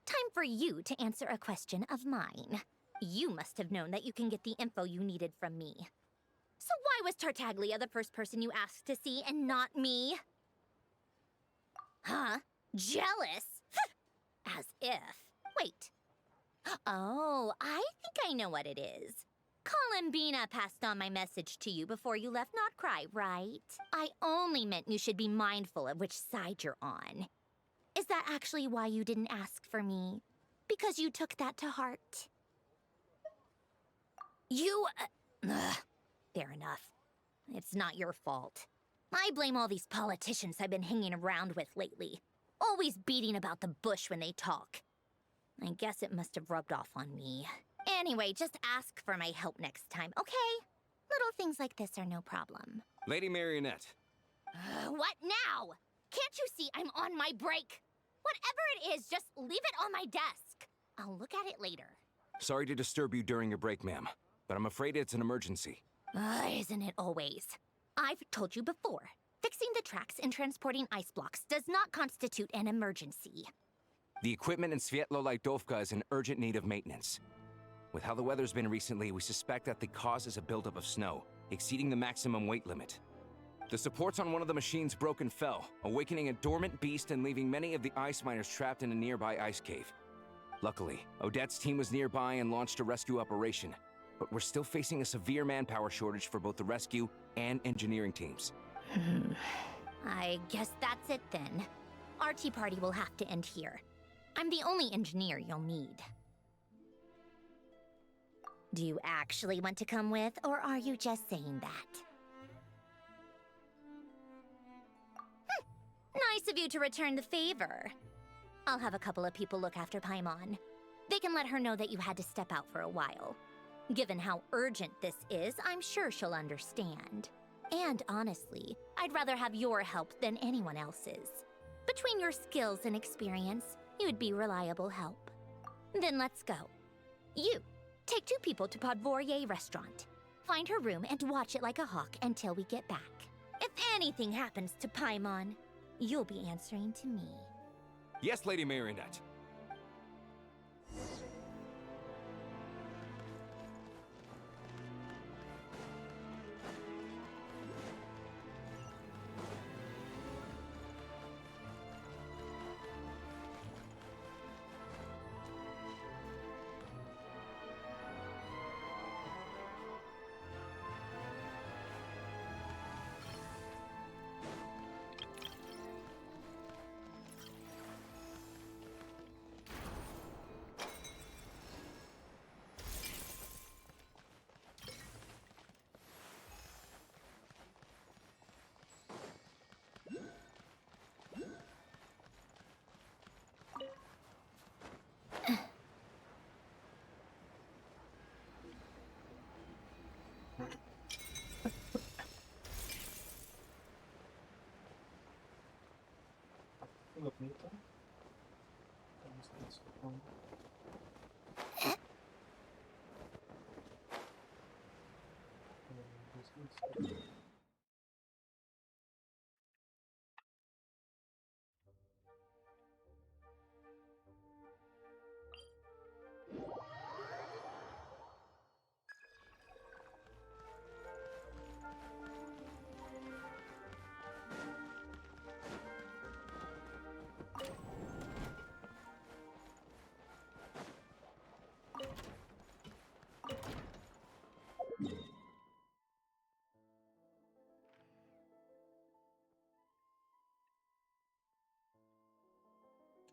Time for you to answer a question of mine. You must have known that you can get the info you needed from me. So why was Tartaglia the first person you asked to see and not me? Huh? Jealous? As if. Wait. Oh, I think I know what it is. Columbina passed on my message to you before you left Not Cry, right? I only meant you should be mindful of which side you're on. Is that actually why you didn't ask for me? Because you took that to heart? You... fair enough. It's not your fault. I blame all these politicians I've been hanging around with lately. Always beating about the bush when they talk. I guess it must have rubbed off on me. Anyway, just ask for my help next time, okay? Little things like this are no problem. Lady Marionette. What now? Can't you see I'm on my break? Whatever it is, just leave it on my desk. I'll look at it later. Sorry to disturb you during your break, ma'am, but I'm afraid it's an emergency. Isn't it always? I've told you before. Fixing the tracks and transporting ice blocks does not constitute an emergency. The equipment in Svietlo-Lidovka is in urgent need of maintenance. With how the weather's been recently, we suspect that the cause is a buildup of snow, exceeding the maximum weight limit. The supports on one of the machines broke and fell, awakening a dormant beast and leaving many of the ice miners trapped in a nearby ice cave. Luckily, Odette's team was nearby and launched a rescue operation, but we're still facing a severe manpower shortage for both the rescue and engineering teams. I guess that's it then. Our tea party will have to end here. I'm the only engineer you'll need. Do you actually want to come with, or are you just saying that? Nice of you to return the favor. I'll have a couple of people look after Paimon. They can let her know that you had to step out for a while. Given how urgent this is, I'm sure she'll understand. And honestly, I'd rather have your help than anyone else's. Between your skills and experience, you'd be reliable help. Then let's go. You, take 2 people to Podvorye restaurant. Find her room and watch it like a hawk until we get back. If anything happens to Paimon, you'll be answering to me. Yes, Lady Marionette.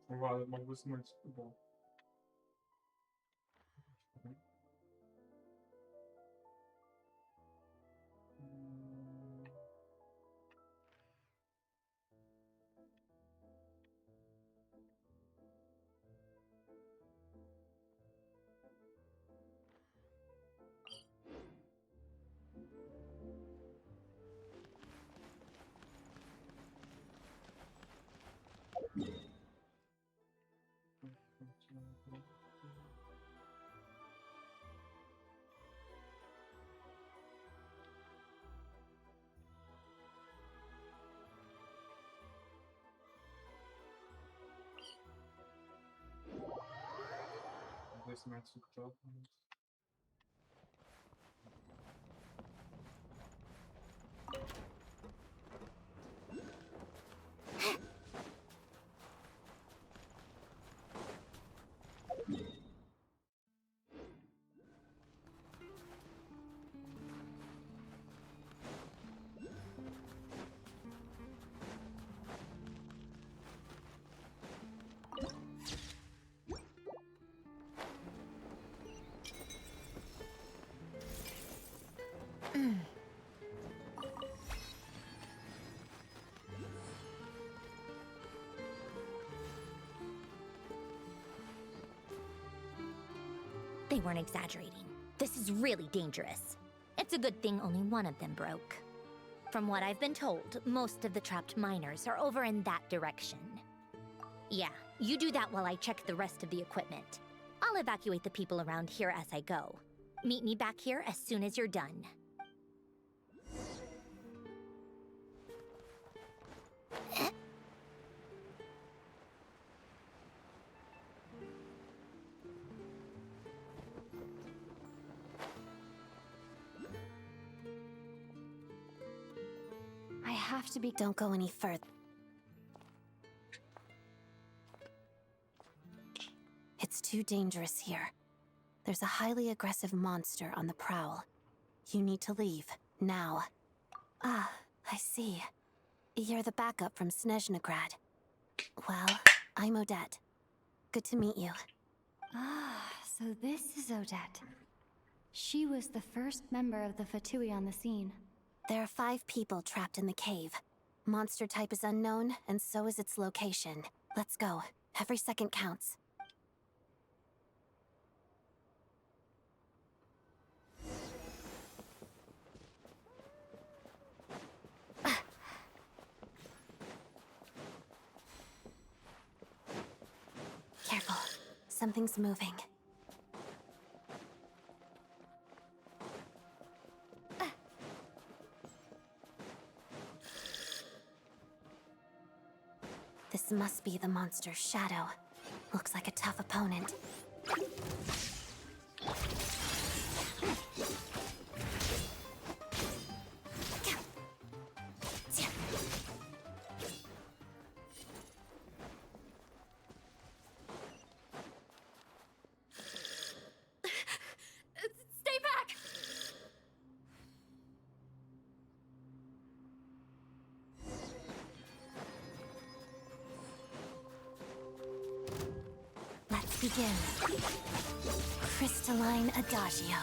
Ладно, могу смыть. Да. Здесь мы отсюда. They weren't exaggerating. This is really dangerous. It's a good thing only one of them broke. From what I've been told, most of the trapped miners are over in that direction. Yeah, you do that while I check the rest of the equipment. I'll evacuate the people around here as I go. Meet me back here as soon as you're done. have to be. Don't go any further. It's too dangerous here. There's a highly aggressive monster on the prowl. You need to leave, now. Ah, I see. You're the backup from Snezhnegrad. Well, I'm Odette. Good to meet you. Ah, so this is Odette. She was the first member of the Fatui on the scene. There are 5 people trapped in the cave. Monster type is unknown, and so is its location. Let's go. Every second counts. Careful. Something's moving. This must be the monster's shadow. Looks like a tough opponent. Stay back! Let's begin. Crystalline Adagio.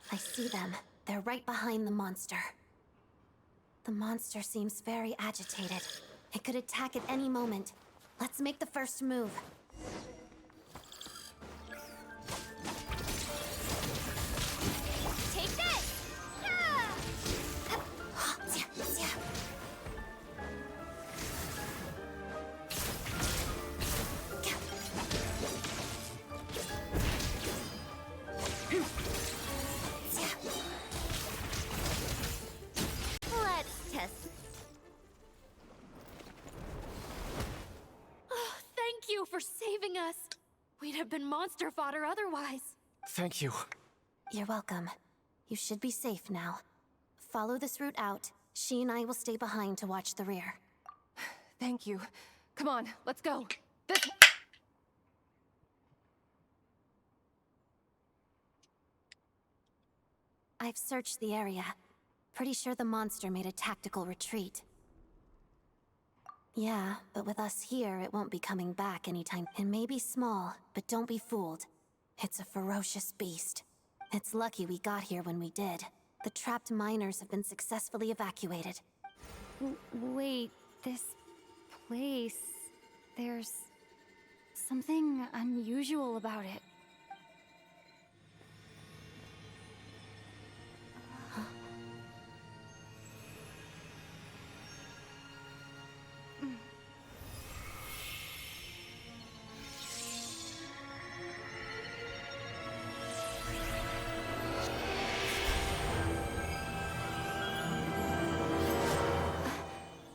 I see them. They're right behind the monster. The monster seems very agitated. It could attack at any moment. Let's make the first move. Take this! Let's test. Oh, thank you for saving us. We'd have been monster fodder otherwise. Thank you. You're welcome. You should be safe now. Follow this route out. She and I will stay behind to watch the rear. Thank you. Come on, let's go. This... I've searched the area. Pretty sure the monster made a tactical retreat. Yeah, but with us here, it won't be coming back anytime. It may be small, but don't be fooled. It's a ferocious beast. It's lucky we got here when we did. The trapped miners have been successfully evacuated. Wait, this place... There's... something unusual about it.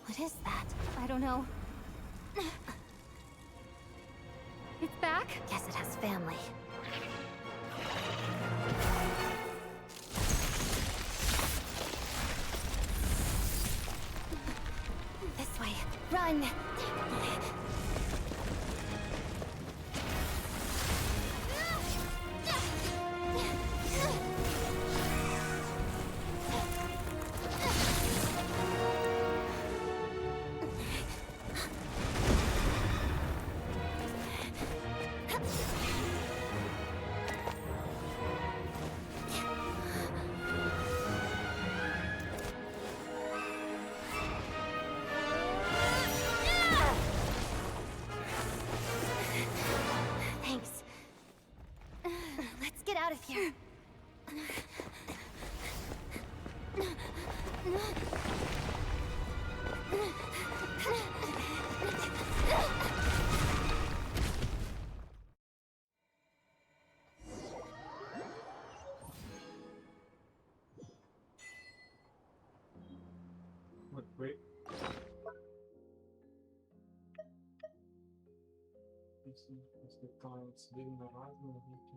What is that? I don't know. It's back? Guess it has family. This way. Run! Thanks. Let's get out of here. Слетаются видно разные видимости.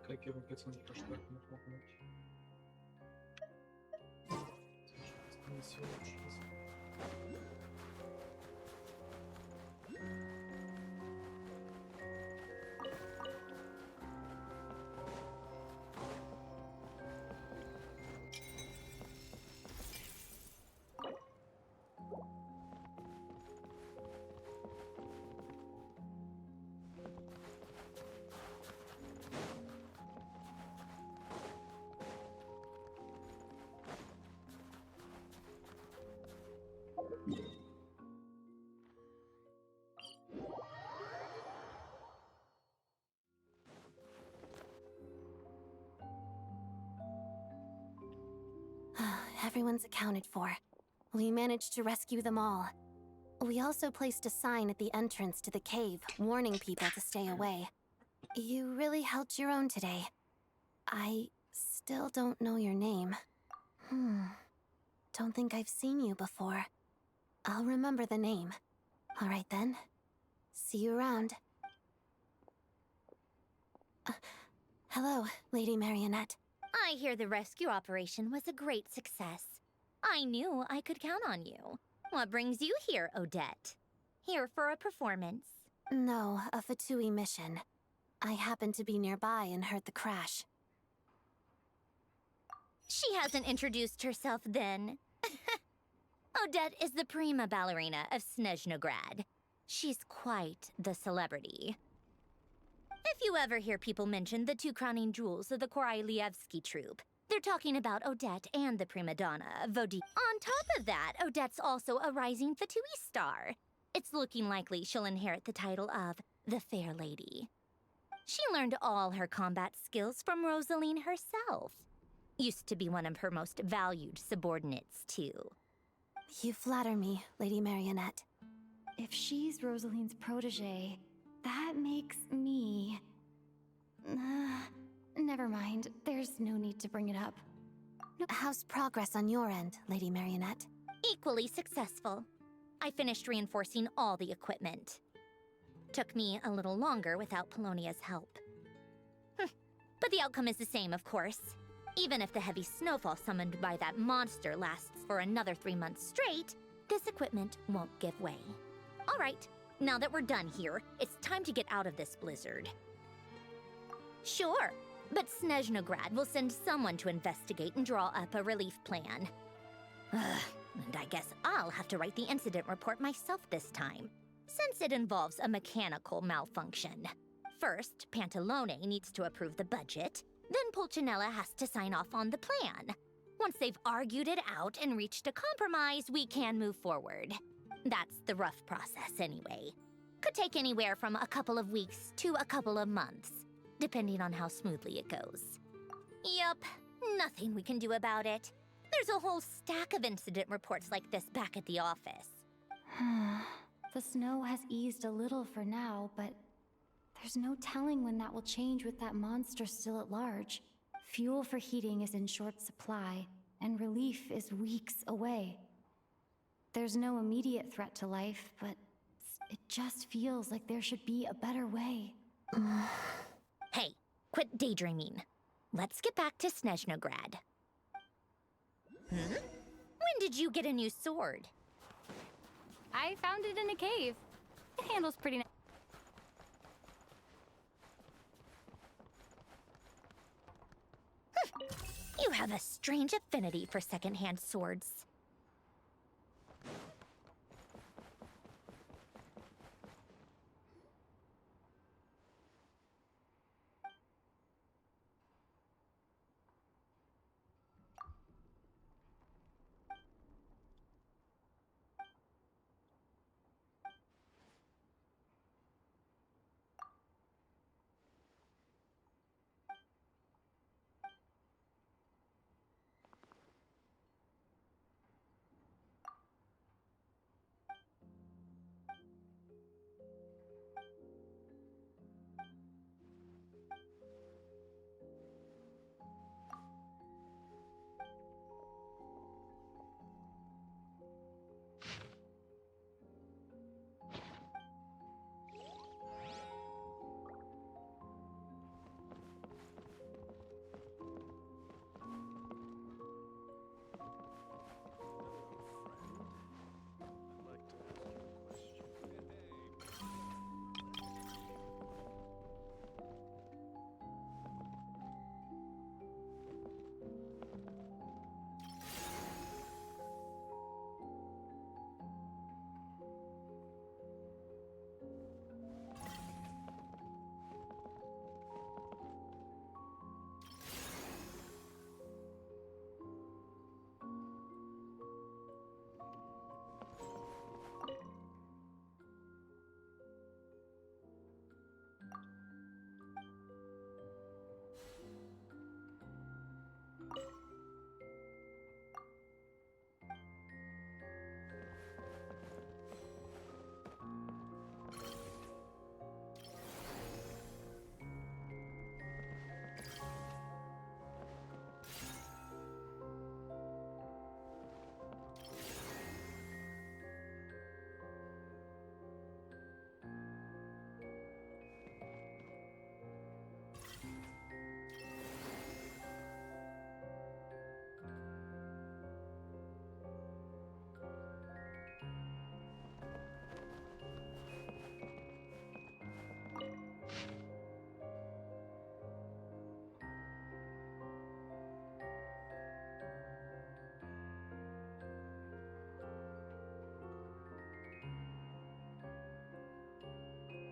Как его пацаны пошли, не помочь. Everyone's accounted for. We managed to rescue them all. We also placed a sign at the entrance to the cave, warning people to stay away. You really held your own today. I still don't know your name. Don't think I've seen you before. I'll remember the name. All right then. See you around. Hello, Lady Marionette. I hear the rescue operation was a great success. I knew I could count on you. What brings you here, Odette? Here for a performance? No, a Fatui mission. I happened to be nearby and heard the crash. She hasn't introduced herself then. Odette is the prima ballerina of Snezhnograd. She's quite the celebrity. If you ever hear people mention the two crowning jewels of the Korolievsky troupe, they're talking about Odette and the prima donna, Vodi. On top of that, Odette's also a rising Fatui star. It's looking likely she'll inherit the title of the Fair Lady. She learned all her combat skills from Rosaline herself. Used to be one of her most valued subordinates, too. You flatter me, Lady Marionette. If she's Rosaline's protege, that makes me... never mind. There's no need to bring it up. How's progress on your end, Lady Marionette? Equally successful. I finished reinforcing all the equipment. Took me a little longer without Polonia's help. But the outcome is the same, of course. Even if the heavy snowfall summoned by that monster lasts for another 3 months straight, this equipment won't give way. All right, now that we're done here, it's time to get out of this blizzard. Sure, but Snezhnograd will send someone to investigate and draw up a relief plan. And I guess I'll have to write the incident report myself this time, since it involves a mechanical malfunction. First, Pantalone needs to approve the budget, then Pulcinella has to sign off on the plan. Once they've argued it out and reached a compromise, we can move forward. That's the rough process anyway. Could take anywhere from a couple of weeks to a couple of months, depending on how smoothly it goes. Yup, nothing we can do about it. There's a whole stack of incident reports like this back at the office. The snow has eased a little for now, but there's no telling when that will change with that monster still at large. Fuel for heating is in short supply, and relief is weeks away. There's no immediate threat to life, but it just feels like there should be a better way. Hey, quit daydreaming. Let's get back to Snezhnograd. When did you get a new sword? I found it in a cave. It handles pretty nice. You have a strange affinity for secondhand swords.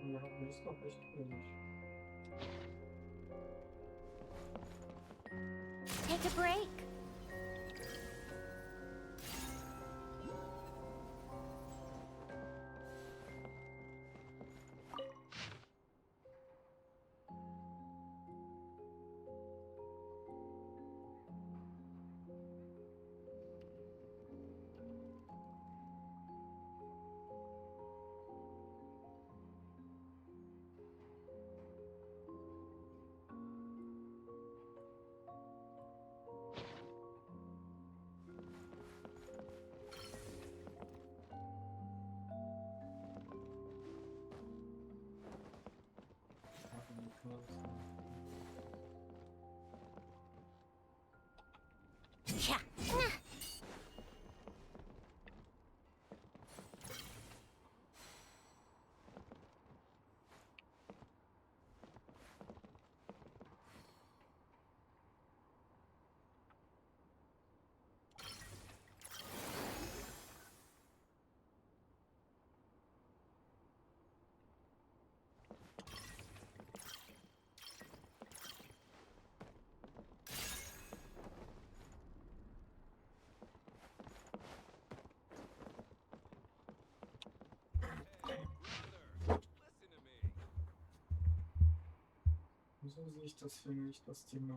Ja, das ist doch echt ähnlich. Take a break. so sehe ich das für mich, das Thema.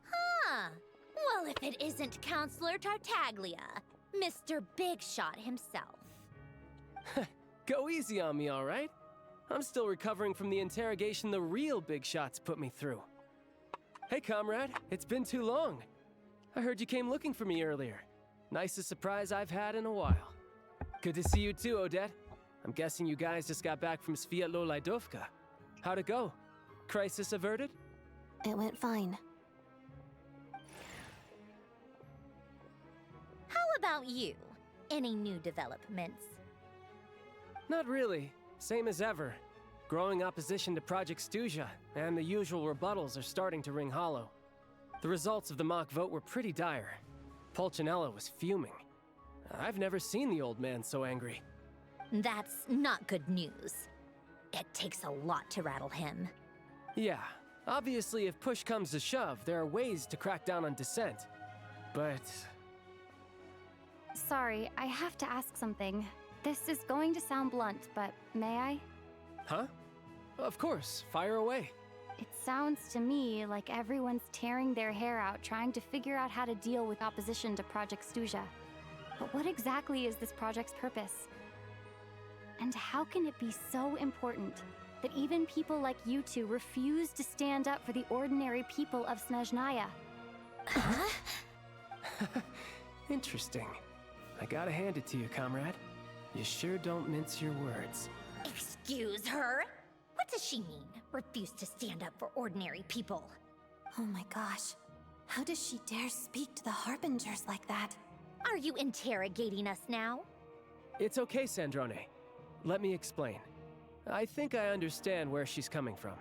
Huh. Well, if it isn't Counselor Tartaglia, Mr. Big Shot himself. Go easy on me, all right? I'm still recovering from the interrogation the real Big Shots put me through. Hey, comrade, it's been too long. I heard you came looking for me earlier. Nicest surprise I've had in a while. Good to see you too, Odette. I'm guessing you guys just got back from Sviatlo Lajdovka. How'd it go? Crisis averted? It went fine. How about you? Any new developments? Not really. Same as ever. Growing opposition to Project Stuja, and the usual rebuttals are starting to ring hollow. The results of the mock vote were pretty dire. Pulcinella was fuming. I've never seen the old man so angry. That's not good news. It takes a lot to rattle him. Yeah, obviously if push comes to shove, there are ways to crack down on dissent. But... Sorry, I have to ask something. This is going to sound blunt, but may I? Huh? Of course, fire away. It sounds to me like everyone's tearing their hair out trying to figure out how to deal with opposition to Project Stuja. But what exactly is this project's purpose? And how can it be so important that even people like you two refuse to stand up for the ordinary people of Snezhnaya? Interesting. I gotta hand it to you, comrade. You sure don't mince your words. Excuse her? What does she mean? Refuse to stand up for ordinary people? Oh my gosh. How does she dare speak to the Harbingers like that? Are you interrogating us now? It's okay, Sandrone. Let me explain. I think I understand where she's coming from.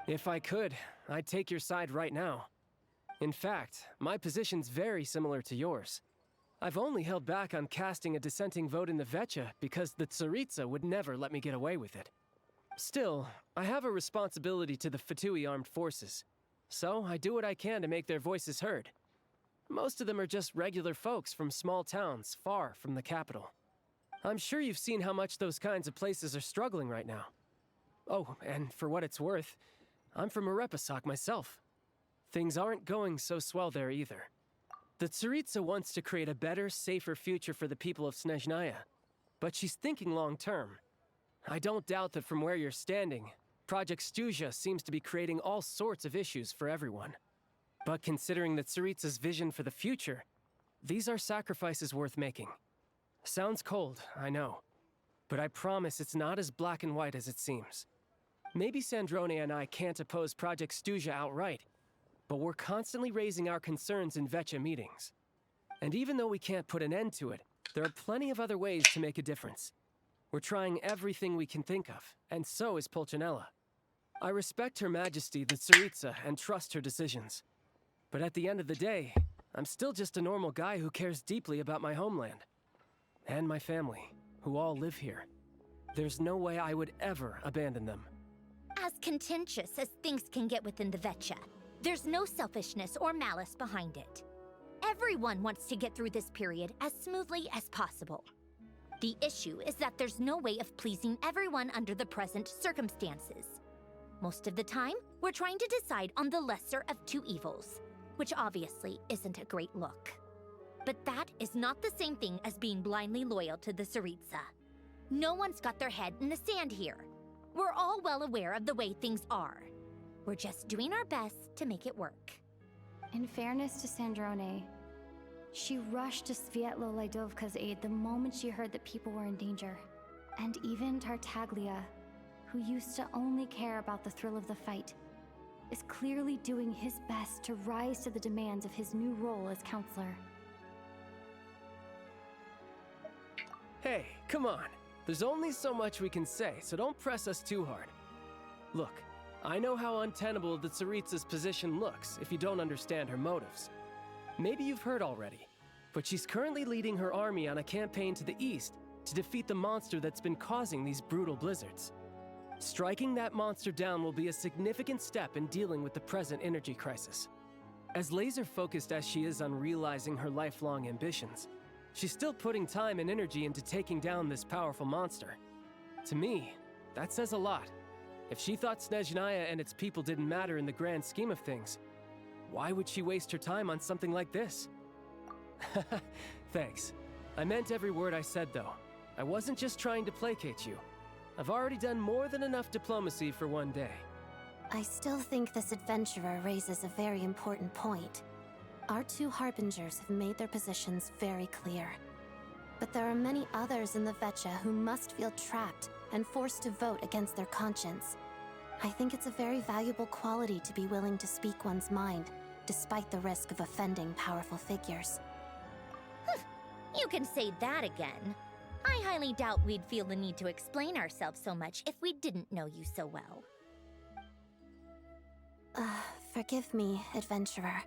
If I could, I'd take your side right now. In fact, my position's very similar to yours. I've only held back on casting a dissenting vote in the Vecha because the Tsaritsa would never let me get away with it. Still, I have a responsibility to the Fatui armed forces, so I do what I can to make their voices heard. Most of them are just regular folks from small towns far from the capital. I'm sure you've seen how much those kinds of places are struggling right now. Oh, and for what it's worth, I'm from Arepasak myself. Things aren't going so swell there either. The Tsaritsa wants to create a better, safer future for the people of Snezhnaya, but she's thinking long-term. I don't doubt that from where you're standing, Project Stuja seems to be creating all sorts of issues for everyone. But considering the Tsaritsa's vision for the future, these are sacrifices worth making. Sounds cold, I know, but I promise it's not as black and white as it seems. Maybe Sandrone and I can't oppose Project Stuja outright, but we're constantly raising our concerns in Vecha meetings. And even though we can't put an end to it, there are plenty of other ways to make a difference. We're trying everything we can think of, and so is Pulcinella. I respect Her Majesty the Tsaritsa and trust her decisions. But at the end of the day, I'm still just a normal guy who cares deeply about my homeland. And my family, who all live here. There's no way I would ever abandon them. As contentious as things can get within the Vetcha, there's no selfishness or malice behind it. Everyone wants to get through this period as smoothly as possible. The issue is that there's no way of pleasing everyone under the present circumstances. Most of the time, we're trying to decide on the lesser of two evils, which obviously isn't a great look. But that is not the same thing as being blindly loyal to the Tsaritsa. No one's got their head in the sand here. We're all well aware of the way things are. We're just doing our best to make it work. In fairness to Sandrone, she rushed to Svietlo Laidovka's aid the moment she heard that people were in danger. And even Tartaglia, who used to only care about the thrill of the fight, is clearly doing his best to rise to the demands of his new role as counselor. Hey, come on. There's only so much we can say, so don't press us too hard. Look, I know how untenable the Tsaritsa's position looks if you don't understand her motives. Maybe you've heard already, but she's currently leading her army on a campaign to the east to defeat the monster that's been causing these brutal blizzards. Striking that monster down will be a significant step in dealing with the present energy crisis. As laser-focused as she is on realizing her lifelong ambitions, she's still putting time and energy into taking down this powerful monster. To me, that says a lot. If she thought Snezhnaya and its people didn't matter in the grand scheme of things, why would she waste her time on something like this? Thanks. I meant every word I said, though. I wasn't just trying to placate you. I've already done more than enough diplomacy for one day. I still think this adventurer raises a very important point. Our two harbingers have made their positions very clear. But there are many others in the Vetcha who must feel trapped and forced to vote against their conscience. I think it's a very valuable quality to be willing to speak one's mind, despite the risk of offending powerful figures. You can say that again. I highly doubt we'd feel the need to explain ourselves so much if we didn't know you so well. Forgive me, adventurer,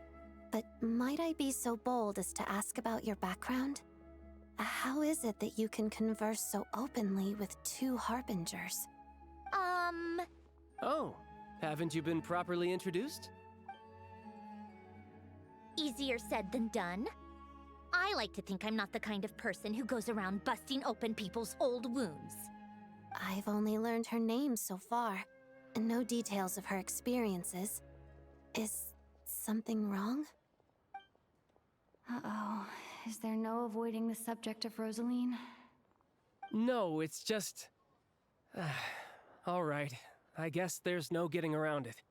but might I be so bold as to ask about your background? How is it that you can converse so openly with two harbingers? Oh, haven't you been properly introduced? Easier said than done. I like to think I'm not the kind of person who goes around busting open people's old wounds. I've only learned her name so far, and no details of her experiences. Is something wrong? Uh-oh. Is there no avoiding the subject of Rosaline? No, it's just... all right. I guess there's no getting around it.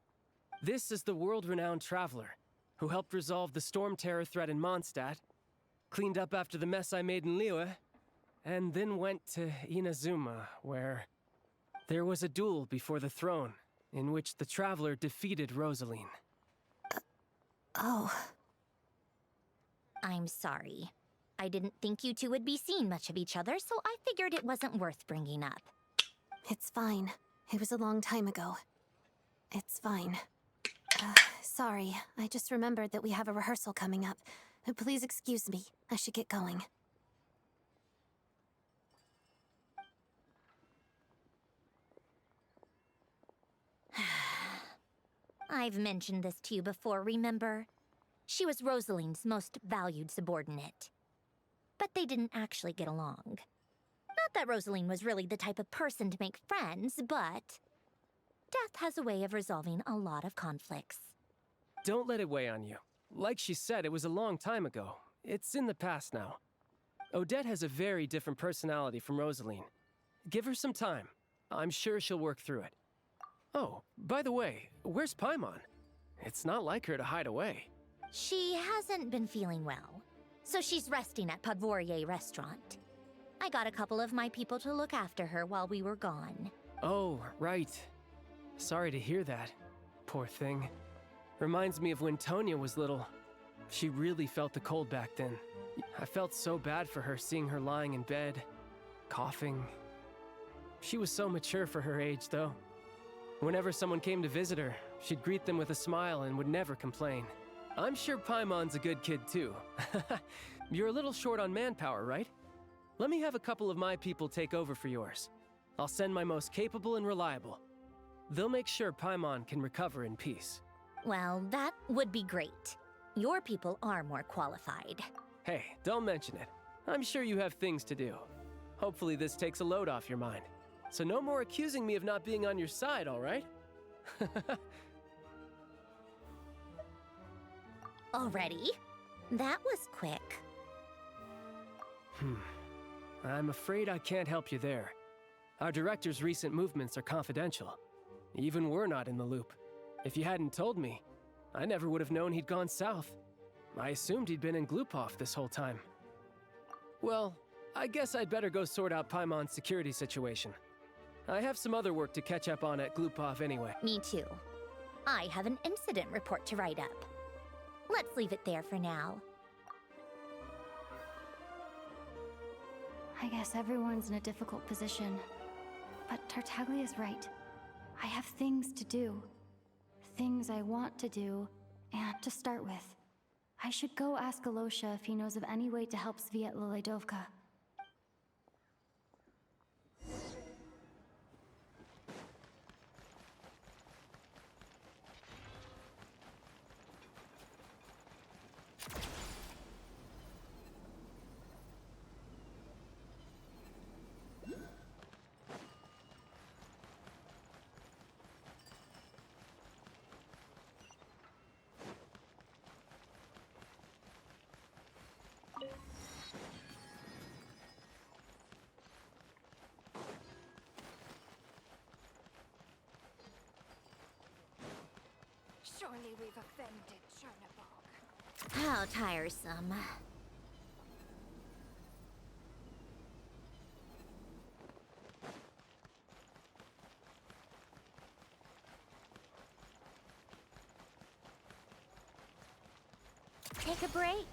This is the world-renowned traveler who helped resolve the storm terror threat in Mondstadt, cleaned up after the mess I made in Liyue, and then went to Inazuma, where there was a duel before the throne in which the traveler defeated Rosaline. Oh. I'm sorry. I didn't think you two would be seeing much of each other, so I figured it wasn't worth bringing up. It's fine. It was a long time ago. It's fine. Sorry, I just remembered that we have a rehearsal coming up. Please excuse me. I should get going. I've mentioned this to you before, remember? She was Rosaline's most valued subordinate. But they didn't actually get along. Not that Rosaline was really the type of person to make friends, but death has a way of resolving a lot of conflicts. Don't let it weigh on you. Like she said, it was a long time ago. It's in the past now. Odette has a very different personality from Rosaline. Give her some time. I'm sure she'll work through it. Oh, by the way, where's Paimon? It's not like her to hide away. She hasn't been feeling well, so she's resting at Podvorier restaurant. I got a couple of my people to look after her while we were gone. Oh, right. Sorry to hear that. Poor thing. Reminds me of when Tonya was little. She really felt the cold back then. I felt so bad for her seeing her lying in bed, coughing. She was so mature for her age, though. Whenever someone came to visit her, she'd greet them with a smile and would never complain. I'm sure Paimon's a good kid too. You're a little short on manpower, right? Let me have a couple of my people take over for yours. I'll send my most capable and reliable. They'll make sure Paimon can recover in peace. Well, that would be great. Your people are more qualified. Hey, don't mention it. I'm sure you have things to do. Hopefully this takes a load off your mind. So no more accusing me of not being on your side, all right? Already? That was quick. I'm afraid I can't help you there. Our director's recent movements are confidential. Even we're not in the loop. If you hadn't told me, I never would have known he'd gone south. I assumed he'd been in Glupov this whole time. Well, I guess I'd better go sort out Paimon's security situation. I have some other work to catch up on at Glupov anyway. Me too. I have an incident report to write up. Let's leave it there for now. I guess everyone's in a difficult position. But Tartaglia's right. I have things to do. Things I want to do, and to start with. I should go ask Alosha if he knows of any way to help Svietla Ledovka. Surely we've offended Chernobog. How tiresome. Take a break.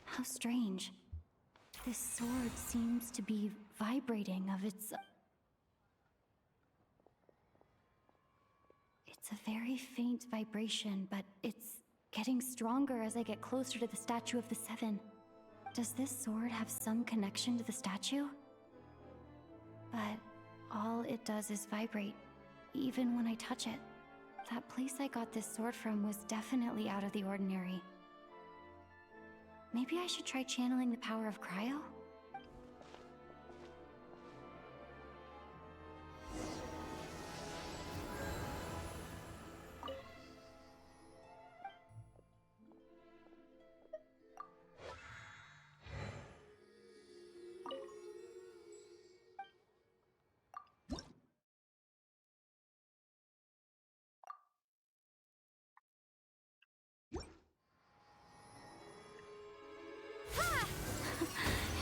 How strange. This sword seems to be vibrating of its... It's a very faint vibration, but it's getting stronger as I get closer to the Statue of the Seven. Does this sword have some connection to the statue? But all it does is vibrate, even when I touch it. That place I got this sword from was definitely out of the ordinary. Maybe I should try channeling the power of cryo?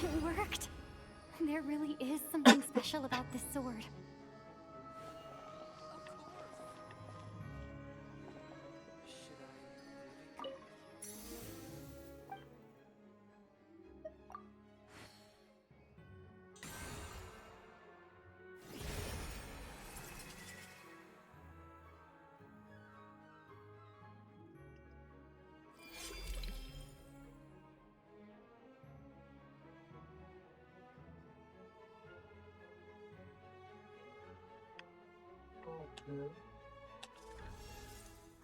It worked! There really is something special about this sword.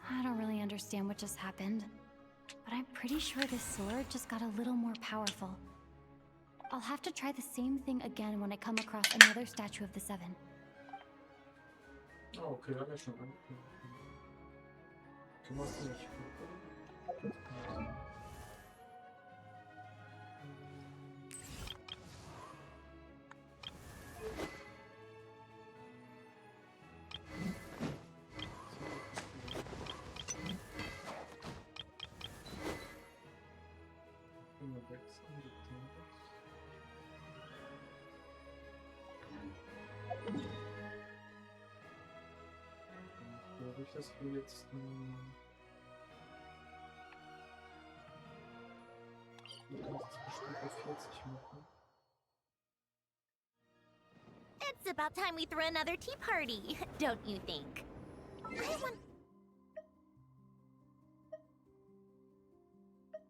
I don't really understand what just happened, but I'm pretty sure this sword just got a little more powerful. I'll have to try the same thing again when I come across another Statue of the Seven. Okay, dann ist schon an. Du machst nicht. Dass wir jetzt It's It's about time we threw another tea party, don't you think? I want...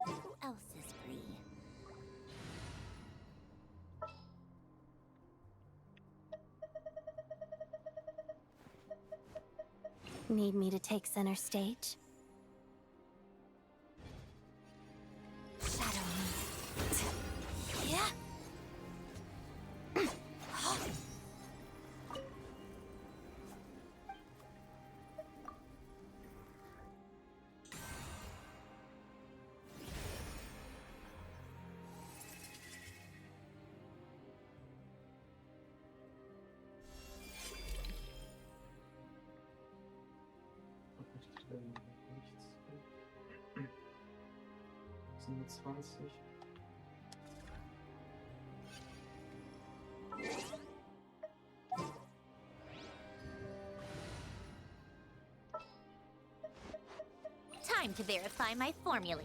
Who else is free? Need me to take center stage? Shadow me. Yeah. Nichts. 27. Time to verify my formulae.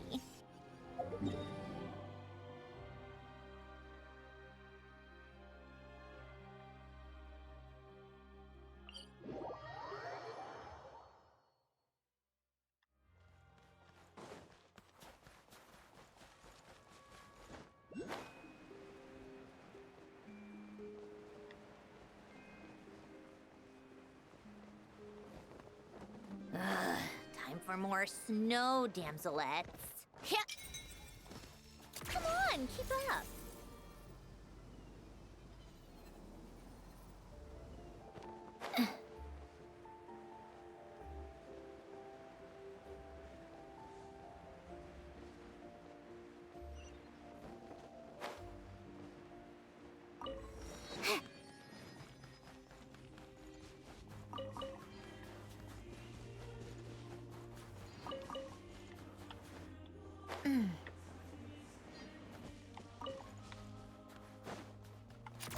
Time for more snow damselettes. Yeah. Come on, keep up.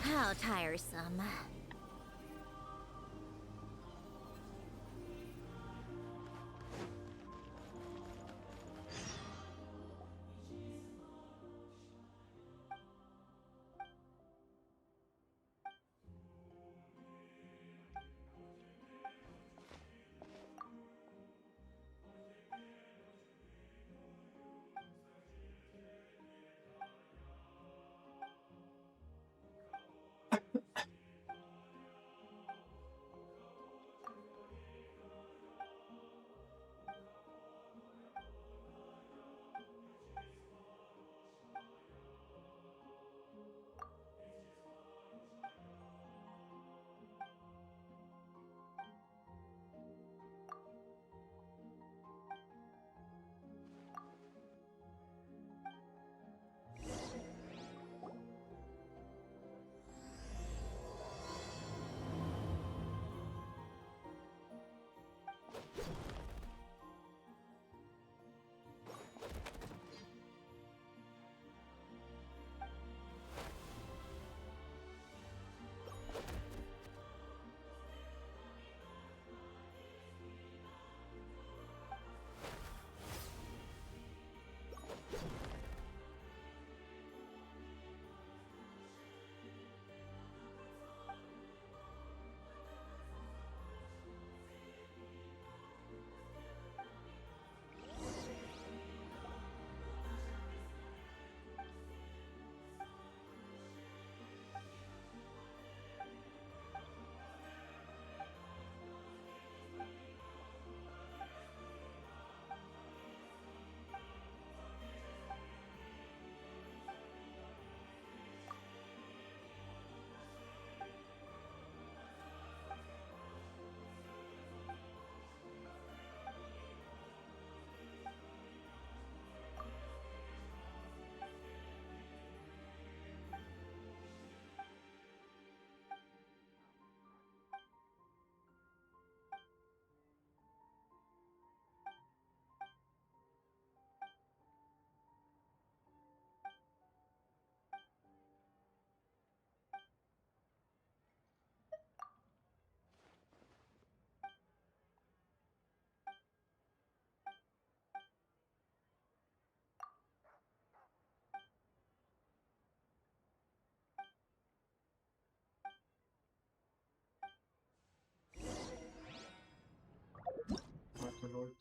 How tiresome.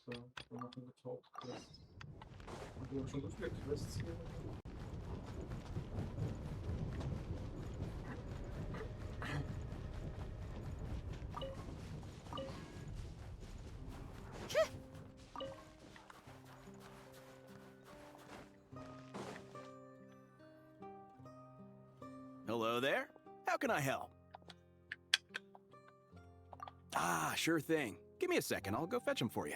wir machen jetzt Hauptquest. Und wir haben schon so viele Quests hier. Hello there. How can I help? Ah, sure thing. Give me a second. I'll go fetch him for you.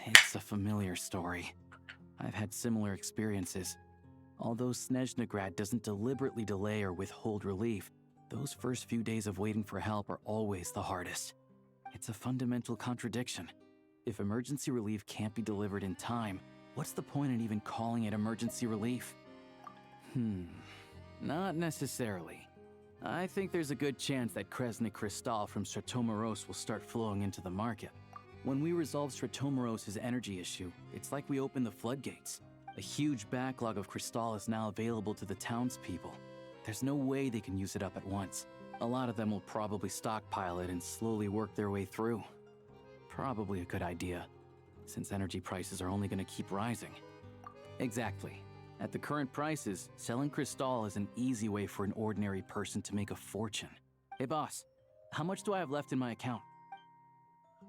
It's a familiar story. I've had similar experiences. Although Snezhnegrad doesn't deliberately delay or withhold relief, those first few days of waiting for help are always the hardest. It's a fundamental contradiction. If emergency relief can't be delivered in time, what's the point in even calling it emergency relief? Not necessarily. I think there's a good chance that Kresnik Crystal from Stratomeros will start flowing into the market. When we resolve Stratomeros' energy issue, it's like we open the floodgates. A huge backlog of crystal is now available to the townspeople. There's no way they can use it up at once. A lot of them will probably stockpile it and slowly work their way through. Probably a good idea, since energy prices are only going to keep rising. Exactly. At the current prices, selling crystal is an easy way for an ordinary person to make a fortune. Hey boss, how much do I have left in my account?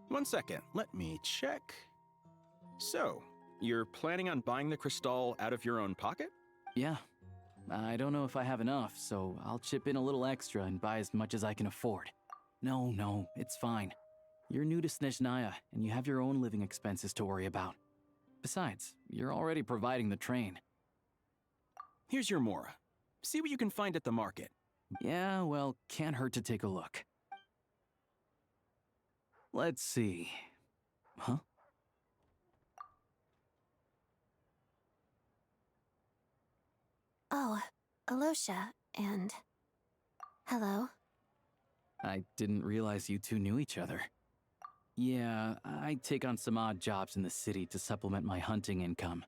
1 second. Let me check. So, you're planning on buying the crystal out of your own pocket? Yeah. I don't know if I have enough, so I'll chip in a little extra and buy as much as I can afford. No, it's fine. You're new to Snezhnaya, and you have your own living expenses to worry about. Besides, you're already providing the train. Here's your Mora. See what you can find at the market. Yeah, well, can't hurt to take a look. Let's see. Huh? Oh, Alosha, and... Hello. I didn't realize you two knew each other. Yeah, I take on some odd jobs in the city to supplement my hunting income.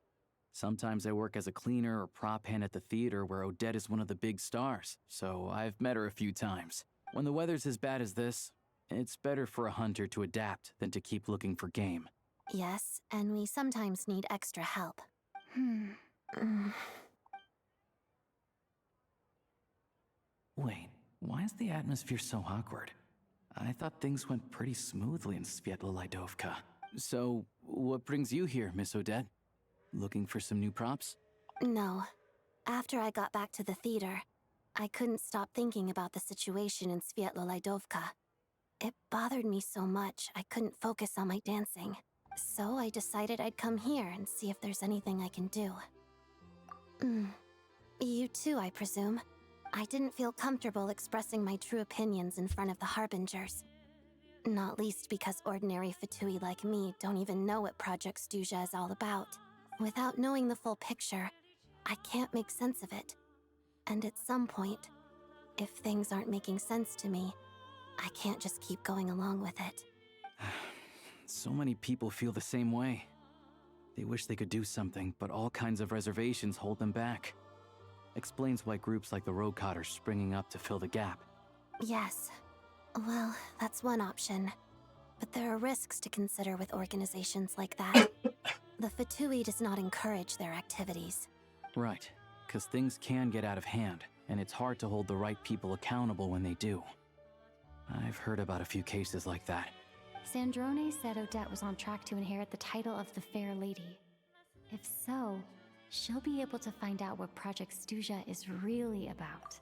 Sometimes I work as a cleaner or prop hand at the theater where Odette is one of the big stars, so I've met her a few times. When the weather's as bad as this, it's better for a hunter to adapt than to keep looking for game. Yes, and we sometimes need extra help. Wait, why is the atmosphere so awkward? I thought things went pretty smoothly in Sviatlo-Lidovka. So, what brings you here, Miss Odette? Looking for some new props? No. After I got back to the theater, I couldn't stop thinking about the situation in Sviatlo-Lidovka. It bothered me so much, I couldn't focus on my dancing. So I decided I'd come here and see if there's anything I can do. You too, I presume. I didn't feel comfortable expressing my true opinions in front of the Harbingers. Not least because ordinary Fatui like me don't even know what Project Stuja is all about. Without knowing the full picture, I can't make sense of it. And at some point, if things aren't making sense to me, I can't just keep going along with it. So many people feel the same way. They wish they could do something, but all kinds of reservations hold them back. Explains why groups like the Rokot are springing up to fill the gap. Yes. Well, that's one option. But there are risks to consider with organizations like that. The Fatui does not encourage their activities. Right, because things can get out of hand, and it's hard to hold the right people accountable when they do. I've heard about a few cases like that. Sandrone said Odette was on track to inherit the title of the Fair Lady. If so, she'll be able to find out what Project Stuja is really about.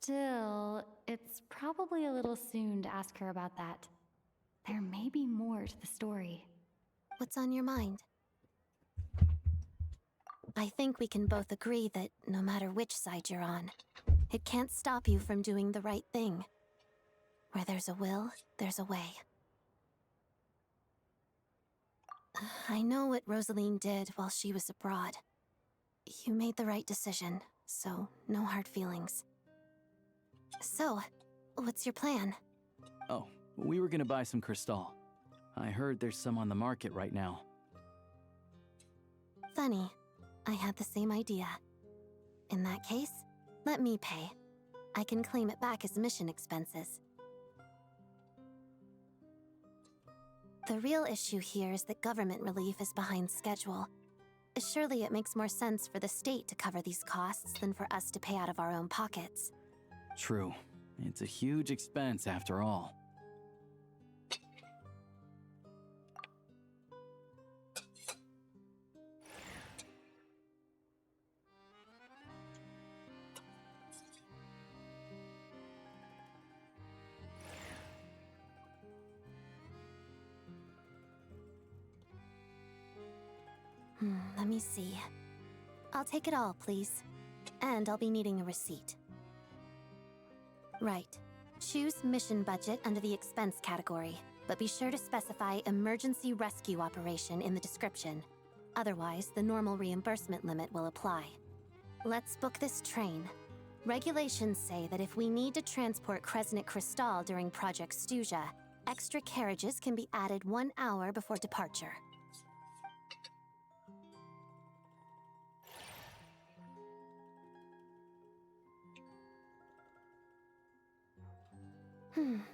Still, it's probably a little soon to ask her about that. There may be more to the story. What's on your mind? I think we can both agree that no matter which side you're on, it can't stop you from doing the right thing. Where there's a will, there's a way. I know what Rosaline did while she was abroad. You made the right decision, so no hard feelings. So, what's your plan? Oh, we were gonna buy some crystal. I heard there's some on the market right now. Funny. I had the same idea. In that case, let me pay. I can claim it back as mission expenses. The real issue here is that government relief is behind schedule. Surely it makes more sense for the state to cover these costs than for us to pay out of our own pockets. True. It's a huge expense after all. Let me see. I'll take it all, please. And I'll be needing a receipt. Right. Choose mission budget under the expense category, but be sure to specify emergency rescue operation in the description. Otherwise, the normal reimbursement limit will apply. Let's book this train. Regulations say that if we need to transport Kresnik Crystal during Project Stuja, extra carriages can be added 1 hour before departure.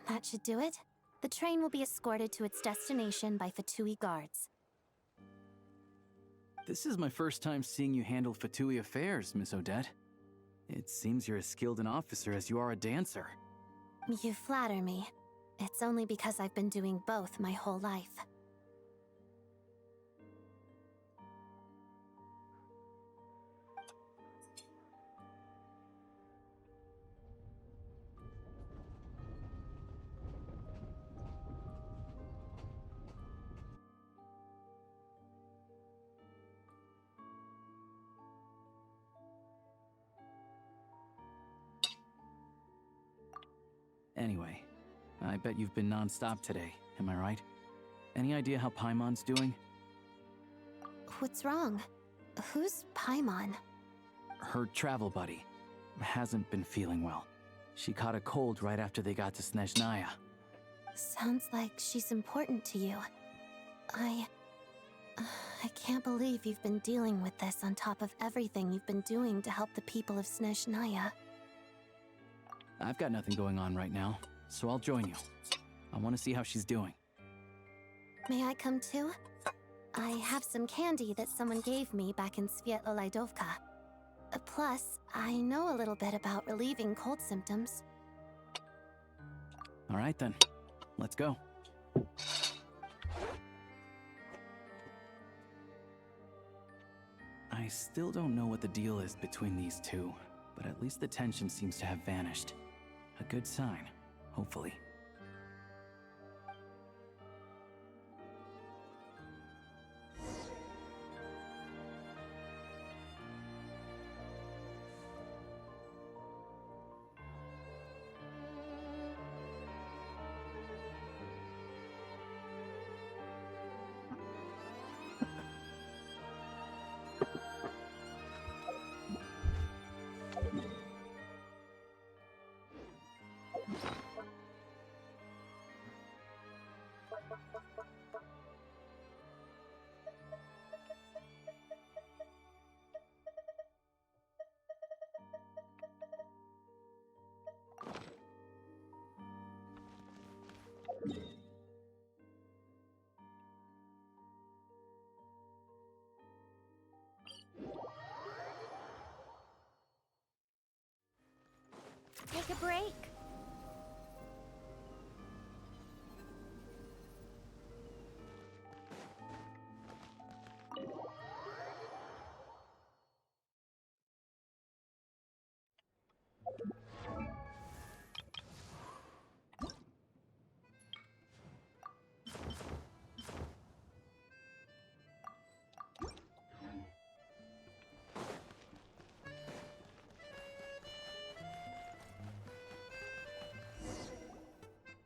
That should do it. The train will be escorted to its destination by Fatui guards. This is my first time seeing you handle Fatui affairs, Miss Odette. It seems you're as skilled an officer as you are a dancer. You flatter me. It's only because I've been doing both my whole life. Anyway, I bet you've been non-stop today, am I right? Any idea how Paimon's doing? What's wrong? Who's Paimon? Her travel buddy hasn't been feeling well. She caught a cold right after they got to Snezhnaya. Sounds like she's important to you. I can't believe you've been dealing with this on top of everything you've been doing to help the people of Snezhnaya. I've got nothing going on right now, so I'll join you. I want to see how she's doing. May I come too? I have some candy that someone gave me back in Svietlolaidovka. Plus, I know a little bit about relieving cold symptoms. All right then, let's go. I still don't know what the deal is between these two, but at least the tension seems to have vanished. A good sign, hopefully.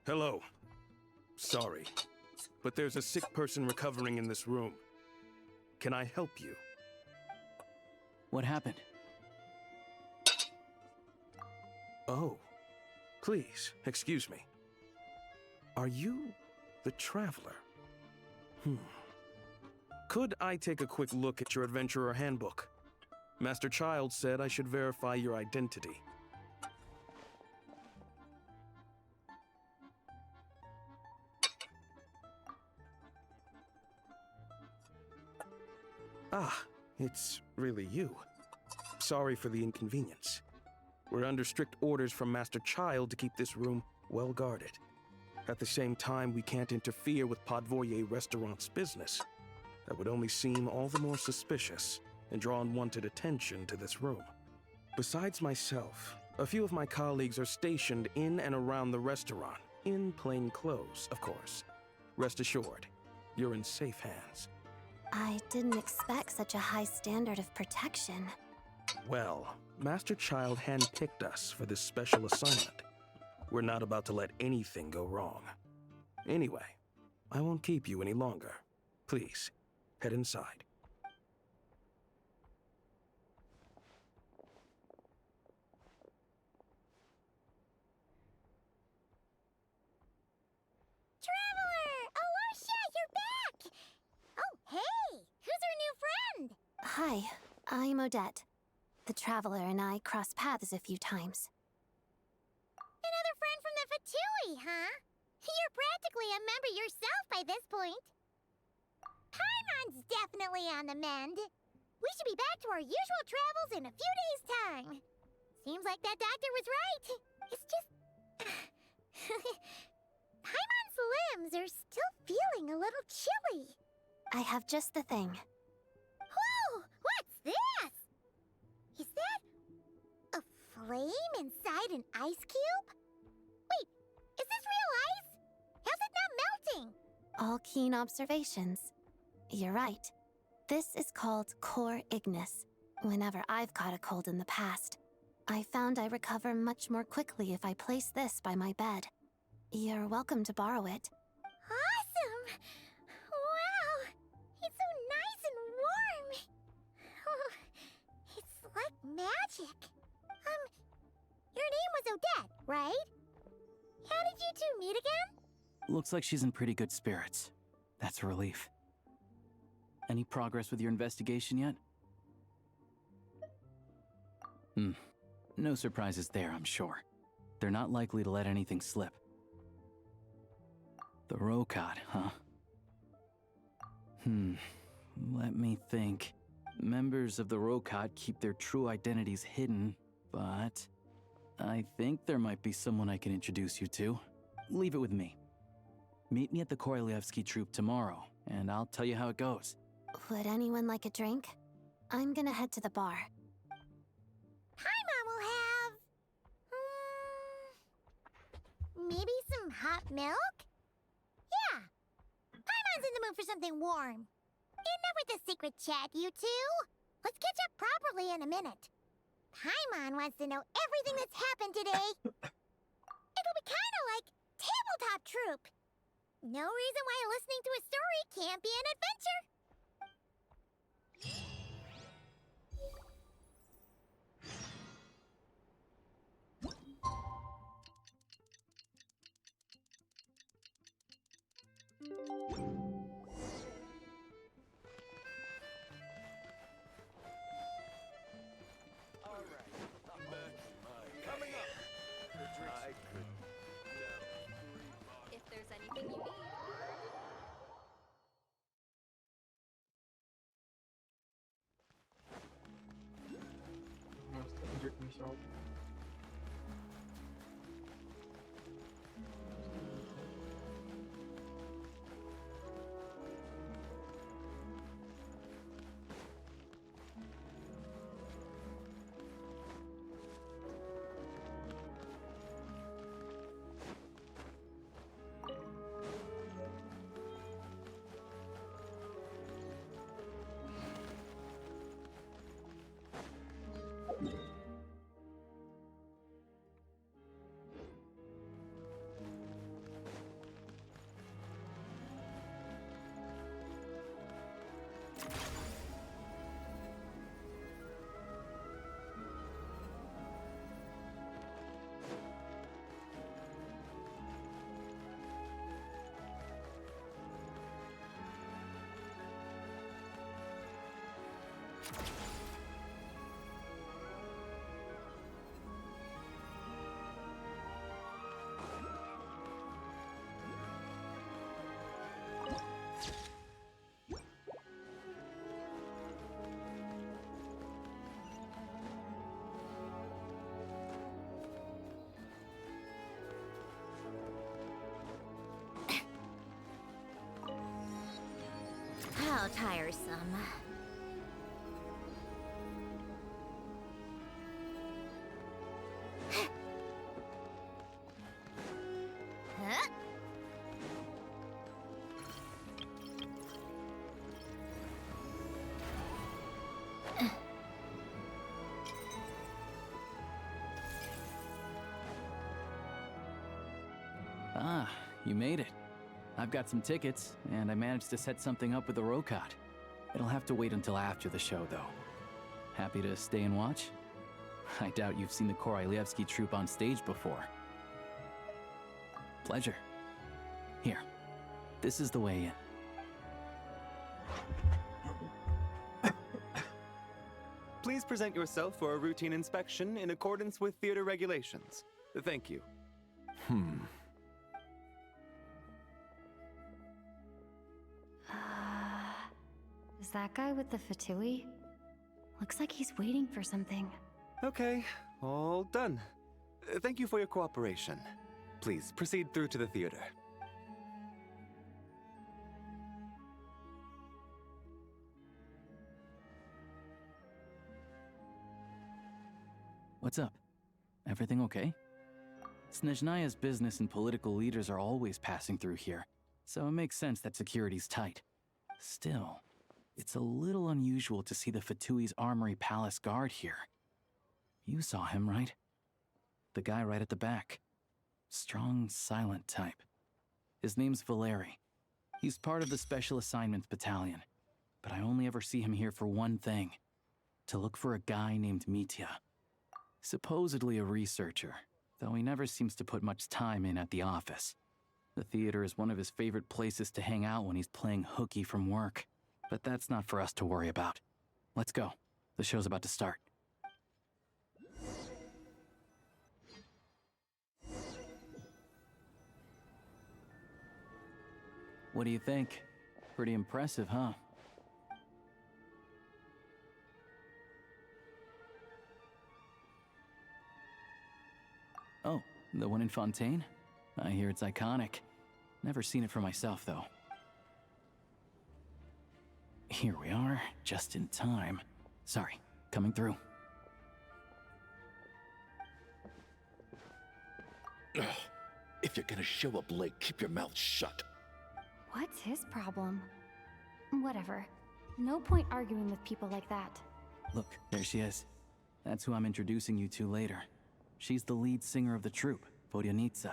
Hello. Sorry, but there's a sick person recovering in this room. Can I help you? What happened? Oh, please, excuse me. Are you the Traveler? Could I take a quick look at your Adventurer Handbook? Master Child said I should verify your identity. Ah, it's really you. Sorry for the inconvenience. We're under strict orders from Master Child to keep this room well guarded. At the same time, we can't interfere with Podvoye Restaurant's business. That would only seem all the more suspicious and draw unwanted attention to this room. Besides myself, a few of my colleagues are stationed in and around the restaurant, in plain clothes, of course. Rest assured, you're in safe hands. I didn't expect such a high standard of protection. Well, Master Child handpicked us for this special assignment. We're not about to let anything go wrong. Anyway, I won't keep you any longer. Please, head inside. Traveler! Alosha, you're back! Oh, hey! Who's our new friend? Hi, I'm Odette. The Traveler and I crossed paths a few times. Another friend from the Fatui, huh? You're practically a member yourself by this point. Paimon's definitely on the mend. We should be back to our usual travels in a few days' time. Seems like that doctor was right. It's just... Paimon's limbs are still feeling a little chilly. I have just the thing. Whoa! What's this? Is that a flame inside an ice cube? Wait, is this real ice? How's it not melting? All keen observations. You're right. This is called Core Ignis. Whenever I've caught a cold in the past, I found I recover much more quickly if I place this by my bed. You're welcome to borrow it. Awesome! Wow! It's so nice and warm! Oh, it's like magic. Your name was Odette, right? How did you two meet again? Looks like she's in pretty good spirits. That's a relief. Any progress with your investigation yet? No surprises there, I'm sure. They're not likely to let anything slip. The Rokad, huh? Let me think. Members of the Rokad keep their true identities hidden, but I think there might be someone I can introduce you to. Leave it with me. Meet me at the Korolyevsky troop tomorrow, and I'll tell you how it goes. Would anyone like a drink? I'm gonna head to the bar. Paimon will have... maybe some hot milk? Yeah. Paimon's in the mood for something warm. Enough with the secret chat, you two. Let's catch up properly in a minute. Paimon wants to know everything that's happened today. It'll be kind of like tabletop troop. No reason why listening to a story can't be an adventure. If there's anything you need. How tiresome. Huh? Ah, you made it. I've got some tickets, and I managed to set something up with the Rokot. It'll have to wait until after the show, though. Happy to stay and watch? I doubt you've seen the Korolyevsky troupe on stage before. Pleasure. Here, this is the way in. Please present yourself for a routine inspection in accordance with theater regulations. Thank you. Is that guy with the fatui? Looks like he's waiting for something. Okay, all done. Thank you for your cooperation. Please proceed through to the theater. What's up? Everything okay? Snezhnaya's business and political leaders are always passing through here, so it makes sense that security's tight. Still, it's a little unusual to see the Fatui's Armory Palace guard here. You saw him, right? The guy right at the back. Strong, silent type. His name's Valeri. He's part of the Special Assignments Battalion, but I only ever see him here for one thing: to look for a guy named Mitya. Supposedly a researcher, though he never seems to put much time in at the office. The theater is one of his favorite places to hang out when he's playing hooky from work. But that's not for us to worry about. Let's go. The show's about to start. What do you think? Pretty impressive, huh? Oh, the one in Fontaine? I hear it's iconic. Never seen it for myself, though. Here we are, just in time. Sorry, coming through. Ugh. If you're gonna show up late, keep your mouth shut. What's his problem? Whatever. No point arguing with people like that. Look, there she is. That's who I'm introducing you to later. She's the lead singer of the troupe, Vodyanitsa.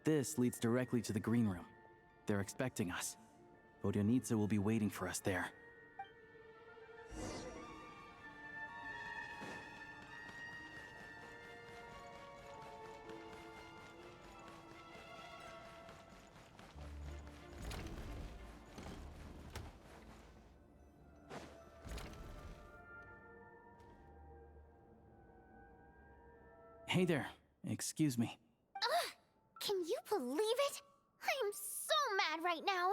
This leads directly to the green room. They're expecting us. Vodyanitsa will be waiting for us there. Hey there. Excuse me. Can you believe it? I am so mad right now.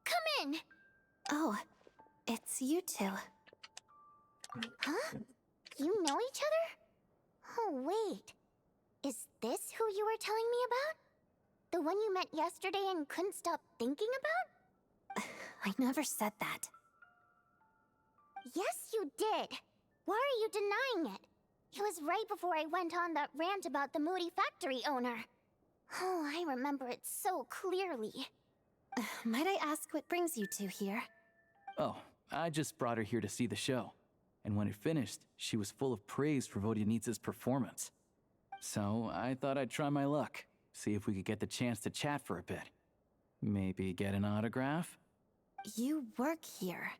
Come in. Oh, it's you two. Huh? You know each other? Oh, wait. Is this who you were telling me about? The one you met yesterday and couldn't stop thinking about? I never said that. Yes, you did. Why are you denying it? It was right before I went on that rant about the moody factory owner. Oh, I remember it so clearly. Might I ask what brings you two here? Oh, I just brought her here to see the show. And when it finished, she was full of praise for Vodyanitsa's performance. So I thought I'd try my luck, see if we could get the chance to chat for a bit. Maybe get an autograph? You work here.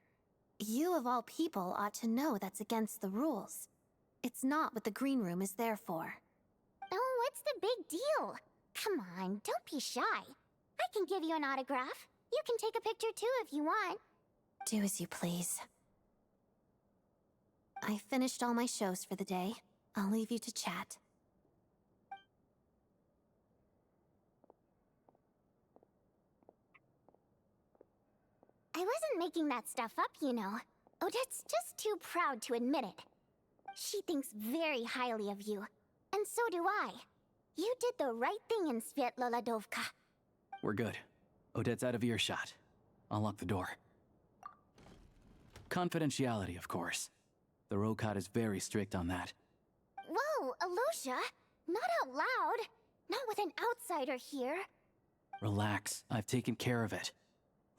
You of all people ought to know that's against the rules. It's not what the green room is there for. Oh, what's the big deal? Come on, don't be shy. I can give you an autograph. You can take a picture too if you want. Do as you please. I finished all my shows for the day. I'll leave you to chat. I wasn't making that stuff up, you know. Odette's just too proud to admit it. She thinks very highly of you, and so do I. You did the right thing in Svietloladovka. We're good. Odette's out of earshot. I'll lock the door. Confidentiality, of course. The Rokot is very strict on that. Whoa, Alosha! Not out loud! Not with an outsider here! Relax, I've taken care of it.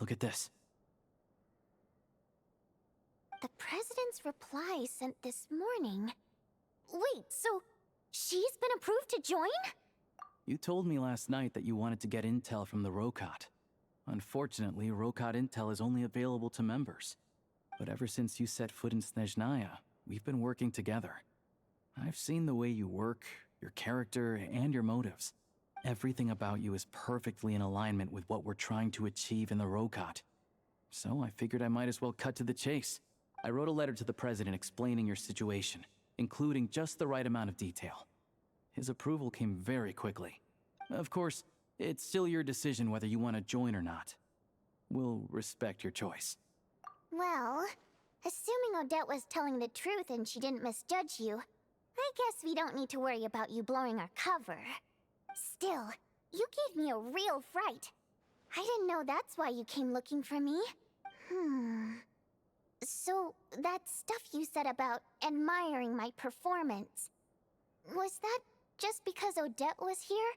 Look at this. The President's reply sent this morning. Wait, so she's been approved to join? You told me last night that you wanted to get intel from the Rokot. Unfortunately, Rokot intel is only available to members. But ever since you set foot in Snezhnaya, we've been working together. I've seen the way you work, your character, and your motives. Everything about you is perfectly in alignment with what we're trying to achieve in the Rokot. So I figured I might as well cut to the chase. I wrote a letter to the President explaining your situation, including just the right amount of detail. His approval came very quickly. Of course, it's still your decision whether you want to join or not. We'll respect your choice. Well, assuming Odette was telling the truth and she didn't misjudge you, I guess we don't need to worry about you blowing our cover. Still, you gave me a real fright. I didn't know that's why you came looking for me. So, that stuff you said about admiring my performance, was that just because Odette was here?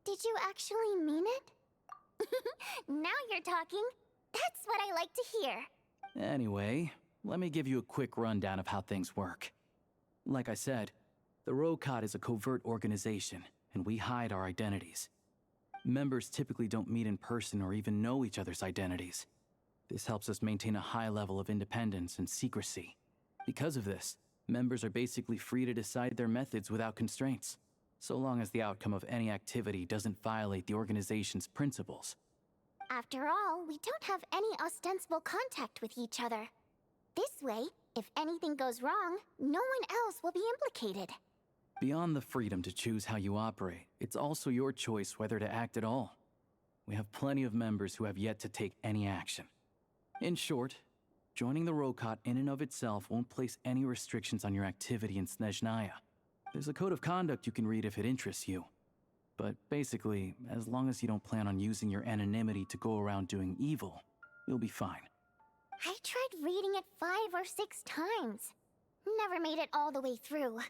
Did you actually mean it? Now you're talking. That's what I like to hear. Anyway, let me give you a quick rundown of how things work. Like I said, the Rokot is a covert organization, and we hide our identities. Members typically don't meet in person or even know each other's identities. This helps us maintain a high level of independence and secrecy. Because of this, members are basically free to decide their methods without constraints, so long as the outcome of any activity doesn't violate the organization's principles. After all, we don't have any ostensible contact with each other. This way, if anything goes wrong, no one else will be implicated. Beyond the freedom to choose how you operate, it's also your choice whether to act at all. We have plenty of members who have yet to take any action. In short, joining the Rokot in and of itself won't place any restrictions on your activity in Snezhnaya. There's a code of conduct you can read if it interests you. But basically, as long as you don't plan on using your anonymity to go around doing evil, you'll be fine. I tried reading it 5 or 6 times. Never made it all the way through.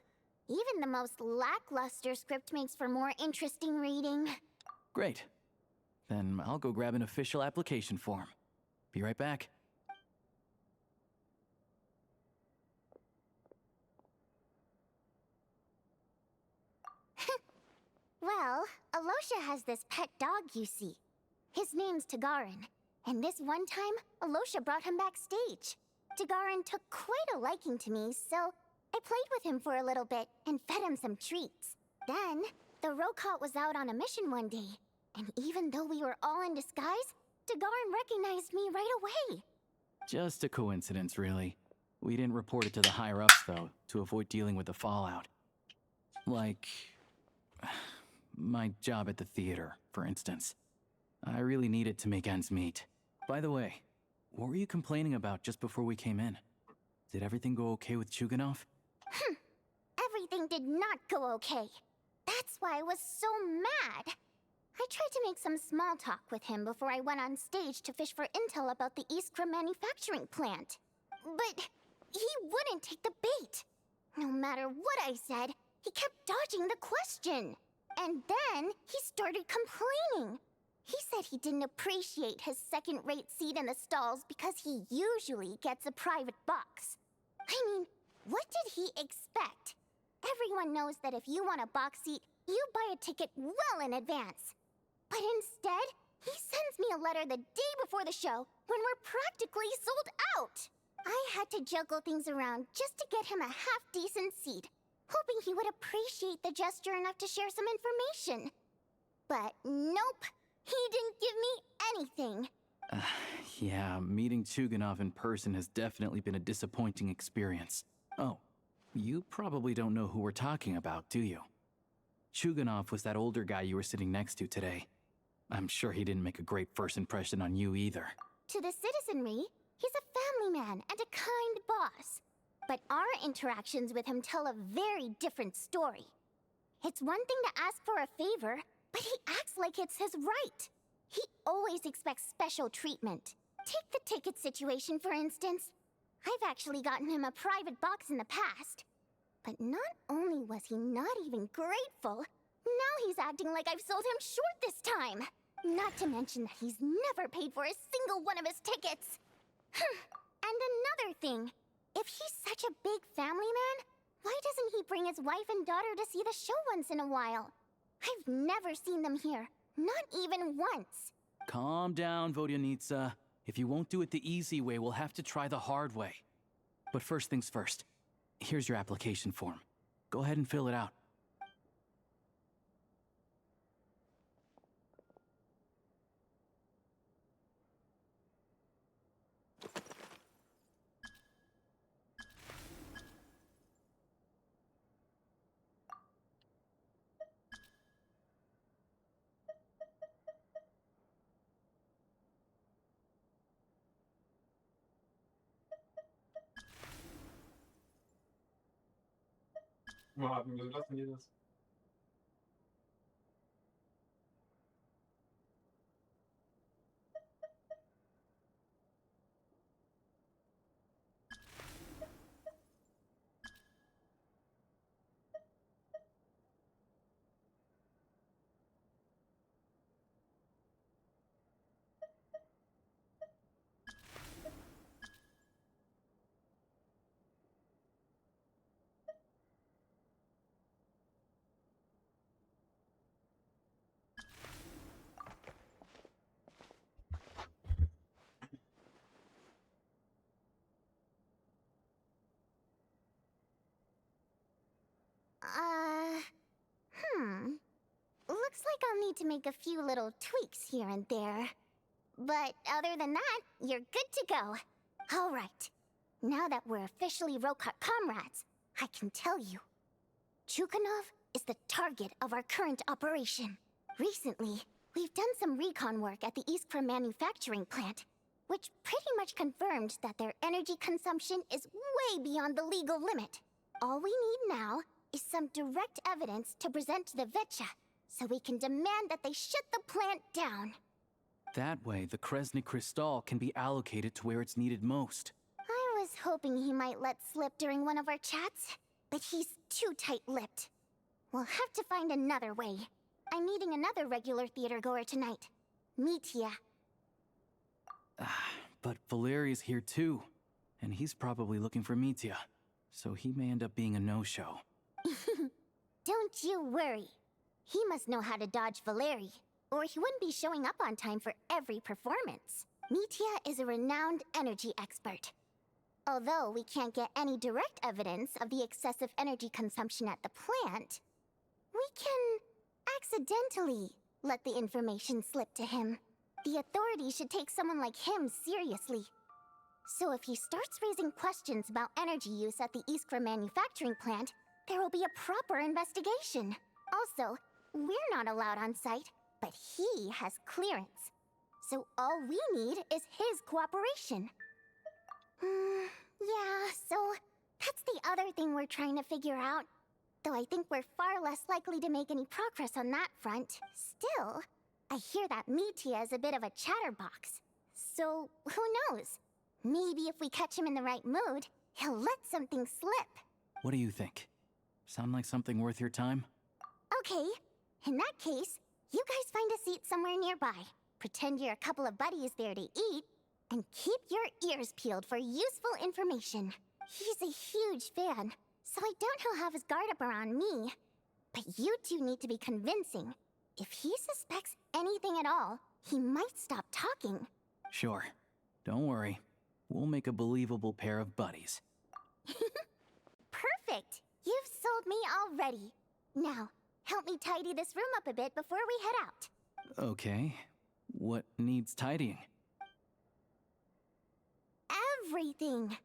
Even the most lackluster script makes for more interesting reading. Great. Then I'll go grab an official application form. Be right back. Well, Alosha has this pet dog, you see. His name's Tagarin, and this one time, Alosha brought him backstage. Tagarin took quite a liking to me, so I played with him for a little bit and fed him some treats. Then, the Rokot was out on a mission one day, and even though we were all in disguise, Tagarin recognized me right away. Just a coincidence, really. We didn't report it to the higher-ups, though, to avoid dealing with the fallout. Like my job at the theater, for instance. I really needed to make ends meet. By the way, what were you complaining about just before we came in? Did everything go okay with Chuganov? Everything did not go okay. That's why I was so mad. I tried to make some small talk with him before I went on stage to fish for intel about the Iskra manufacturing plant. But he wouldn't take the bait. No matter what I said, he kept dodging the question. And then he started complaining. He said he didn't appreciate his second-rate seat in the stalls because he usually gets a private box. I mean, what did he expect? Everyone knows that if you want a box seat, you buy a ticket well in advance. But instead, he sends me a letter the day before the show when we're practically sold out. I had to juggle things around just to get him a half-decent seat, hoping he would appreciate the gesture enough to share some information. But nope, he didn't give me anything. Yeah, meeting Chuganov in person has definitely been a disappointing experience. Oh, you probably don't know who we're talking about, do you? Chuganov was that older guy you were sitting next to today. I'm sure he didn't make a great first impression on you either. To the citizenry, he's a family man and a kind boss. But our interactions with him tell a very different story. It's one thing to ask for a favor, but he acts like it's his right. He always expects special treatment. Take the ticket situation, for instance. I've actually gotten him a private box in the past. But not only was he not even grateful, now he's acting like I've sold him short this time. Not to mention that he's never paid for a single one of his tickets. And another thing, if he's such a big family man, why doesn't he bring his wife and daughter to see the show once in a while? I've never seen them here, not even once. Calm down, Vodyanitsa. If you won't do it the easy way, we'll have to try the hard way. But first things first. Here's your application form. Go ahead and fill it out. Warten, wir lassen wir das. Looks like I'll need to make a few little tweaks here and there. But other than that, you're good to go. All right. Now that we're officially Rokot comrades, I can tell you. Chuganov is the target of our current operation. Recently, we've done some recon work at the Iskra manufacturing plant, which pretty much confirmed that their energy consumption is way beyond the legal limit. All we need now is some direct evidence to present to the Vetcha, so we can demand that they shut the plant down. That way, the Kresny Crystal can be allocated to where it's needed most. I was hoping he might let slip during one of our chats, but he's too tight-lipped. We'll have to find another way. I'm meeting another regular theater goer tonight, Mitya. But Valeria's here too, and he's probably looking for Mitya, so he may end up being a no-show. Don't you worry. He must know how to dodge Valeri, or he wouldn't be showing up on time for every performance. Mitya is a renowned energy expert. Although we can't get any direct evidence of the excessive energy consumption at the plant, we can accidentally let the information slip to him. The authorities should take someone like him seriously. So if he starts raising questions about energy use at the Iskra manufacturing plant, there will be a proper investigation. Also, we're not allowed on site, but he has clearance. So all we need is his cooperation. Yeah, so that's the other thing we're trying to figure out. Though I think we're far less likely to make any progress on that front. Still, I hear that Mitya is a bit of a chatterbox. So, who knows? Maybe if we catch him in the right mood, he'll let something slip. What do you think? Sound like something worth your time? Okay, in that case, you guys find a seat somewhere nearby. Pretend you're a couple of buddies there to eat, and keep your ears peeled for useful information. He's a huge fan, so I doubt he'll have his guard up around me. But you two need to be convincing. If he suspects anything at all, he might stop talking. Sure. Don't worry. We'll make a believable pair of buddies. Perfect! You've sold me already. Now, help me tidy this room up a bit before we head out. Okay. What needs tidying? Everything!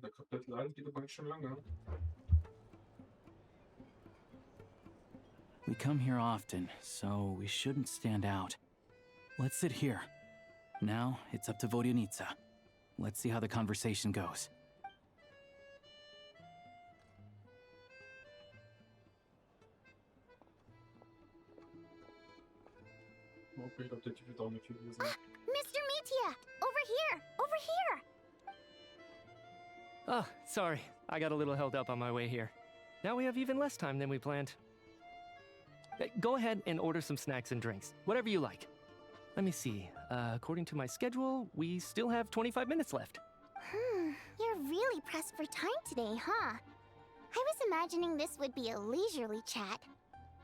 Der Kapitel 1 geht aber schon lange. We come here often, so we shouldn't stand out. Let's sit here. Now, it's up to Vodyanica. Let's see how the conversation goes. Okay, ich glaube, der Typ wird auch nicht viel gewesen. Mr. Metia! Over here! Over here! Oh, sorry. I got a little held up on my way here. Now we have even less time than we planned. Go ahead and order some snacks and drinks. Whatever you like. Let me see. According to my schedule, we still have 25 minutes left. You're really pressed for time today, huh? I was imagining this would be a leisurely chat.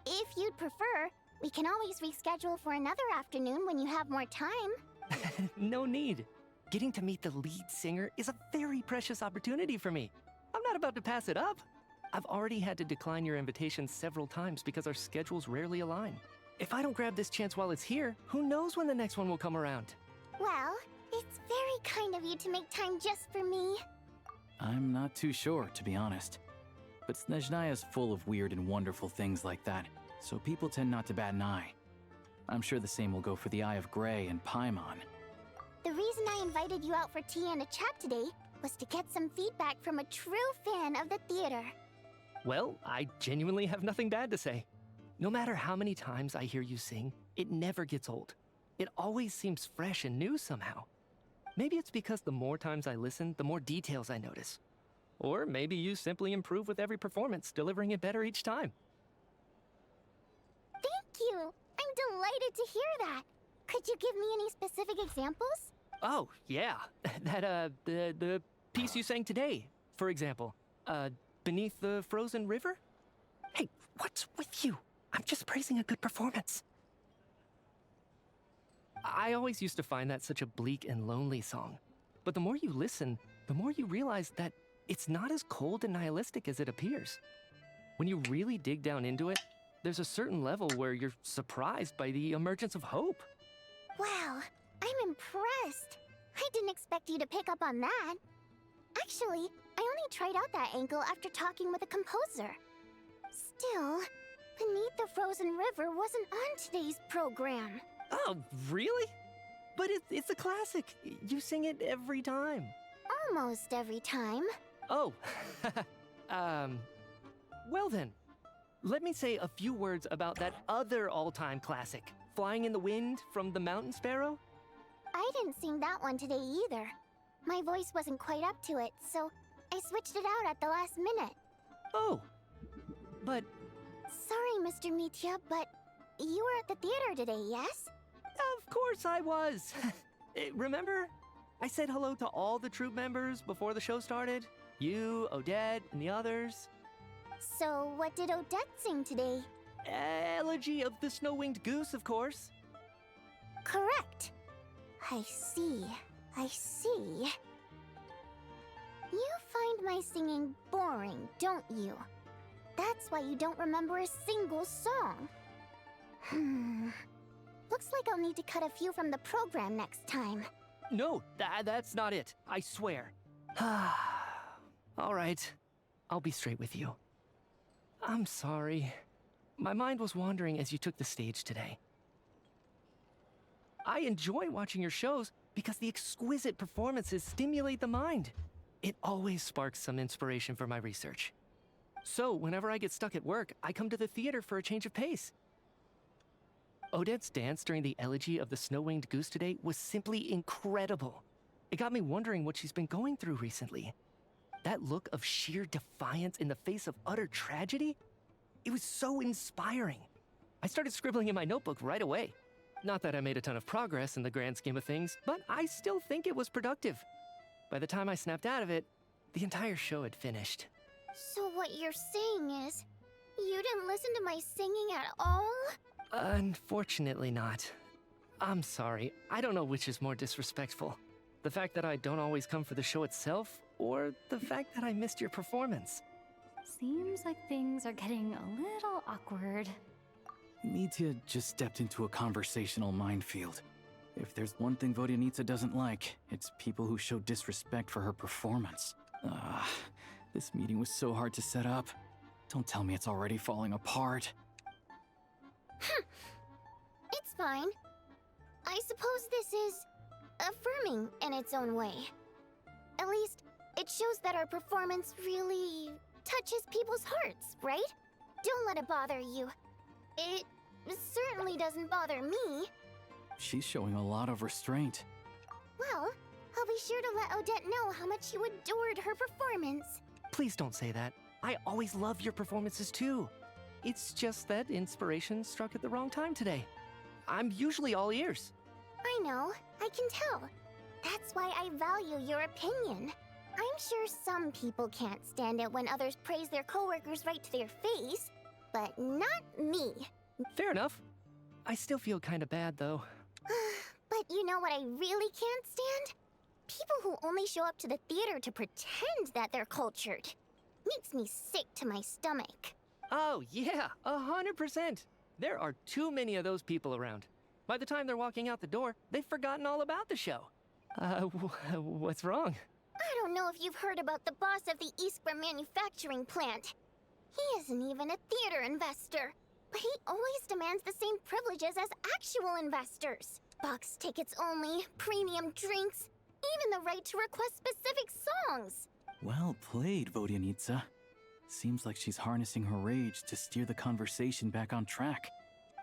If you'd prefer, we can always reschedule for another afternoon when you have more time. No need. Getting to meet the lead singer is a very precious opportunity for me. I'm not about to pass it up. I've already had to decline your invitation several times because our schedules rarely align. If I don't grab this chance while it's here, who knows when the next one will come around? Well, it's very kind of you to make time just for me. I'm not too sure, to be honest. But Snezhnaya's full of weird and wonderful things like that, so people tend not to bat an eye. I'm sure the same will go for the Eye of Grey and Paimon. The reason I invited you out for tea and a chat today was to get some feedback from a true fan of the theater. Well, I genuinely have nothing bad to say. No matter how many times I hear you sing, it never gets old. It always seems fresh and new somehow. Maybe it's because the more times I listen, the more details I notice. Or maybe you simply improve with every performance, delivering it better each time. Thank you! I'm delighted to hear that. Could you give me any specific examples? Oh, yeah. The piece you sang today, for example. Beneath the Frozen River? Hey, what's with you? I'm just praising a good performance. I always used to find that such a bleak and lonely song. But the more you listen, the more you realize that it's not as cold and nihilistic as it appears. When you really dig down into it, there's a certain level where you're surprised by the emergence of hope. Wow, I'm impressed. I didn't expect you to pick up on that. Actually, I only tried out that angle after talking with a composer. Still, Beneath the Frozen River wasn't on today's program. Oh, really? But it's a classic. You sing it every time. Almost every time. Oh, well then. let me say a few words about that other all-time classic, Flying in the Wind from the Mountain Sparrow. I didn't sing that one today either. My voice wasn't quite up to it, so I switched it out at the last minute. Oh, but... Sorry, Mr. Mitya, but you were at the theater today, yes? Of course I was. Remember? I said hello to all the troupe members before the show started. You, Odette, and the others. So what did Odette sing today? Elegy of the Snow-Winged Goose, of course. Correct. I see. I see. You find my singing boring, don't you? That's why you don't remember a single song. Looks like I'll need to cut a few from the program next time. No, that's not it. I swear. All right. I'll be straight with you. I'm sorry. My mind was wandering as you took the stage today. I enjoy watching your shows because the exquisite performances stimulate the mind. It always sparks some inspiration for my research. So, whenever I get stuck at work, I come to the theater for a change of pace. Odette's dance during the Elegy of the Snow-Winged Goose today was simply incredible. It got me wondering what she's been going through recently. That look of sheer defiance in the face of utter tragedy? It was so inspiring. I started scribbling in my notebook right away. Not that I made a ton of progress in the grand scheme of things, but I still think it was productive. By the time I snapped out of it, the entire show had finished. So what you're saying is, you didn't listen to my singing at all? Unfortunately not. I'm sorry, I don't know which is more disrespectful. The fact that I don't always come for the show itself, or the fact that I missed your performance. Seems like things are getting a little awkward. Mitya just stepped into a conversational minefield. If there's one thing Vodyanitsa doesn't like, it's people who show disrespect for her performance. This meeting was so hard to set up. Don't tell me it's already falling apart. It's fine. I suppose this is affirming in its own way. At least, it shows that our performance really touches people's hearts, right? Don't let it bother you. It certainly doesn't bother me. She's showing a lot of restraint. Well, I'll be sure to let Odette know how much you adored her performance. Please don't say that. I always love your performances too. It's just that inspiration struck at the wrong time today. I'm usually all ears. I know, I can tell. That's why I value your opinion. I'm sure some people can't stand it when others praise their coworkers right to their face, but not me. Fair enough. I still feel kinda bad though. But you know what I really can't stand? People who only show up to the theater to pretend that they're cultured. Makes me sick to my stomach. Oh yeah, 100%. There are too many of those people around. By the time they're walking out the door, they've forgotten all about the show. What's wrong? I don't know if you've heard about the boss of the Iskra manufacturing plant. He isn't even a theater investor, but he always demands the same privileges as actual investors. Box tickets only, premium drinks, even the right to request specific songs. Well played, Vodyanitsa. Seems like she's harnessing her rage to steer the conversation back on track.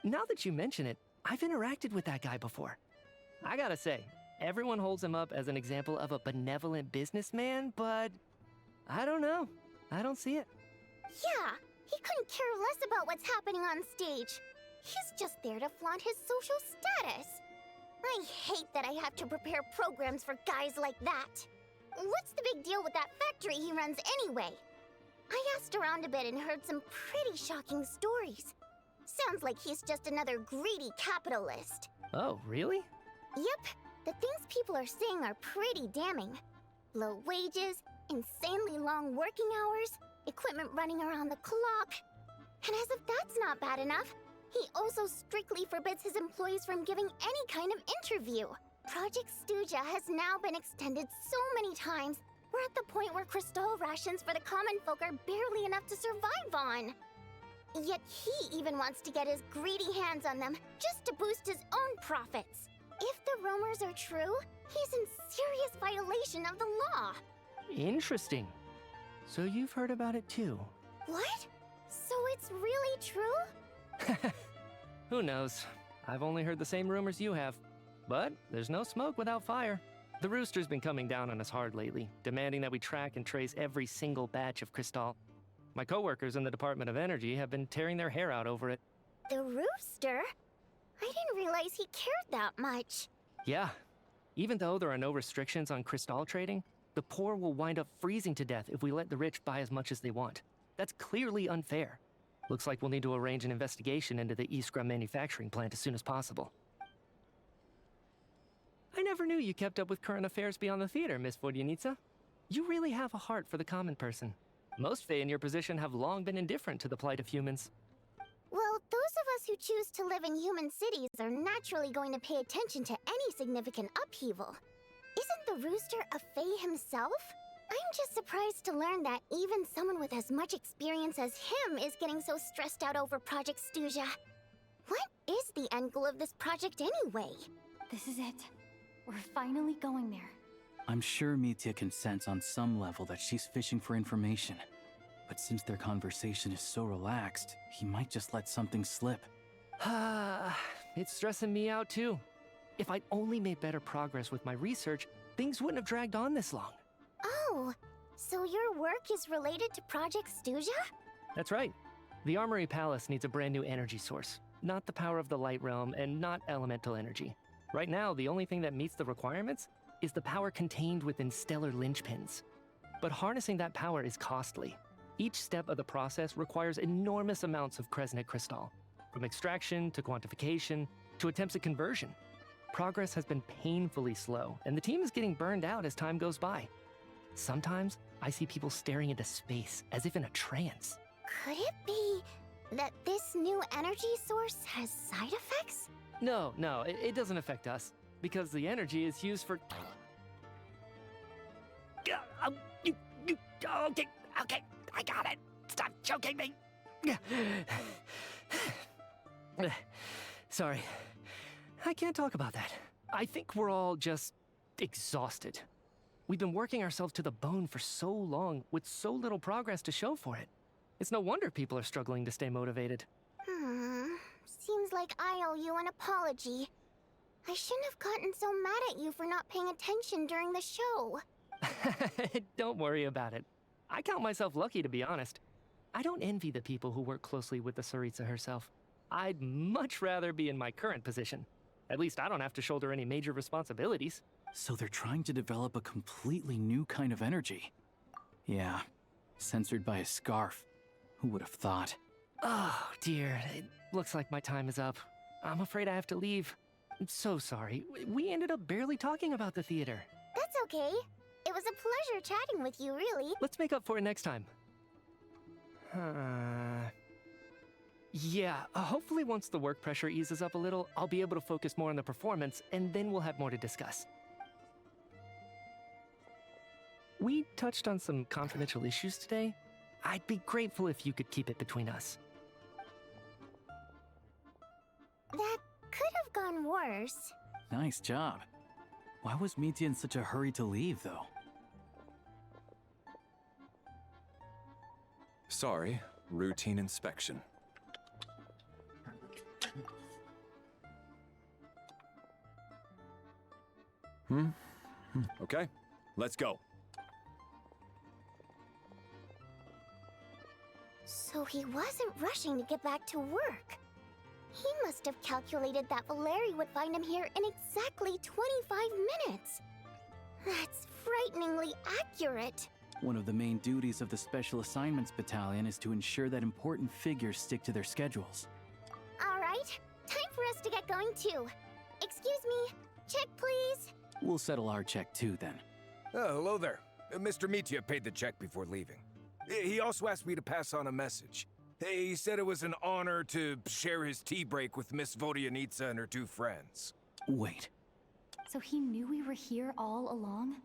Now that you mention it, I've interacted with that guy before. I gotta say, everyone holds him up as an example of a benevolent businessman, but I don't know. I don't see it. Yeah, he couldn't care less about what's happening on stage. He's just there to flaunt his social status. I hate that I have to prepare programs for guys like that. What's the big deal with that factory he runs anyway? I asked around a bit and heard some pretty shocking stories. Sounds like he's just another greedy capitalist. Oh, really? Yep, the things people are saying are pretty damning. Low wages, insanely long working hours, equipment running around the clock. And as if that's not bad enough, he also strictly forbids his employees from giving any kind of interview. Project Stuja has now been extended so many times, we're at the point where crystal rations for the common folk are barely enough to survive on. Yet he even wants to get his greedy hands on them just to boost his own profits. If the rumors are true, he's in serious violation of the law. Interesting. So you've heard about it too? What? So it's really true? Who knows? I've only heard the same rumors you have. But there's no smoke without fire. The Rooster's been coming down on us hard lately, demanding that we track and trace every single batch of Crystal. My coworkers in the Department of Energy have been tearing their hair out over it. The Rooster? I didn't realize he cared that much. Yeah. Even though there are no restrictions on Crystal trading, the poor will wind up freezing to death if we let the rich buy as much as they want. That's clearly unfair. Looks like we'll need to arrange an investigation into the Iskra manufacturing plant as soon as possible. I never knew you kept up with current affairs beyond the theater, Miss Vodyanica. You really have a heart for the common person. Most Fae in your position have long been indifferent to the plight of humans. Well, those of us who choose to live in human cities are naturally going to pay attention to any significant upheaval. Isn't the Rooster a Fae himself? I'm just surprised to learn that even someone with as much experience as him is getting so stressed out over Project Stuja. What is the end goal of this project anyway? This is it. We're finally going there. I'm sure Mitya can sense on some level that she's fishing for information. But since their conversation is so relaxed, he might just let something slip. It's stressing me out too. If I'd only made better progress with my research, things wouldn't have dragged on this long. Oh, so your work is related to Project Stuja? That's right. The Armory Palace needs a brand new energy source. Not the power of the Light Realm and not elemental energy. Right now, the only thing that meets the requirements is the power contained within stellar linchpins. But harnessing that power is costly. Each step of the process requires enormous amounts of Kresnik crystal, from extraction to quantification to attempts at conversion. Progress has been painfully slow, and the team is getting burned out as time goes by. Sometimes, I see people staring into space as if in a trance. Could it be that this new energy source has side effects? No, it doesn't affect us, because the energy is used for... Okay, I got it. Stop choking me. Sorry, I can't talk about that. I think we're all just exhausted. We've been working ourselves to the bone for so long with so little progress to show for it. It's no wonder people are struggling to stay motivated. Seems like I owe you an apology. I shouldn't have gotten so mad at you for not paying attention during the show. Don't worry about it. I count myself lucky, to be honest. I don't envy the people who work closely with the Tsaritsa herself. I'd much rather be in my current position. At least I don't have to shoulder any major responsibilities. So they're trying to develop a completely new kind of energy. Yeah, censored by a scarf. Who would have thought? Oh, dear. It looks like my time is up. I'm afraid I have to leave. I'm so sorry. We ended up barely talking about the theater. That's okay. It was a pleasure chatting with you, really. Let's make up for it next time. Yeah, hopefully once the work pressure eases up a little, I'll be able to focus more on the performance, and then we'll have more to discuss. We touched on some confidential issues today. I'd be grateful if you could keep it between us. That could have gone worse. Nice job. Why was Mitya in such a hurry to leave, though? Sorry, routine inspection. Okay, let's go. So he wasn't rushing to get back to work. He must have calculated that Valeri would find him here in exactly 25 minutes. That's frighteningly accurate. One of the main duties of the Special Assignments Battalion is to ensure that important figures stick to their schedules. All right, time for us to get going too. Excuse me, check please. We'll settle our check too, then. Oh, hello there. Mr. Mitya paid the check before leaving. He also asked me to pass on a message. He said it was an honor to share his tea break with Miss Vodyanica and her two friends. Wait. So he knew we were here all along?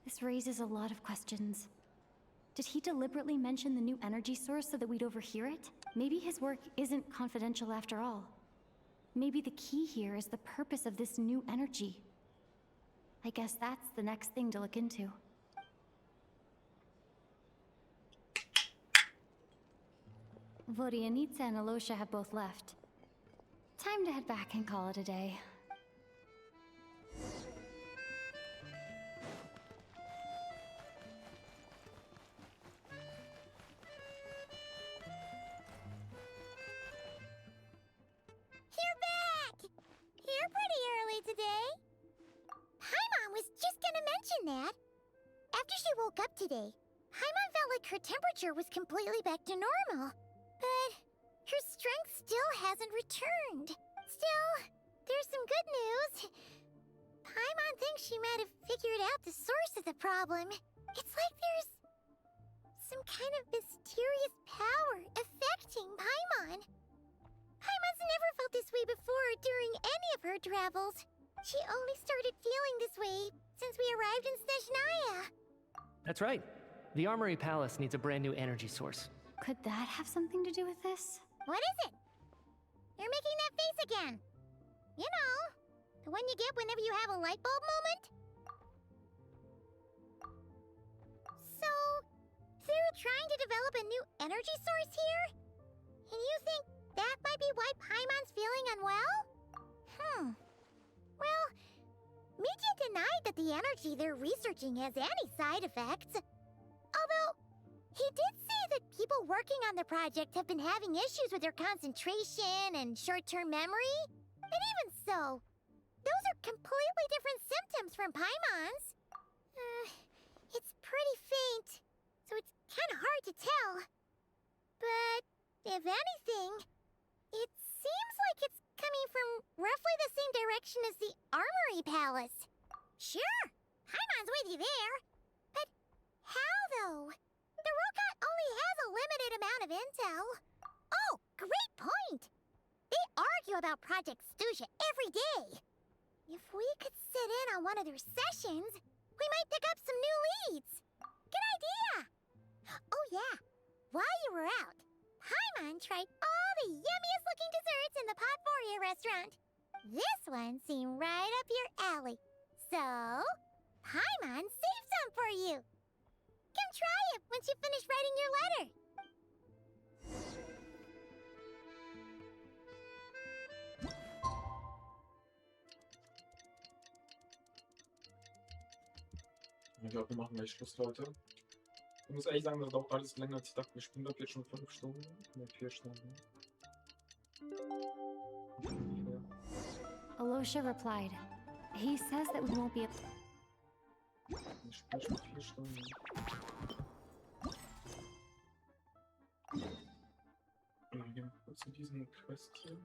This raises a lot of questions. Did he deliberately mention the new energy source so that we'd overhear it? Maybe his work isn't confidential after all. Maybe the key here is the purpose of this new energy. I guess that's the next thing to look into. Vodianitsa and Alosha have both left. Time to head back and call it a day. You're back! You're pretty early today. Paimon was just gonna mention that. After she woke up today, Paimon felt like her temperature was completely back to normal. But her strength still hasn't returned. Still, there's some good news. Paimon thinks she might have figured out the source of the problem. It's like there's some kind of mysterious power affecting Paimon. Paimon's never felt this way before during any of her travels. She only started feeling this way since we arrived in Snezhnaya. That's right. The Armory Palace needs a brand new energy source. Could that have something to do with this? What is it? You're making that face again. You know, the one you get whenever you have a light bulb moment? So, they're trying to develop a new energy source here? And you think that might be why Paimon's feeling unwell? Well, Media denied that the energy they're researching has any side effects. Although, he did say that people working on the project have been having issues with their concentration and short-term memory. And even so, those are completely different symptoms from Paimon's. It's pretty faint, so it's kind of hard to tell. But, if anything, it seems like it's coming from roughly the same direction as the Armory Palace. Sure, Paimon's with you there. But how, though? The Rokat only has a limited amount of intel. Oh, great point! They argue about Project Stuja every day. If we could sit in on one of their sessions, we might pick up some new leads. Good idea! Oh yeah, while you were out, Paimon tried all the yummiest looking desserts in the Podforia restaurant. This one seemed right up your alley. So, Paimon saved some for you. Come try it once you finish writing your letter. Ich glaube, wir machen gleich Schluss, Leute. Ich muss ehrlich sagen, das dauert alles länger als ich dachte. Wir spielen das jetzt schon 5 Stunden. Ne, 4 Stunden. Alosha replied. He says that we won't be able. Ich spiele schon 4 Stunden. Wir gehen kurz zu diesem Quest hier.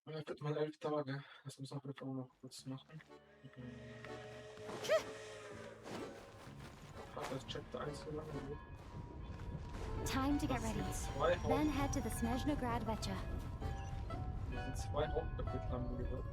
Er wird mal 11 Tage. Das müssen wir vielleicht auch noch kurz machen. Hat das Chapter 1 so lange gedauert? Time to get ready. Then head to the Snezhna Grad Vecha. Hier sind 2 Hauptkapitel haben wir gehört.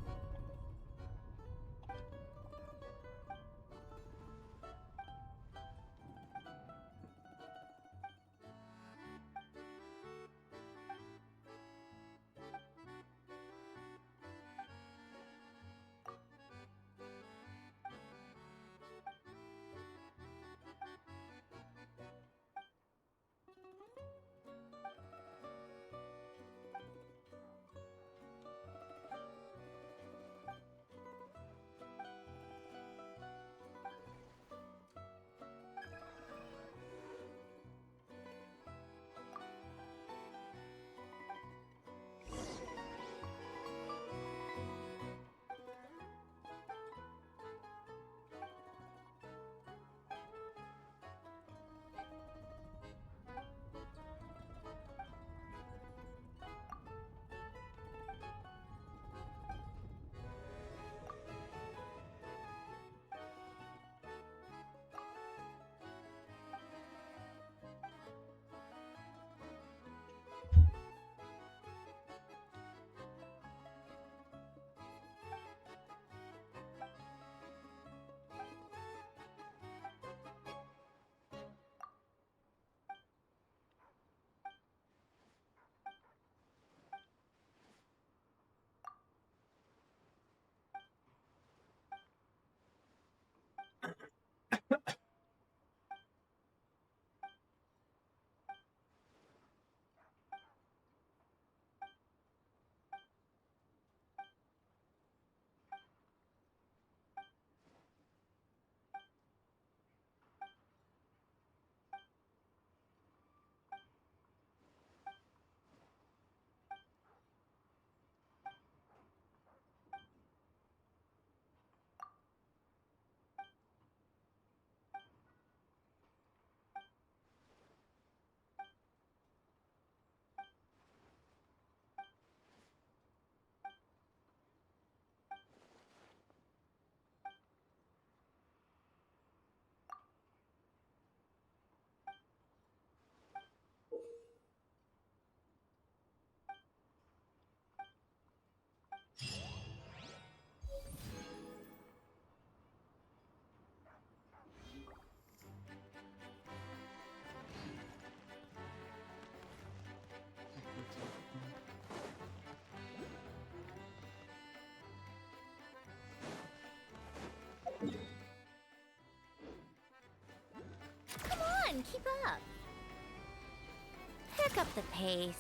pick up the pace.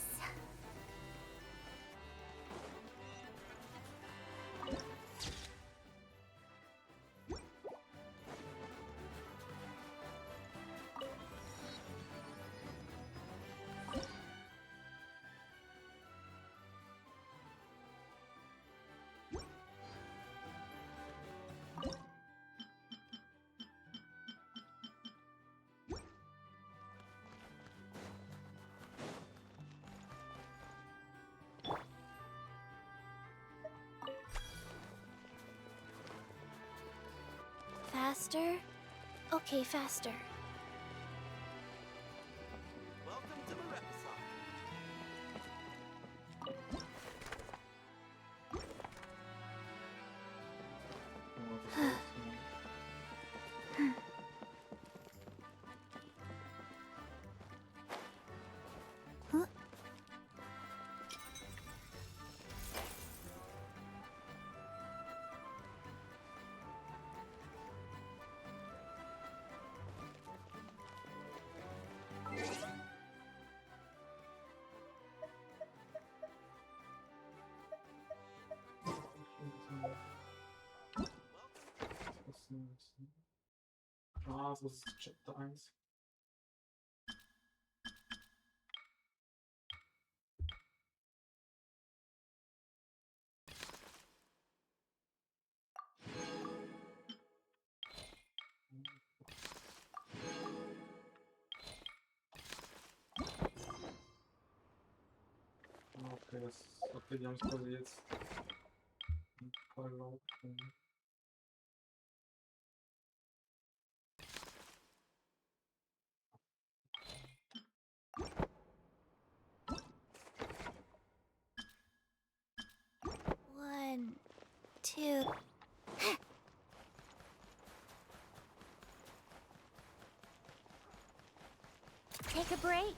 Faster? Okay, faster. Welcome to Marepasok. Ah, das ist Chapter 1. Okay, okay, die haben es quasi jetzt verlaufen. One, two. Take a break.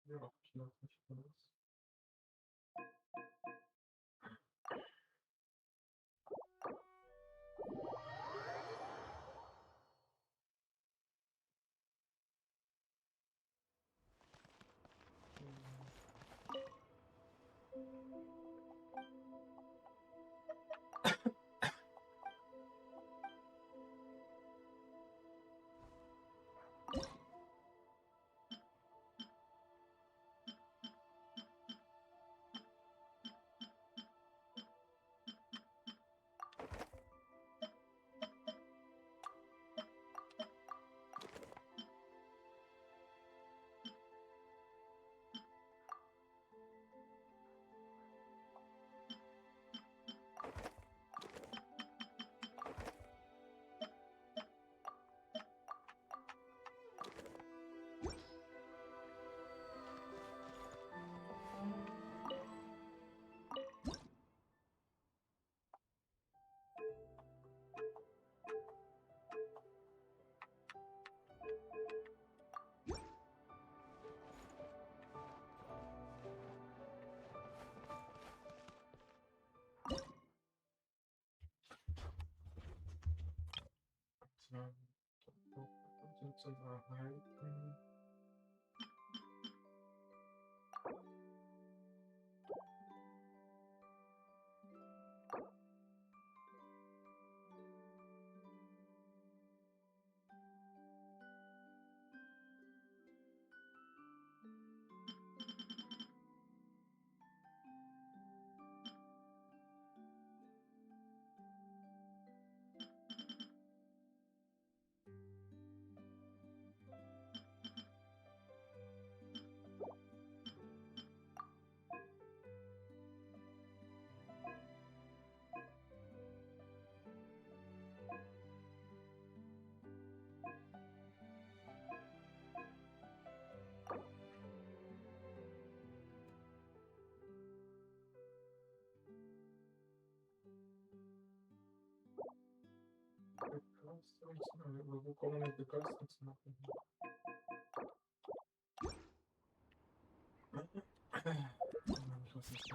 Ja, ich glaube nicht alles. Zu erhalten. Wo kommen die Begeisterungs machen? Ich weiß nicht.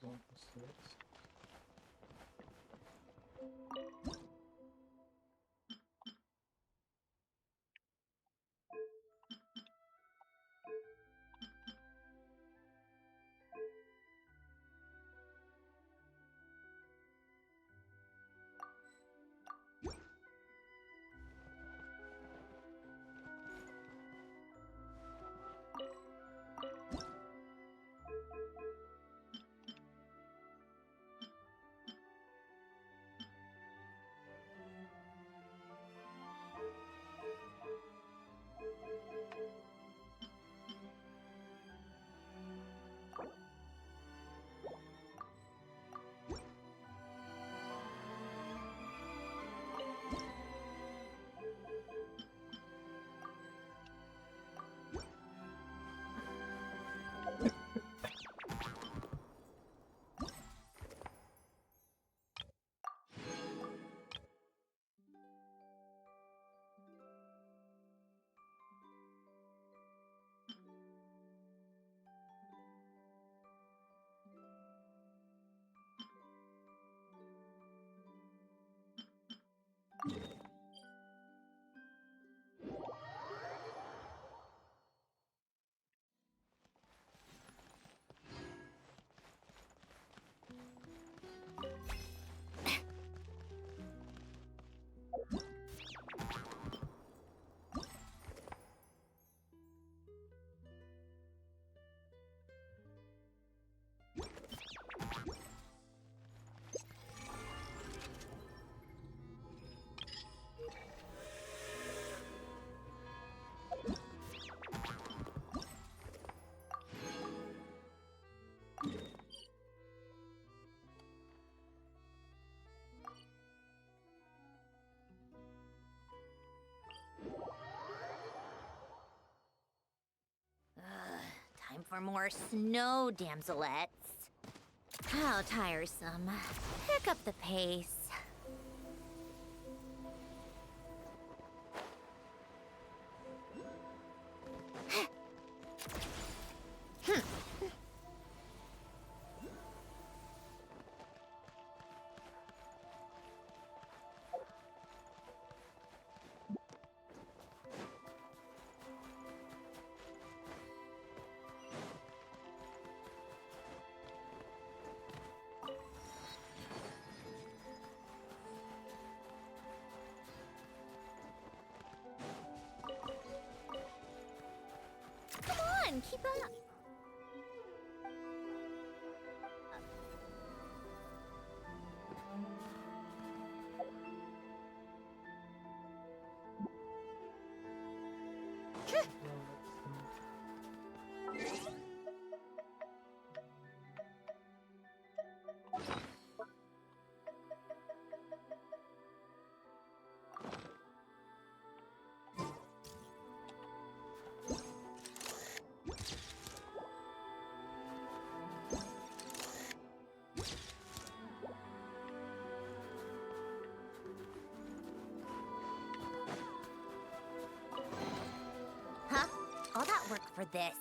So, was ist jetzt? Time for more snow, damselettes. How tiresome. Pick up the pace. Come on, keep up. Huh? All that work for this.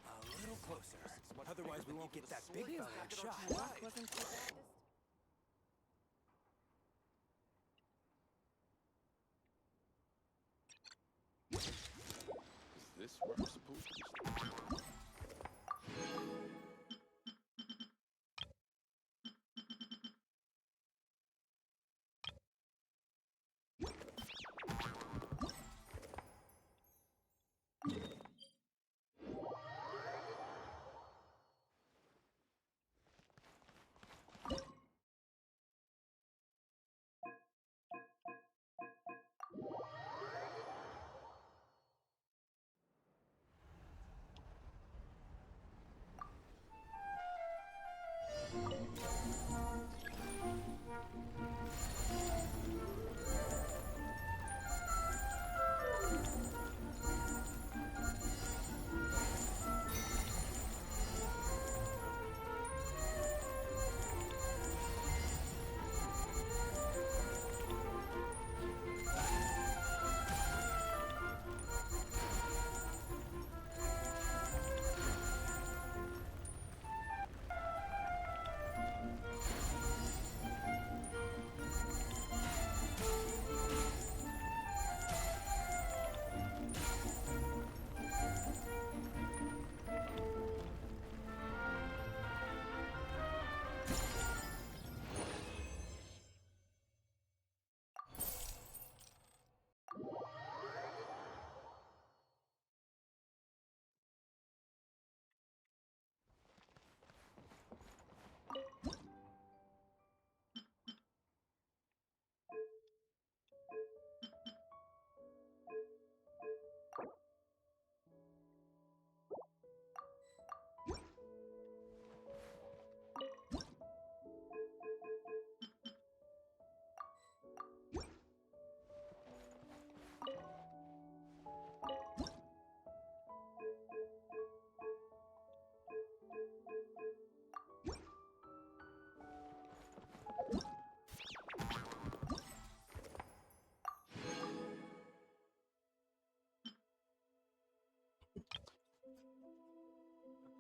A little closer. Otherwise, we won't get that big fella in shot. Is this where we're supposed to be?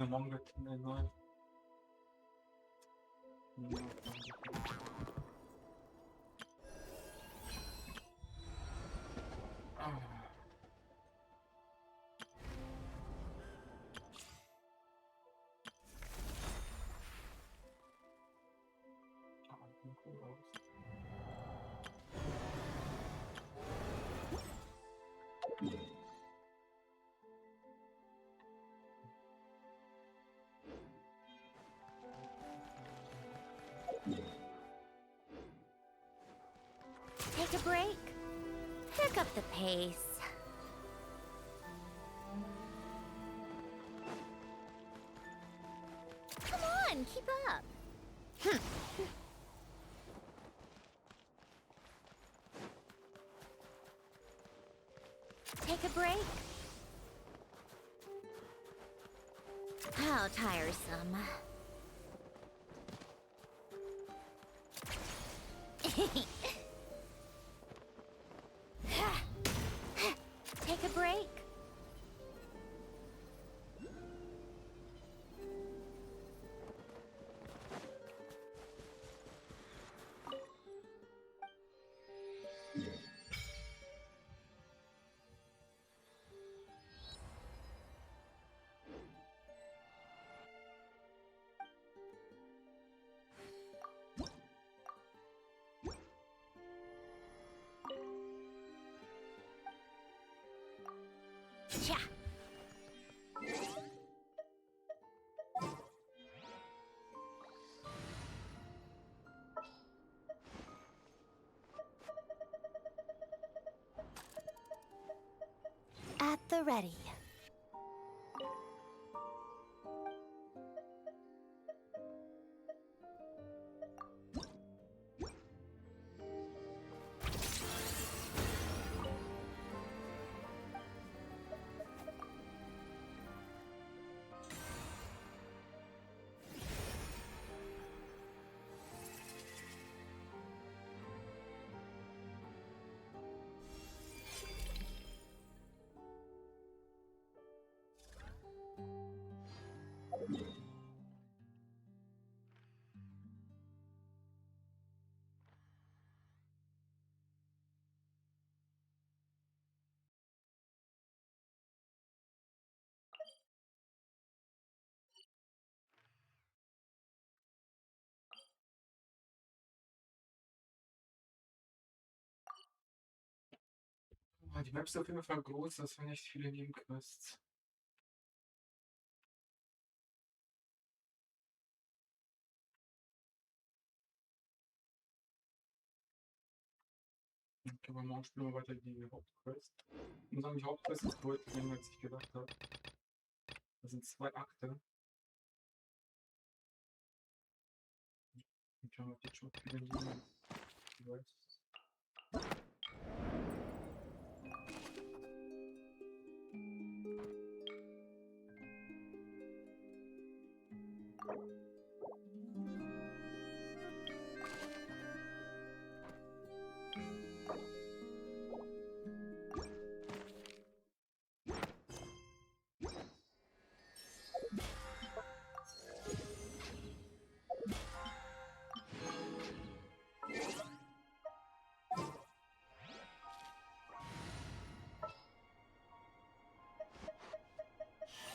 Among the nine. Take a break. Pick up the pace. Come on, keep up. Take a break. How tiresome. Take a break. Cha. At the ready. Die Map ist auf jeden Fall groß, das waren echt viele Nebenquests. Okay, aber morgen spielen wir weiter die Hauptquest. Ich muss sagen, die Hauptquest ist deutlich länger, als ich gedacht habe. Das sind 2 Akte. Ich habe jetzt schon viele Nebenquests.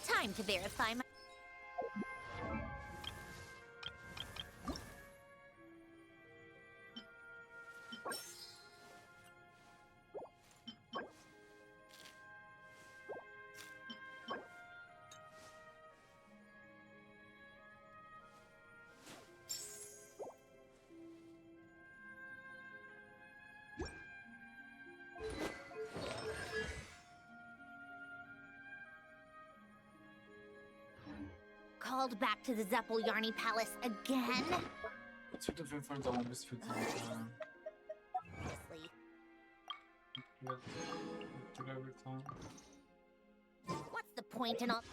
Time to verify my... Called back to the Zeppeljärny Palace again? Es wird auf jeden Fall dauern, bis wir die Level haben. What's the point in all...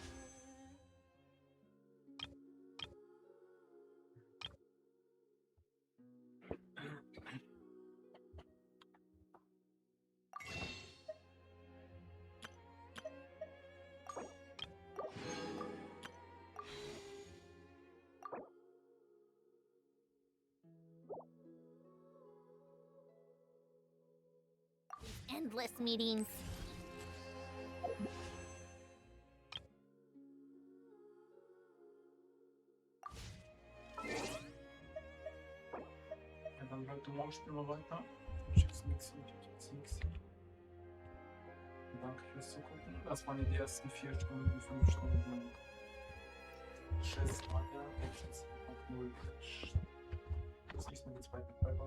endless meetings. Ja, dann halt morgen spielen wir weiter. Ich jetzt nichts hier. Danke fürs Zugucken. Das waren die ersten 4 Stunden, 5 Stunden. Schätze mal, ja. Schätze 0. Das ist mir die zweite Teil.